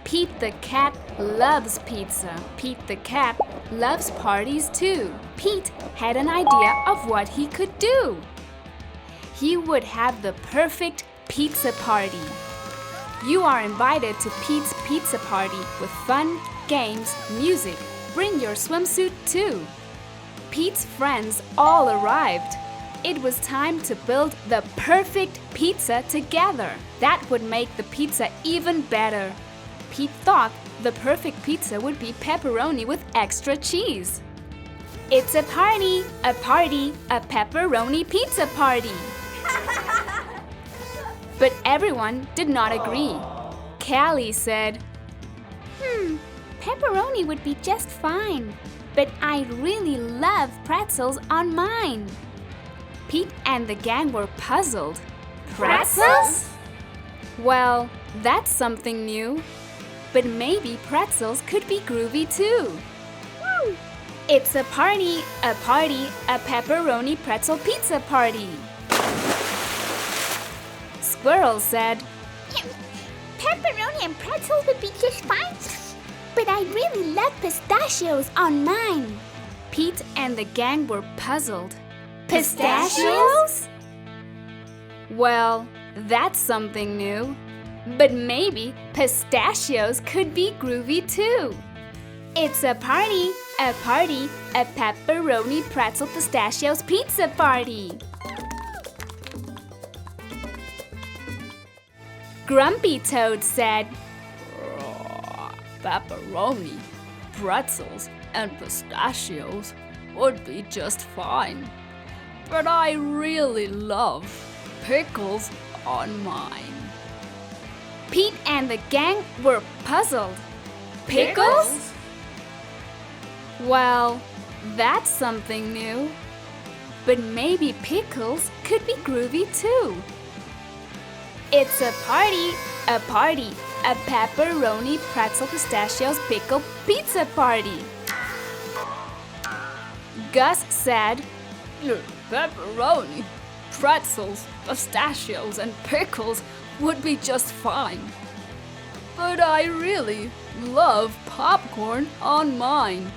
[SPEAKER 1] Pete the Cat loves pizza. Pete the Cat loves parties too. Pete had an idea of what he could do. He would have the perfect pizza party. You are invited to Pete's pizza party with fun, games, music. Bring your swimsuit too. Pete's friends all arrived. It was time to build the perfect pizza together. That would make the pizza even better. Pete thought the perfect pizza would be pepperoni with extra cheese. It's a party, a pepperoni pizza party. But everyone did not agree. Callie said, pepperoni would be just fine, but I'd really love pretzels on mine. Pete and the gang were puzzled. Pretzels? Well, that's something new. But maybe pretzels could be groovy too. Woo! It's a party, a pepperoni pretzel pizza party. Squirrel said,
[SPEAKER 2] Pepperoni and pretzels would be just fine, but I really love pistachios on mine.
[SPEAKER 1] Pete and the gang were puzzled.
[SPEAKER 2] Pistachios?
[SPEAKER 1] Well, that's something new. But maybe pistachios could be groovy too. It's a party, a pepperoni pretzel pistachios pizza party. Grumpy Toad said,
[SPEAKER 7] Pepperoni, pretzels, and pistachios would be just fine. But I really love pickles on mine.
[SPEAKER 1] Pete and the gang were puzzled. Pickles? Well, that's something new. But maybe pickles could be groovy too. It's a party, a pepperoni pretzel pistachios pickle pizza party. Gus said,
[SPEAKER 7] Pepperoni, pretzels, pistachios, and pickles would be just fine. But I really love popcorn on mine.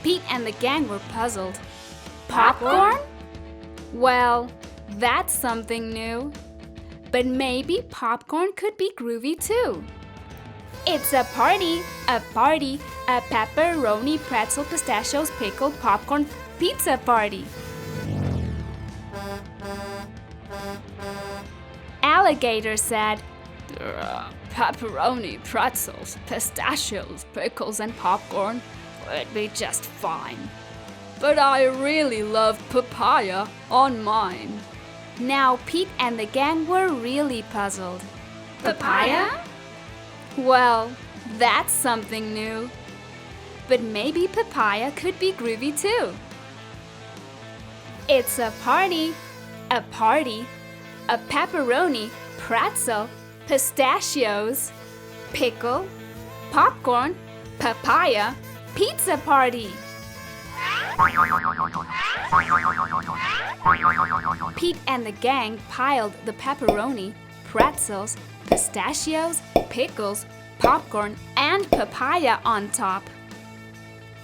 [SPEAKER 1] Pete and the gang were puzzled. Popcorn? Well, That's something new. But maybe popcorn could be groovy too. It's a party, a pepperoni, pretzel, pistachios, pickle, popcorn, pizza party. Alligator said,
[SPEAKER 7] Pepperoni, pretzels, pistachios, pickles, and popcorn would be just fine. But I really love papaya on mine.
[SPEAKER 1] Now Pete and the gang were really puzzled.
[SPEAKER 2] Papaya?
[SPEAKER 1] Well, that's something new. But maybe papaya could be groovy too. It's a party, a pepperoni, pretzel, pistachios, pickle, popcorn, papaya, pizza party. Pete and the gang piled the pepperoni, pretzels, pistachios, pickles, popcorn, and papaya on top.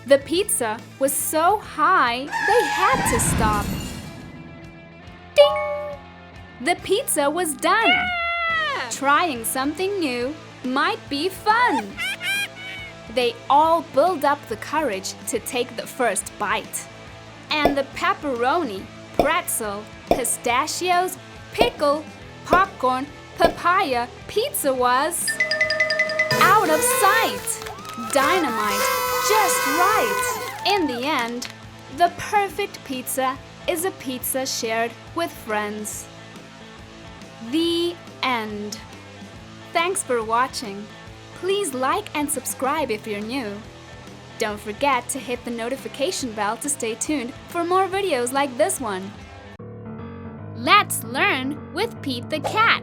[SPEAKER 1] The pizza was so high they had to stop. Ding! The pizza was done. Trying something new might be fun. They all built up the courage to take the first bite. And the pepperoni, pretzel, pistachios, pickle, popcorn, papaya pizza was out of sight. Dynamite, just right. In the end, the perfect pizza is a pizza shared with friends. The end. Thanks for watching. Please like and subscribe if you're new. Don't forget to hit the notification bell to stay tuned for more videos like this one. Let's learn with Pete the Cat.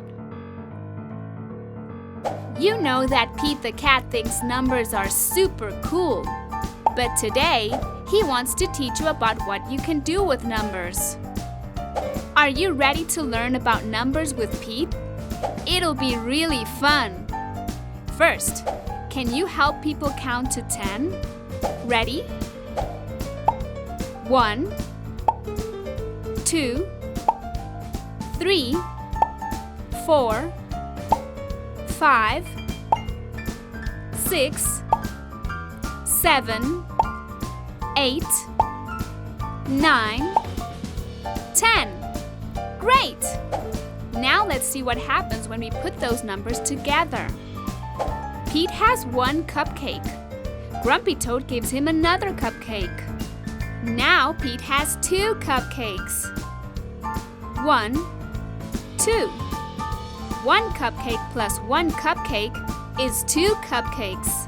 [SPEAKER 1] You know that Pete the Cat thinks numbers are super cool. But today, he wants to teach you about what you can do with numbers. Are you ready to learn about numbers with Pete? It'll be really fun. First, can you help people count to 10? Ready? 1, 2, 3, 4, 5, 6, 7, 8, 9, 10. Great! Now let's see what happens when we put those numbers together. Pete has one cupcake. Grumpy Toad gives him another cupcake. Now Pete has 2 cupcakes. 1, 2. 1 cupcake plus 1 cupcake is 2 cupcakes.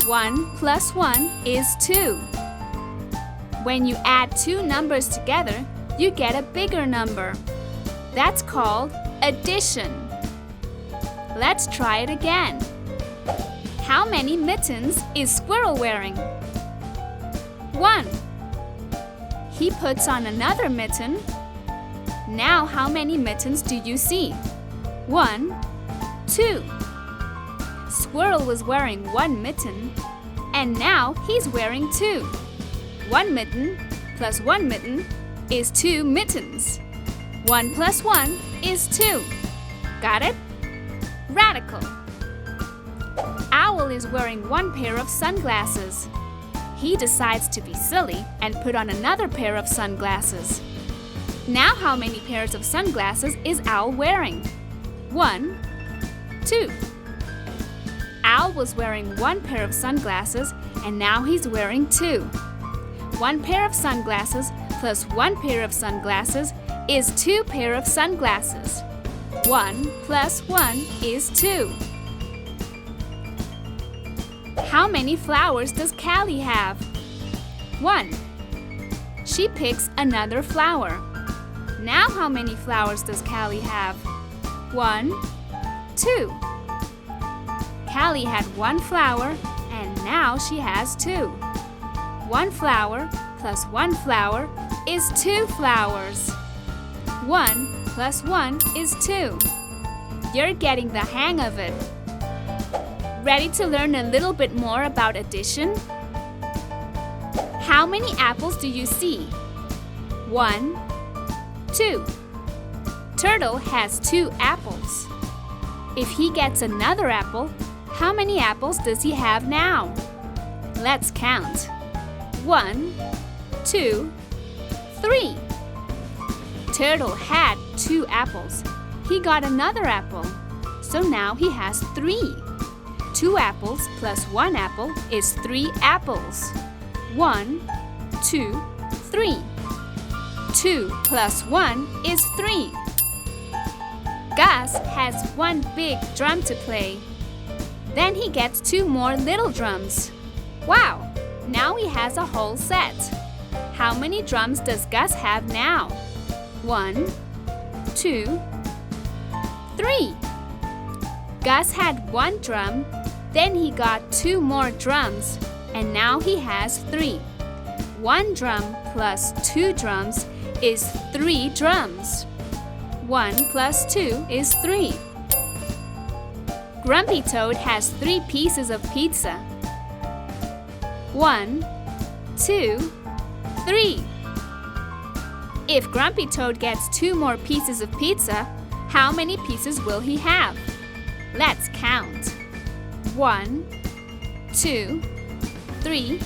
[SPEAKER 1] 1 plus 1 is 2. When you add 2 numbers together, you get a bigger number. That's called addition. Let's try it again. How many mittens is Squirrel wearing? 1. He puts on another mitten. Now how many mittens do you see? 1, 2. Squirrel was wearing 1 mitten, and now he's wearing 2. 1 mitten plus 1 mitten is 2 mittens. 1 plus 1 is 2. Got it? Radical. Owl is wearing 1 pair of sunglasses. He decides to be silly and put on another pair of sunglasses. Now how many pairs of sunglasses is Owl wearing? 1, 2. Owl was wearing 1 pair of sunglasses and now he's wearing 2. 1 pair of sunglasses plus 1 pair of sunglasses is 2 pair of sunglasses. 1 plus 1 is 2. How many flowers does Callie have? 1. She picks another flower. Now how many flowers does Callie have? 1, 2. Callie had 1 flower and now she has 2. 1 flower plus 1 flower is 2 flowers. 1 plus 1 is 2. You're getting the hang of it. Ready to learn a little bit more about addition? How many apples do you see? 1, 2. Turtle has 2 apples. If he gets another apple, how many apples does he have now? Let's count. 1, 2, 3. Turtle had 2 apples. He got another apple. So now he has 3. 2 apples plus 1 apple is 3 apples. 1, 2, 3. 2 plus 1 is 3. Gus has 1 big drum to play. Then he gets 2 more little drums. Wow! Now he has a whole set. How many drums does Gus have now? 1, 2, 3. Gus had 1 drum, then he got 2 more drums, and now he has 3. 1 drum plus 2 drums is 3 drums. 1 plus 2 is 3. Grumpy Toad has 3 pieces of pizza. 1, 2, 3. If Grumpy Toad gets 2 more pieces of pizza, how many pieces will he have? Let's count. 1, 2, 3,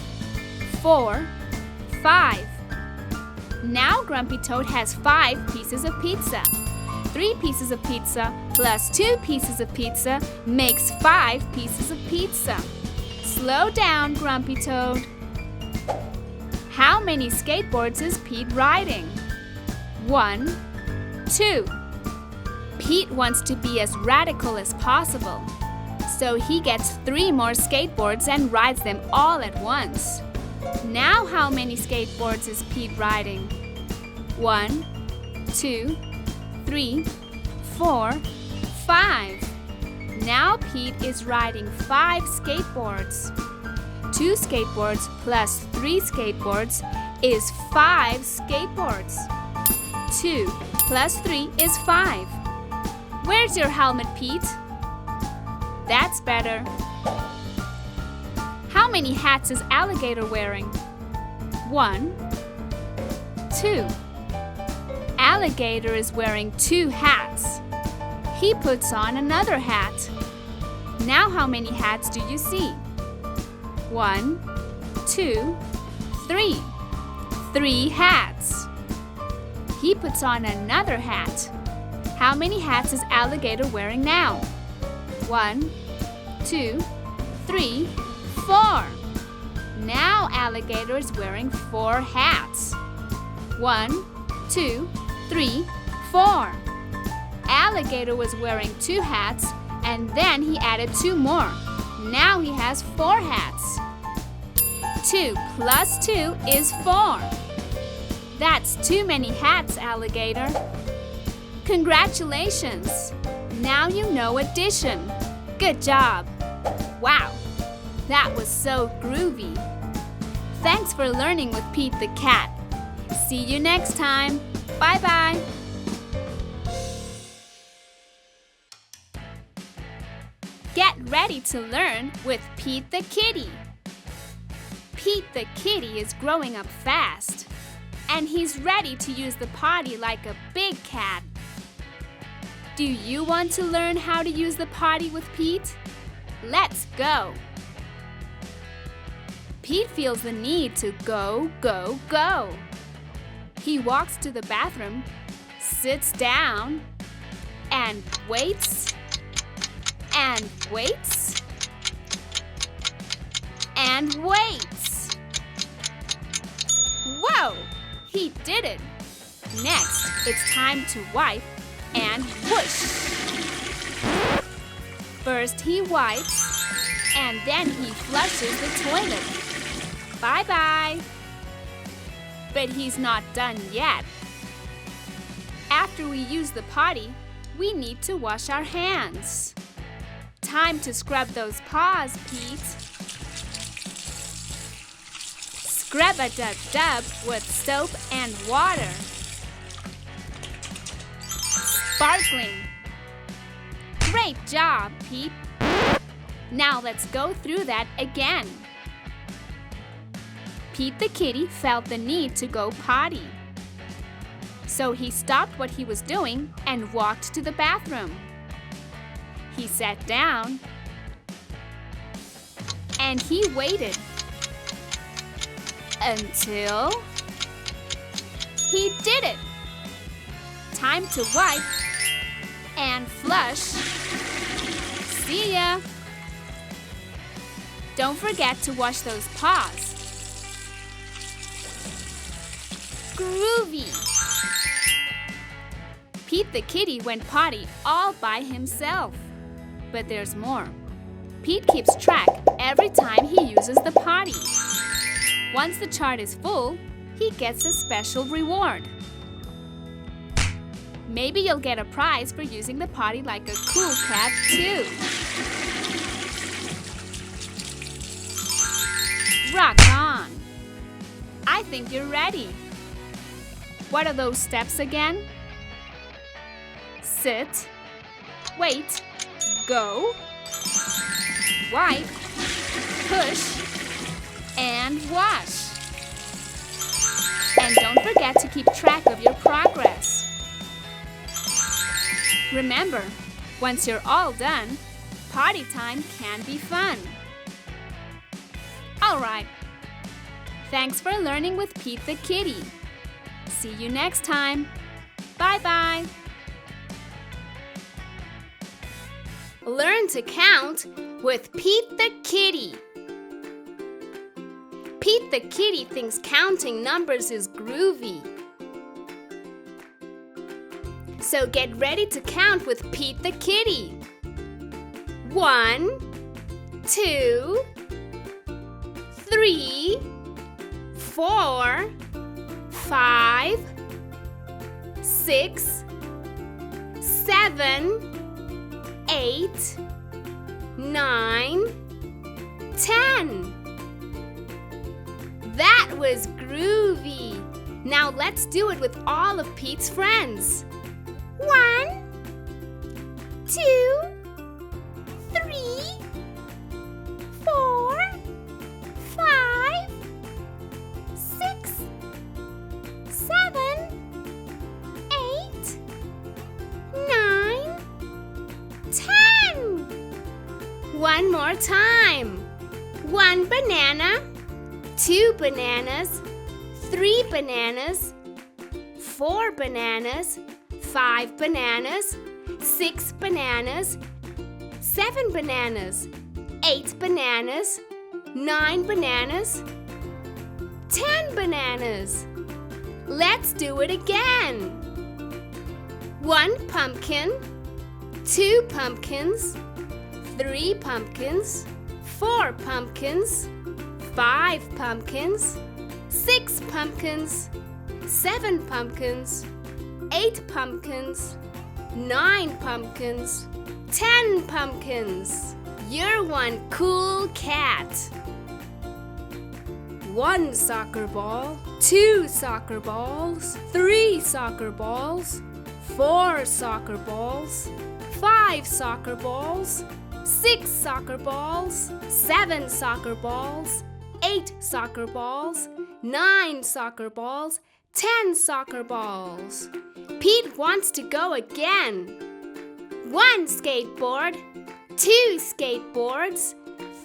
[SPEAKER 1] 4, 5. Now Grumpy Toad has 5 pieces of pizza. 3 pieces of pizza plus 2 pieces of pizza makes 5 pieces of pizza. Slow down, Grumpy Toad. How many skateboards is Pete riding? 1, 2. Pete wants to be as radical as possible, so he gets 3 more skateboards and rides them all at once. Now how many skateboards is Pete riding? 1, 2, 3, 4, 5. Now Pete is riding 5 skateboards. 2 skateboards plus 3 skateboards is 5 skateboards. 2 plus 3 is 5. Where's your helmet, Pete? That's better. How many hats is Alligator wearing? 1, 2. Alligator is wearing 2 hats. He puts on another hat. Now how many hats do you see? 1, 2, 3. 3 hats. He puts on another hat. How many hats is Alligator wearing now? 1, 2, 3, 4. Now Alligator is wearing 4 hats. 1, 2, 3, 4. Alligator was wearing 2 hats and then he added 2 more. Now he has 4 hats. 2 plus 2 is 4. That's too many hats, Alligator. Congratulations! Now you know addition. Good job! Wow, that was so groovy. Thanks for learning with Pete the Cat. See you next time. Bye-bye. Get ready to learn with Pete the Kitty. Pete the Kitty is growing up fast, and he's ready to use the potty like a big cat. Do you want to learn how to use the potty with Pete? Let's go! Pete feels the need to go, go, go. He walks to the bathroom, sits down, and waits, and waits, and waits. Whoa! He did it! Next, it's time to wipe and whoosh. First he wipes, and then he flushes the toilet. Bye-bye. But he's not done yet. After we use the potty, we need to wash our hands. Time to scrub those paws, Pete. Scrub-a-dub-dub with soap and water. Sparkling. Great job, Pete. Now let's go through that again. Pete the Kitty felt the need to go potty. So he stopped what he was doing and walked to the bathroom. He sat down and he waited until he did it. Time to wipe and flush. See ya! Don't forget to wash those paws. Groovy! Pete the kitty went potty all by himself. But there's more. Pete keeps track every time he uses the potty. Once the chart is full, he gets a special reward. Maybe you'll get a prize for using the potty like a cool cat too. Rock on! I think you're ready. What are those steps again? Sit, wait, go, wipe, push, and wash. And don't forget to keep track of your progress. Remember, once you're all done, potty time can be fun. All right. Thanks for learning with Pete the kitty. See you next time. Bye-bye. Learn to count with Pete the kitty. Pete the kitty thinks counting numbers is groovy. So get ready to count with Pete the kitty. 1, 2, 3, 4, 5, 6, 7, 8, 9, 10. That was groovy. Now let's do it with all of Pete's friends. 1, 2, 3, 4, 5, 6, 7, 8, 9, 10. One more time. 1 banana, 2 bananas, 3 bananas, 4 bananas, 5 bananas, 6 bananas, 7 bananas, 8 bananas, 9 bananas, 10 bananas. Let's do it again. 1 pumpkin, 2 pumpkins, 3 pumpkins, 4 pumpkins, 5 pumpkins, 6 pumpkins, 7 pumpkins, 8 pumpkins, 9 pumpkins, 10 pumpkins. You're one cool cat. 1 soccer ball, 2 soccer balls, 3 soccer balls, 4 soccer balls, 5 soccer balls, 6 soccer balls, 7 soccer balls, 8 soccer balls, 9 soccer balls, 10 soccer balls. Pete wants to go again. 1 skateboard, 2 skateboards,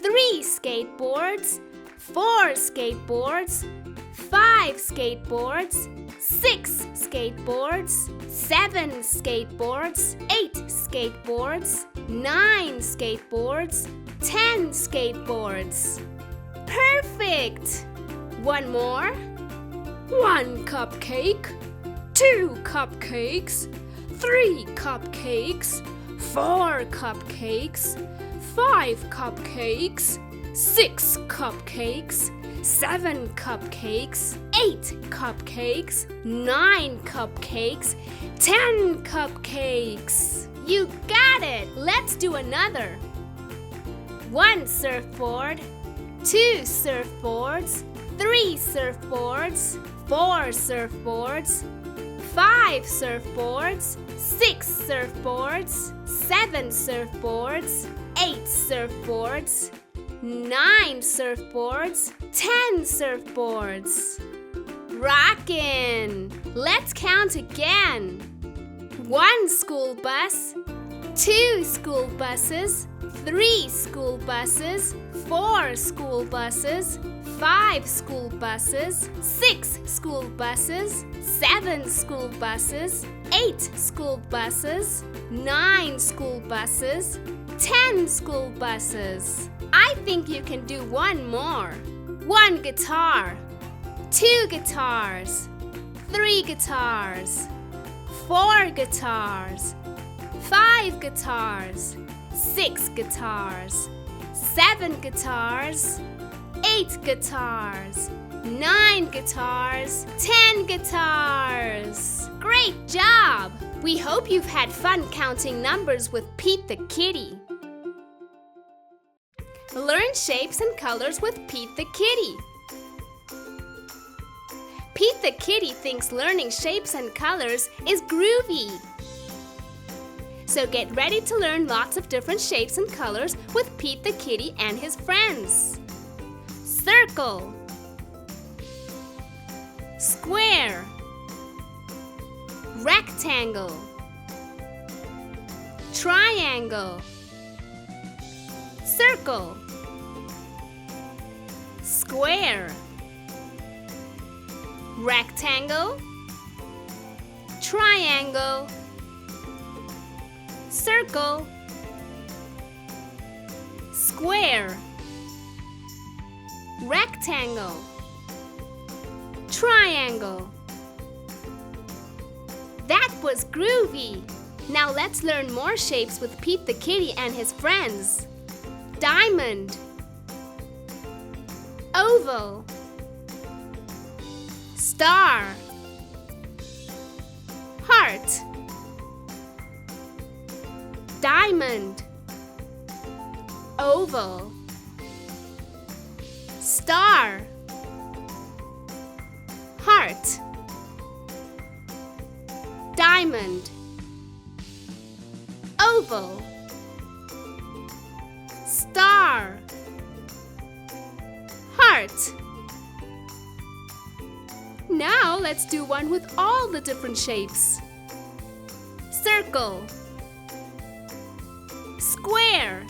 [SPEAKER 1] 3 skateboards, 4 skateboards, 5 skateboards, 6 skateboards, 7 skateboards, 8 skateboards, 9 skateboards, 10 skateboards. Perfect! One more. 1 cupcake, 2 cupcakes, 3 cupcakes, 4 cupcakes, 5 cupcakes, 6 cupcakes, 7 cupcakes, 8 cupcakes, 9 cupcakes, 10 cupcakes. You got it! Let's do another. 1 surfboard, 2 surfboards, 3 surfboards, 4 surfboards, 5 surfboards, 6 surfboards, 7 surfboards, 8 surfboards, 9 surfboards, 10 surfboards. Rockin'! Let's count again. 1 school bus, 2 school buses, 3 school buses, 4 school buses, 5 school buses, 6 school buses, 7 school buses, 8 school buses, 9 school buses, 10 school buses. I think you can do one more. 1 guitar, 2 guitars, 3 guitars, 4 guitars, 5 guitars, 6 guitars, 7 guitars, 8 guitars, 9 guitars, 10 guitars. Great job! We hope you've had fun counting numbers with Pete the Kitty. Learn shapes and colors with Pete the Kitty. Pete the Kitty thinks learning shapes and colors is groovy. So get ready to learn lots of different shapes and colors with Pete the Kitty and his friends. Circle, square, rectangle, triangle, circle, square, rectangle, triangle, circle, square, rectangle, triangle. That was groovy! Now let's learn more shapes with Pete the Kitty and his friends. Diamond, oval, star, heart, diamond, oval, star, heart, diamond, oval, star, heart. Now let's do one with all the different shapes. Circle, square,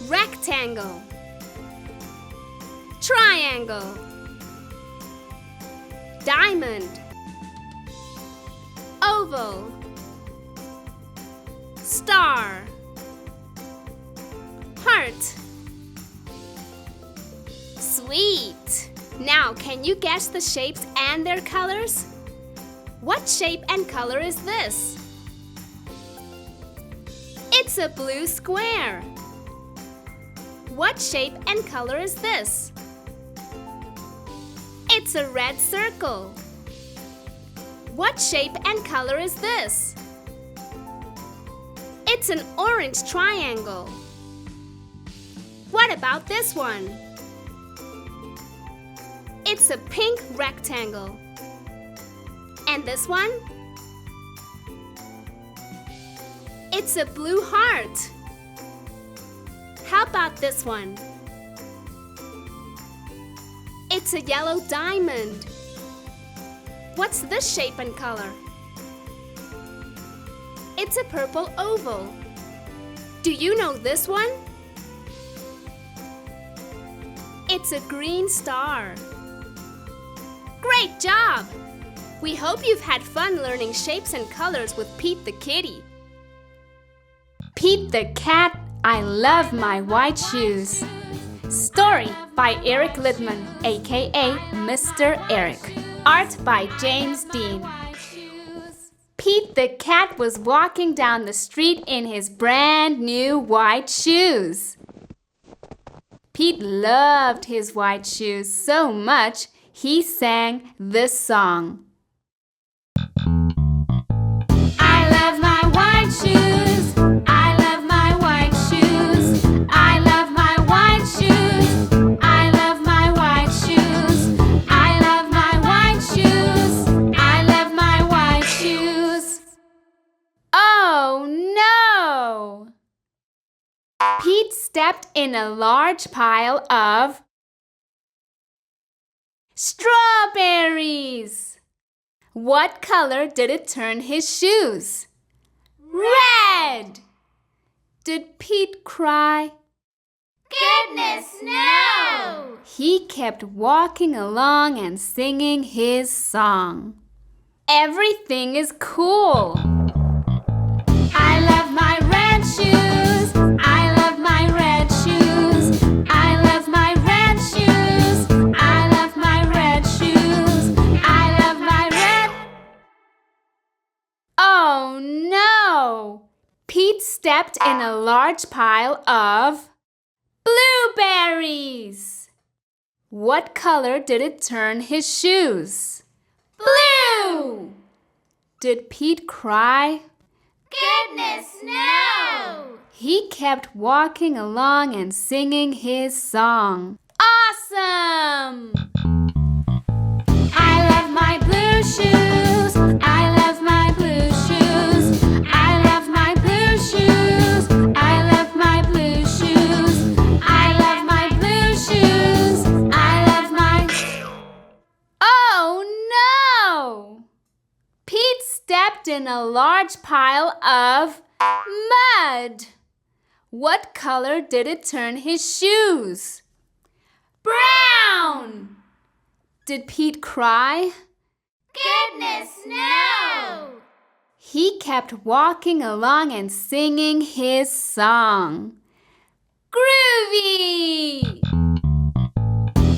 [SPEAKER 1] rectangle, triangle, diamond, oval, star, heart. Sweet! Now, can you guess the shapes and their colors? What shape and color is this? It's a blue square. What shape and color is this? It's a red circle. What shape and color is this? It's an orange triangle. What about this one? It's a pink rectangle. And this one? It's a blue heart. How about this one? It's a yellow diamond. What's this shape and color? It's a purple oval. Do you know this one? It's a green star. Great job! We hope you've had fun learning shapes and colors with Pete the Kitty. Pete the Cat, I Love My White Shoes. Story by Eric Littman, aka Mr. Eric. Art by James Dean. Pete the Cat was walking down the street in his brand new white shoes. Pete loved his white shoes so much he sang this song. I love my white shoes. I love my white shoes. I love my white shoes. I love my white shoes. I love my white shoes. I love my white shoes. Oh no! Pete stepped in a large pile of Strawberries! What color did it turn his shoes? Red! Did Pete cry?
[SPEAKER 4] Goodness, no!
[SPEAKER 1] He kept walking along and singing his song. Everything is cool. I love my red shoes. I love my red shoes. I love my red shoes. I love my red shoes. I love my red. Oh no! Pete stepped in a large pile of blueberries. What color did it turn his shoes? Blue! Did Pete cry?
[SPEAKER 4] Goodness, no!
[SPEAKER 1] He kept walking along and singing his song. Awesome! I love my blue shoes. I love my blue shoes. I love my blue shoes. I love my blue shoes. I love my blue shoes. I love my... Oh no! Pete stepped in a large pile of mud. What color did it turn his shoes? Brown! Did Pete cry?
[SPEAKER 4] Goodness, no!
[SPEAKER 1] He kept walking along and singing his song. Groovy!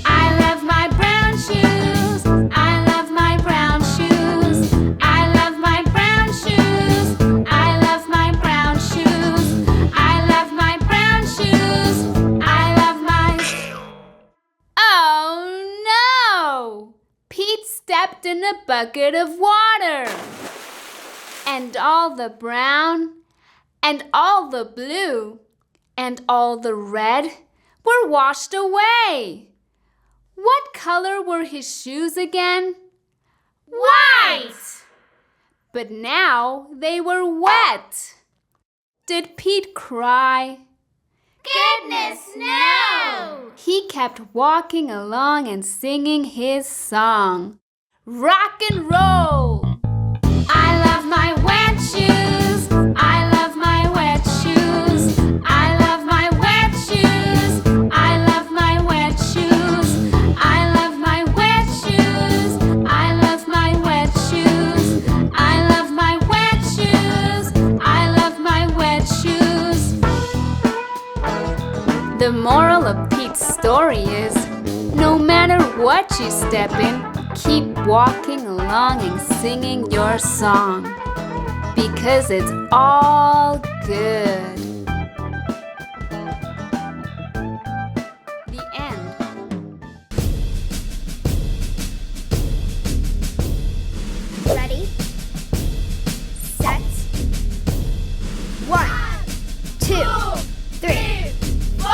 [SPEAKER 1] I love my brown shoes. I love my brown shoes. I love my brown shoes. I love my brown shoes. I love my brown shoes. I love my... Oh no! Pete stepped in a bucket of water. And all the brown, and all the blue, and all the red were washed away. What color were his shoes again? White! But now they were wet. Did Pete cry?
[SPEAKER 4] Goodness, no!
[SPEAKER 1] He kept walking along and singing his song. Rock and roll! I love my wet shoes. I love my wet shoes. I love my wet shoes. I love my wet shoes. I love my wet shoes. I love my wet shoes. I love my wet shoes. I love my wet shoes. The moral of Pete's story is, no matter what you step in, keep walking along and singing your song, because it's all good. The end.
[SPEAKER 2] Ready, set, 1, 2, 3, 4.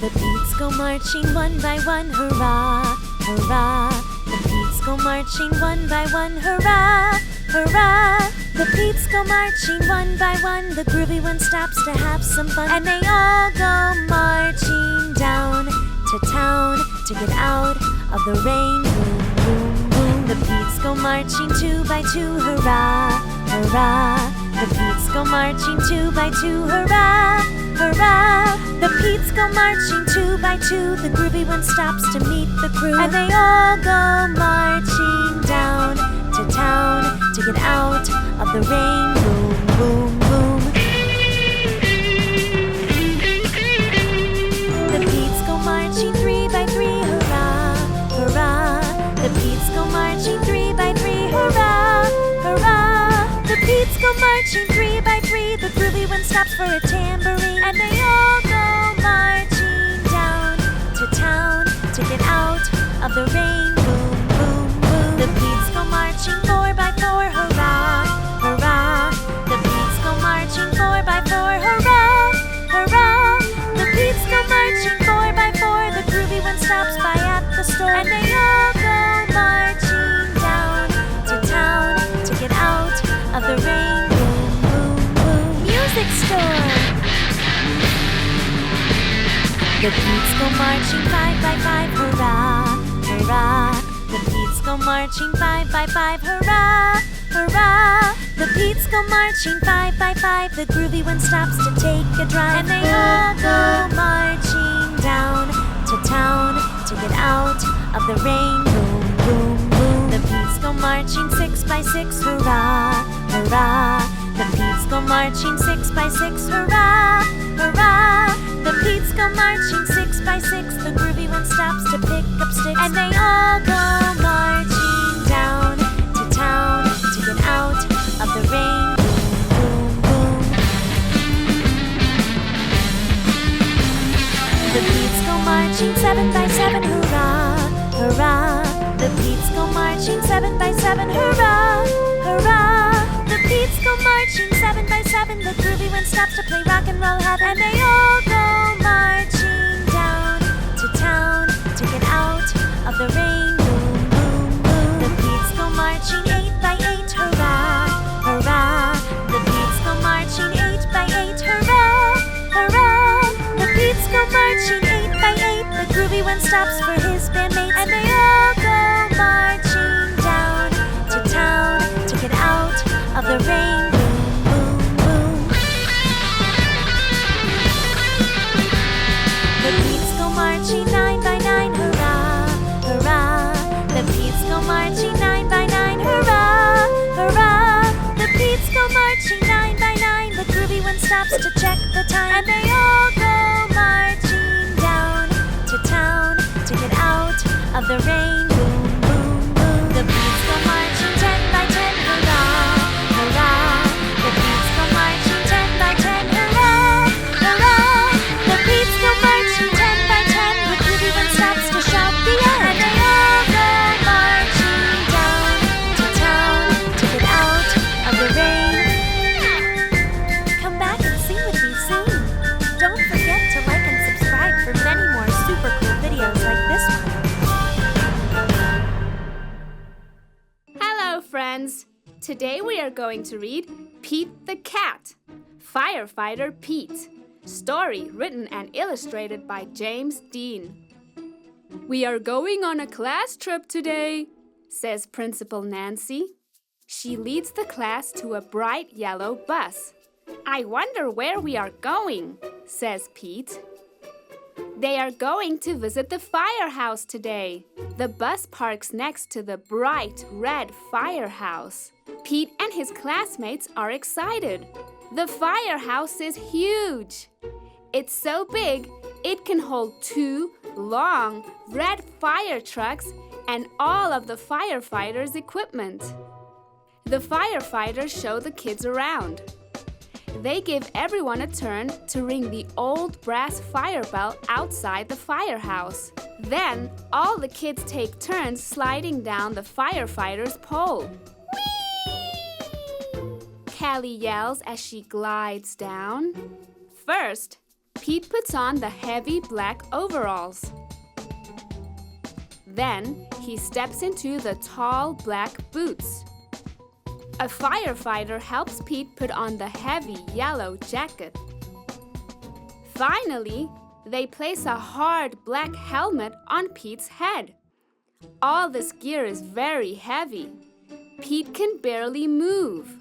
[SPEAKER 3] The beats go marching one by one, hurrah, hurrah. The beats go marching one by one, hurrah, hurrah. The beats go marching one by one. The groovy one stops to have some fun, and they all go marching down to town to get out of the rain. Boom, boom, boom. The beats go marching 2 by 2, hurrah, hurrah. The beats go marching 2 by 2, hurrah, hurrah. The beats go marching 2 by 2. The groovy one stops to meet the crew, and they all go marching down to town to get out of the rain. Boom, boom, boom. The beats go marching 3 by 3, hurrah, hurrah. The beats go marching 3 by 3, hurrah, hurrah. The beats go marching 3 by 3. The groovy one stops for a tambourine, and they all go marching down to town to get out of the rain. Boom, boom, boom. The beats go marching 4 by 4, hurrah, hurrah. The beats go marching 4 by 4, hurrah, hurrah. The beats go marching 4 by 4. The groovy one stops by at the store, and they all go marching down to town to get out of the rain. Boom, boom, boom. Music store. The beats go marching 5 by 5, hurrah, hurrah! The Pete's go marching 5 by 5, hurrah! Hurrah! The Pete's go marching 5 by 5. The Groovy one stops to take a drive, and they all go marching down to town to get out of the rain. Boom, boom, boom. The Pete's go marching 6 by 6, hurrah! Hurrah! The Pete's go marching 6 by 6, hurrah! Hurrah! The Pete's go marching 6 by 6. The Groovy one stops to pick up sticks, and they all go marching down to town to get out of the rain. Boom, boom, boom. The Pete's go marching 7 by 7, hurrah! Hurrah! The Pete's go marching 7 by 7, hurrah! Hurrah! The Pete's go marching 7 by 7. The Groovy one stops to play rock and roll heaven, and they all go marching down to town to get out of the rain. Boom, boom, boom. The Pete's go marching 8 by 8, hurrah! Hurrah! The Pete's go marching 8 by 8, hurrah! Hurrah! The Pete's go marching 8 by 8. The Groovy one stops for his bandmates, and they all go marching down to town to get out of the rain. Boom, boom, boom. The Pete's go marching 9 by 9, hurrah! Hurrah! The Pete's go marching 9 by 9, hurrah! Hurrah! The Pete's go marching 9 by 9. The Groovy one stops to check the time, and they all go marching down to town to get out of the rain. Boom, boom, boom. The Pete's go marching 10 by 10, hurrah! Hurrah! The Pete's go marching 10 by 10, hurrah! Hurrah! The Pete's go marching 10 by 10. The Groovy one stops to shout the end, and they all go marching down to town to get out of the rain. Come back and sing with me soon. Don't forget to like and subscribe for many more super cool videos like this one.
[SPEAKER 1] Hello, friends. Today we are going to read Pete the Cat, Firefighter Pete. Story written and illustrated by James Dean. We are going on a class trip today, says Principal Nancy. She leads the class to a bright yellow bus. I wonder where we are going, says Pete. They are going to visit the firehouse today. The bus parks next to the bright red firehouse. Pete and his classmates are excited. The firehouse is huge. It's so big, it can hold 2 long red fire trucks and all of the firefighters' equipment. The firefighters show the kids around. They give everyone a turn to ring the old brass fire bell outside the firehouse. Then, all the kids take turns sliding down the firefighter's pole. Whee! Callie yells as she glides down. First, Pete puts on the heavy black overalls. Then, he steps into the tall black boots. A firefighter helps Pete put on the heavy yellow jacket. Finally, they place a hard black helmet on Pete's head. All this gear is very heavy. Pete can barely move.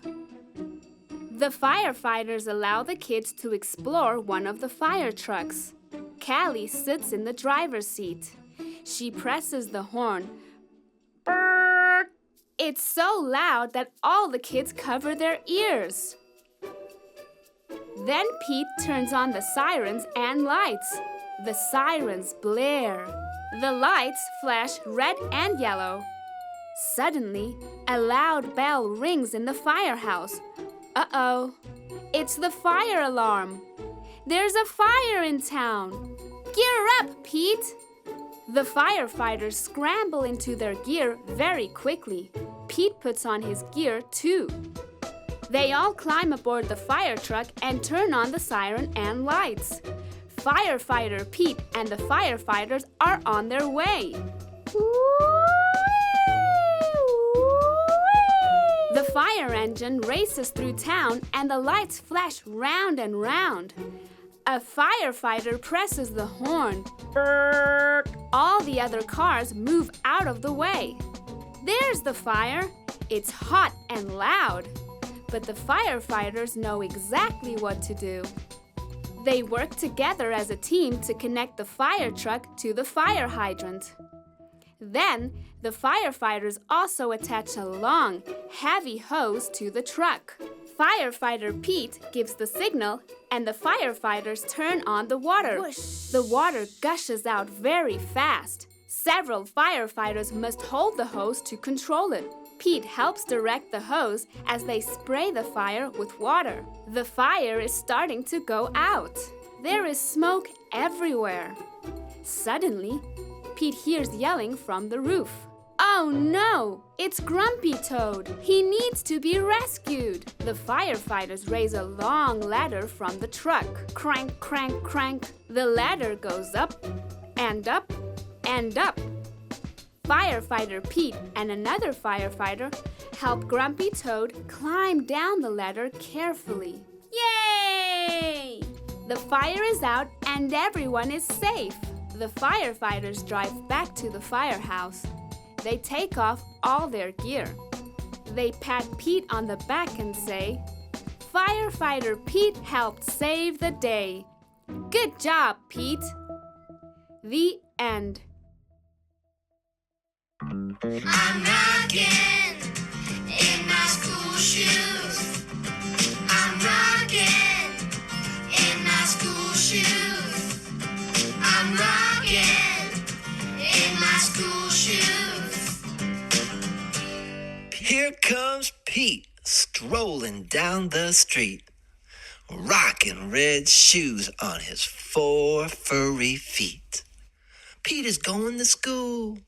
[SPEAKER 1] The firefighters allow the kids to explore one of the fire trucks. Callie sits in the driver's seat. She presses the horn. Brrr! It's so loud that all the kids cover their ears. Then Pete turns on the sirens and lights. The sirens blare. The lights flash red and yellow. Suddenly, a loud bell rings in the firehouse. Uh-oh, it's the fire alarm. There's a fire in town. Gear up, Pete! The firefighters scramble into their gear very quickly. Pete puts on his gear too. They all climb aboard the fire truck and turn on the siren and lights. Firefighter Pete and the firefighters are on their way. The fire engine races through town and the lights flash round and round. A firefighter presses the horn. All the other cars move out of the way. There's the fire. It's hot and loud. But the firefighters know exactly what to do. They work together as a team to connect the fire truck to the fire hydrant. Then, the firefighters also attach a long, heavy hose to the truck. Firefighter Pete gives the signal, and the firefighters turn on the water. Whoosh. The water gushes out very fast. Several firefighters must hold the hose to control it. Pete helps direct the hose as they spray the fire with water. The fire is starting to go out. There is smoke everywhere. Suddenly, Pete hears yelling from the roof. Oh no! It's Grumpy Toad. He needs to be rescued. The firefighters raise a long ladder from the truck. Crank, crank, crank. The ladder goes up and up and up. Firefighter Pete and another firefighter help Grumpy Toad climb down the ladder carefully. Yay! The fire is out and everyone is safe. The firefighters drive back to the firehouse. They take off all their gear. They pat Pete on the back and say, Firefighter Pete helped save the day. Good job, Pete. The end.
[SPEAKER 4] I'm rocking in my school shoes. I'm rocking in my school shoes. I'm rocking in my school shoes.
[SPEAKER 5] Here comes Pete strolling down the street, rocking red shoes on his 4 furry feet. Pete is going to school,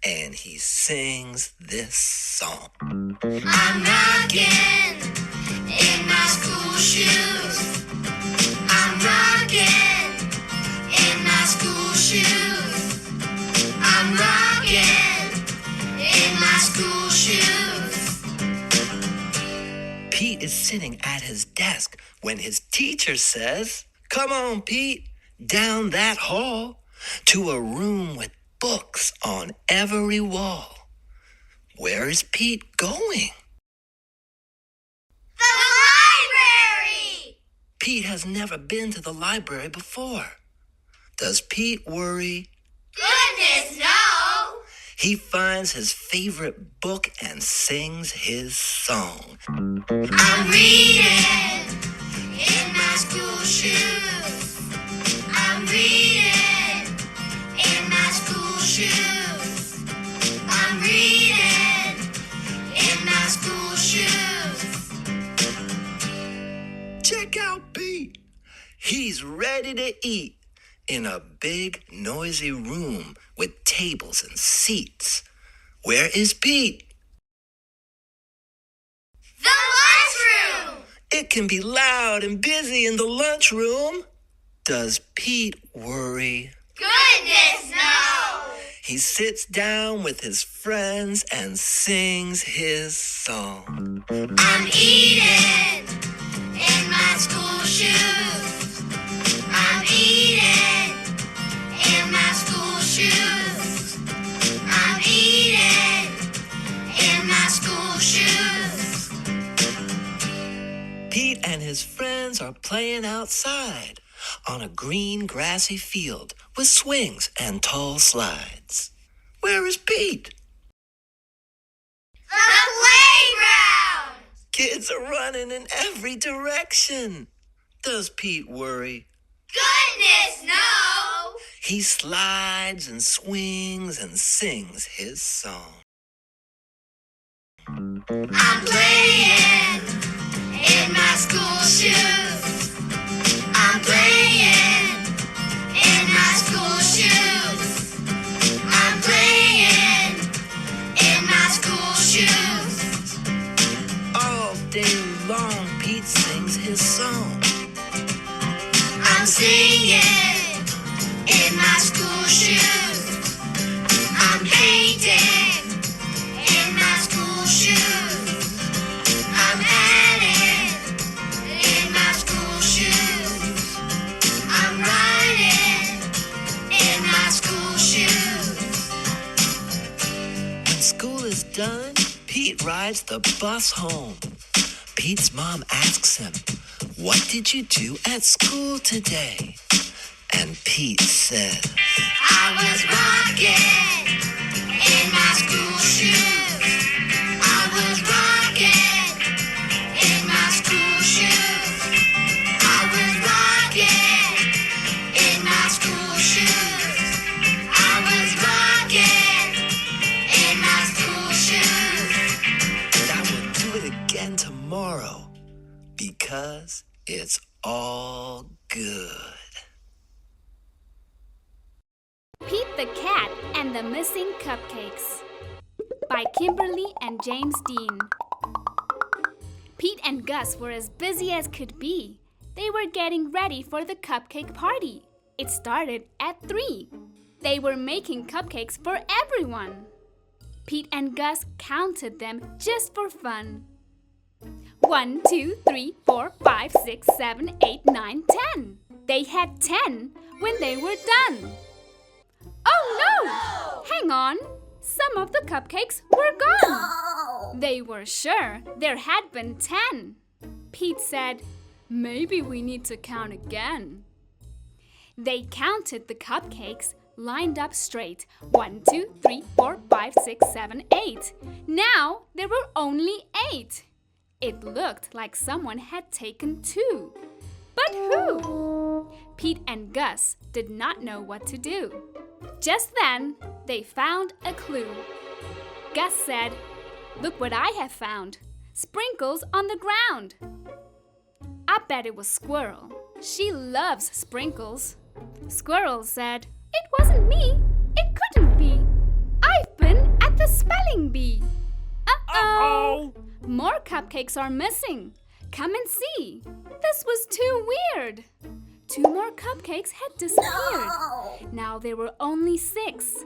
[SPEAKER 5] and he sings this song.
[SPEAKER 4] I'm rocking in my school shoes. I'm rocking in my school shoes. I'm rocking in my school shoes.
[SPEAKER 5] Pete is sitting at his desk when his teacher says, Come on, Pete, down that hall to a room with books on every wall. Where is Pete going?
[SPEAKER 4] The library!
[SPEAKER 5] Pete has never been to the library before. Does Pete worry?
[SPEAKER 4] Goodness, no!
[SPEAKER 5] He finds his favorite book and sings his song.
[SPEAKER 4] I'm reading in my school shoes. I'm reading in my school shoes. I'm reading in my school shoes.
[SPEAKER 5] Check out Pete. He's ready to eat in a big, noisy room with tables and seats. Where is Pete?
[SPEAKER 4] The lunchroom!
[SPEAKER 5] It can be loud and busy in the lunchroom. Does Pete worry?
[SPEAKER 4] Goodness, no!
[SPEAKER 5] He sits down with his friends and sings his song.
[SPEAKER 4] I'm eating in my school shoes. I'm eating in my school shoes. I'm eating in my school shoes.
[SPEAKER 5] Pete and his friends are playing outside on a green, grassy field with swings and tall slides. Where is Pete?
[SPEAKER 4] The playground!
[SPEAKER 5] Kids are running in every direction. Does Pete worry?
[SPEAKER 4] Goodness, no!
[SPEAKER 5] He slides and swings and sings his song.
[SPEAKER 4] I'm playing in my school shoes. I'm playing in my school shoes. I'm playing in my school shoes.
[SPEAKER 5] All day long, Pete sings his song.
[SPEAKER 4] I'm singing in my school shoes. I'm painting in my school shoes. I'm adding in my school shoes.
[SPEAKER 5] rides the bus home. Pete's mom asks him, "What did you do at school today?" And Pete said,
[SPEAKER 4] I was rocking in my school shoes. I was rocking in my school shoes. I was rocking in my school shoes. I was rocking in my school shoes.
[SPEAKER 5] "And I will do it again tomorrow because it's all good."
[SPEAKER 1] Pete the Cat and the Missing Cupcakes by Kimberly and James Dean. Pete and Gus were as busy as could be. They were getting ready for the cupcake party. It started at 3. They were making cupcakes for everyone. Pete and Gus counted them just for fun. 1, 2, 3, 4, 5, 6, 7, 8, 9, 10. They had 10 when they were done. Oh no! Hang on! Some of the cupcakes were gone. They were sure there had been 10. Pete said, "Maybe we need to count again." They counted the cupcakes lined up straight. 1, 2, 3, 4, 5, 6, 7, 8. Now there were only 8. It looked like someone had taken 2. But who? Pete and Gus did not know what to do. Just then, they found a clue. Gus said, "Look what I have found. Sprinkles on the ground." I bet it was Squirrel. She loves sprinkles. Squirrel said, "It wasn't me. It couldn't be. I've been at the spelling bee." Uh-oh! More cupcakes are missing. Come and see. This was too weird. 2 more cupcakes had disappeared. Now there were only 6.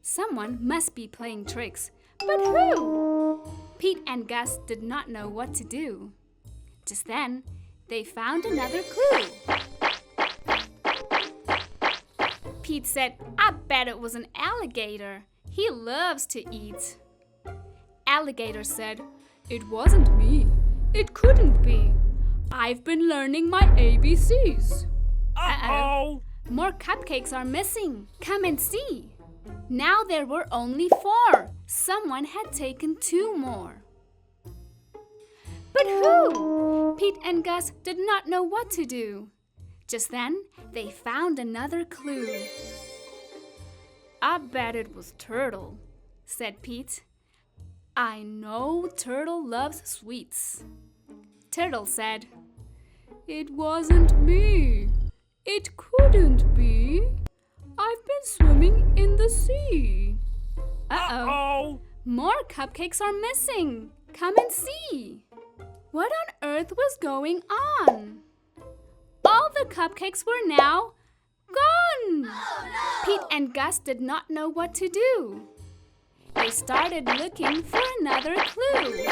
[SPEAKER 1] Someone must be playing tricks. But who? Pete and Gus did not know what to do. Just then, they found another clue. Pete said, "I bet it was an alligator. He loves to eat." Alligator said, "It wasn't me. It couldn't be. I've been learning my ABCs." Uh-oh! More cupcakes are missing. Come and see. Now there were only 4. Someone had taken 2 more. But who? Pete and Gus did not know what to do. Just then, they found another clue. "I bet it was Turtle," said Pete. "I know Turtle loves sweets." Turtle said, "It wasn't me. It couldn't be. I've been swimming in the sea." Uh-oh. More cupcakes are missing. Come and see. What on earth was going on? All the cupcakes were now gone. Oh, no. Pete and Gus did not know what to do. They started looking for another clue.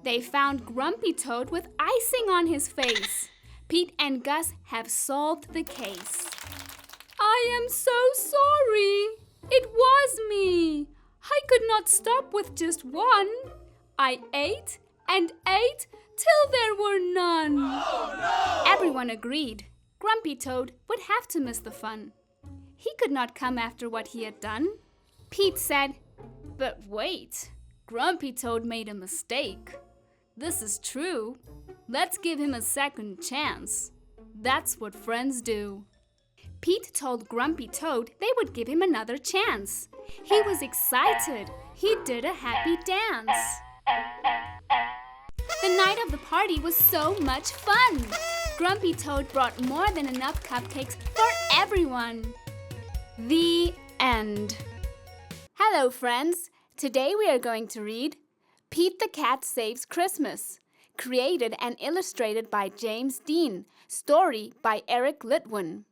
[SPEAKER 1] They found Grumpy Toad with icing on his face. Pete and Gus have solved the case. "I am so sorry. It was me. I could not stop with just one. I ate and ate till there were none." Oh, no! Everyone agreed. Grumpy Toad would have to miss the fun. He could not come after what he had done. Pete said, "But wait, Grumpy Toad made a mistake. This is true. Let's give him a second chance. That's what friends do." Pete told Grumpy Toad they would give him another chance. He was excited. He did a happy dance. The night of the party was so much fun. Grumpy Toad brought more than enough cupcakes for everyone. The end. Hello, friends. Today we are going to read Pete the Cat Saves Christmas, created and illustrated by James Dean, story by Eric Litwin.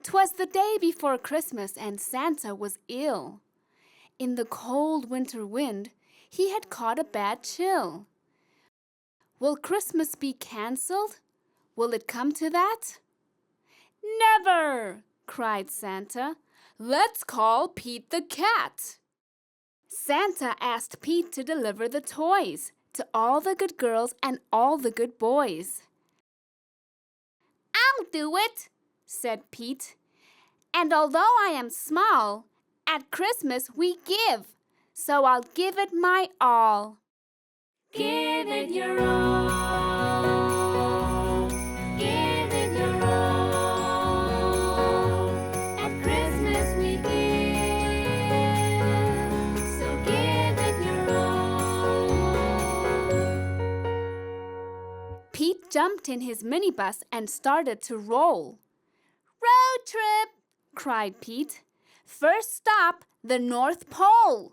[SPEAKER 1] 'Twas the day before Christmas and Santa was ill. In the cold winter wind, he had caught a bad chill. Will Christmas be cancelled? Will it come to that? "Never!" cried Santa. Let's call Pete the Cat. Santa asked Pete to deliver the toys to all the good girls and all the good boys. I'll do it, said Pete. And although I am small, at Christmas we give, so I'll give it my all.
[SPEAKER 2] Give it your all. Give it your all. At Christmas we give, so give it your all.
[SPEAKER 1] Pete jumped in his minibus and started to roll. Road trip, cried Pete. First stop, the North Pole.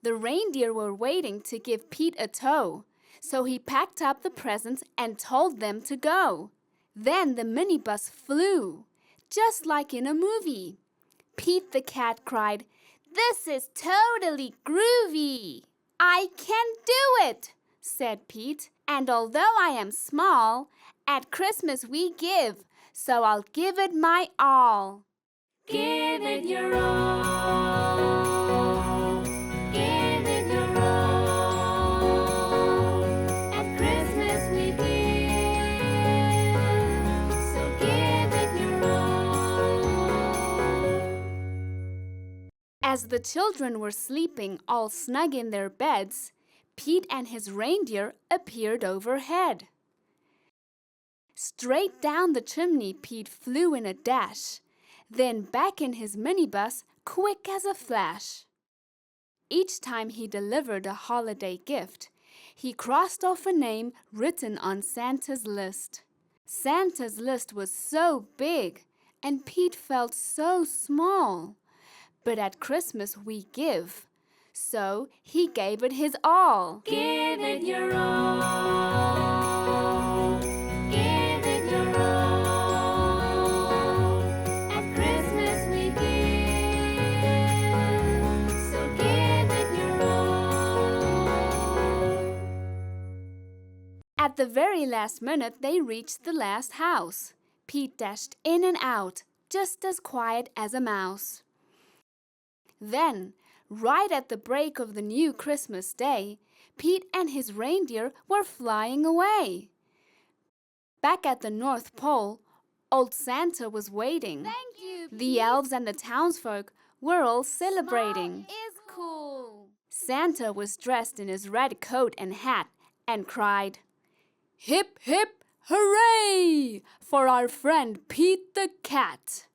[SPEAKER 1] The reindeer were waiting to give Pete a tow, so he packed up the presents and told them to go. Then the minibus flew, just like in a movie. Pete the cat cried, "This is totally groovy!" "I can do it," said Pete. "And although I am small, at Christmas we give, so I'll give it my all."
[SPEAKER 2] Give it your all. Give it your all. At Christmas we give, so give it your all.
[SPEAKER 1] As the children were sleeping all snug in their beds, Pete and his reindeer appeared overhead. Straight down the chimney Pete flew in a dash, then back in his minibus quick as a flash. Each time he delivered a holiday gift, he crossed off a name written on Santa's list. Santa's list was so big, and Pete felt so small. But at Christmas we give, so he gave it his all.
[SPEAKER 2] Give it your all. Give it your all. At Christmas we give, so give it your all.
[SPEAKER 1] At the very last minute, they reached the last house. Pete dashed in and out, just as quiet as a mouse. Then, right at the break of the new Christmas day, Pete and his reindeer were flying away. Back at the North Pole, old Santa was waiting.
[SPEAKER 2] Thank you,
[SPEAKER 1] The elves and the townsfolk were all celebrating.
[SPEAKER 2] is cool.
[SPEAKER 1] Santa was dressed in his red coat and hat and cried, "Hip, hip, hooray! For our friend Pete the Cat."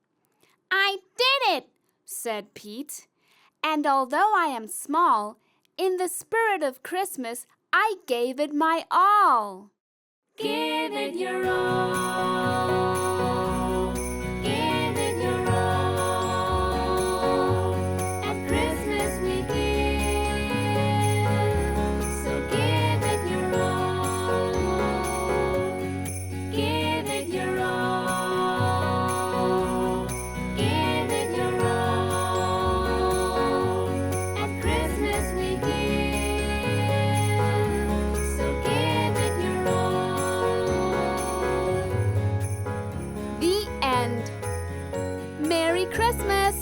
[SPEAKER 1] "I did it," said Pete. "And although I am small, in the spirit of Christmas, I gave it my all."
[SPEAKER 2] Give it your all. Give it your all. At Christmas we give, so give it your all. Give it your all. Give it your all. At Christmas we give, so give it your all.
[SPEAKER 1] The end. Merry Christmas!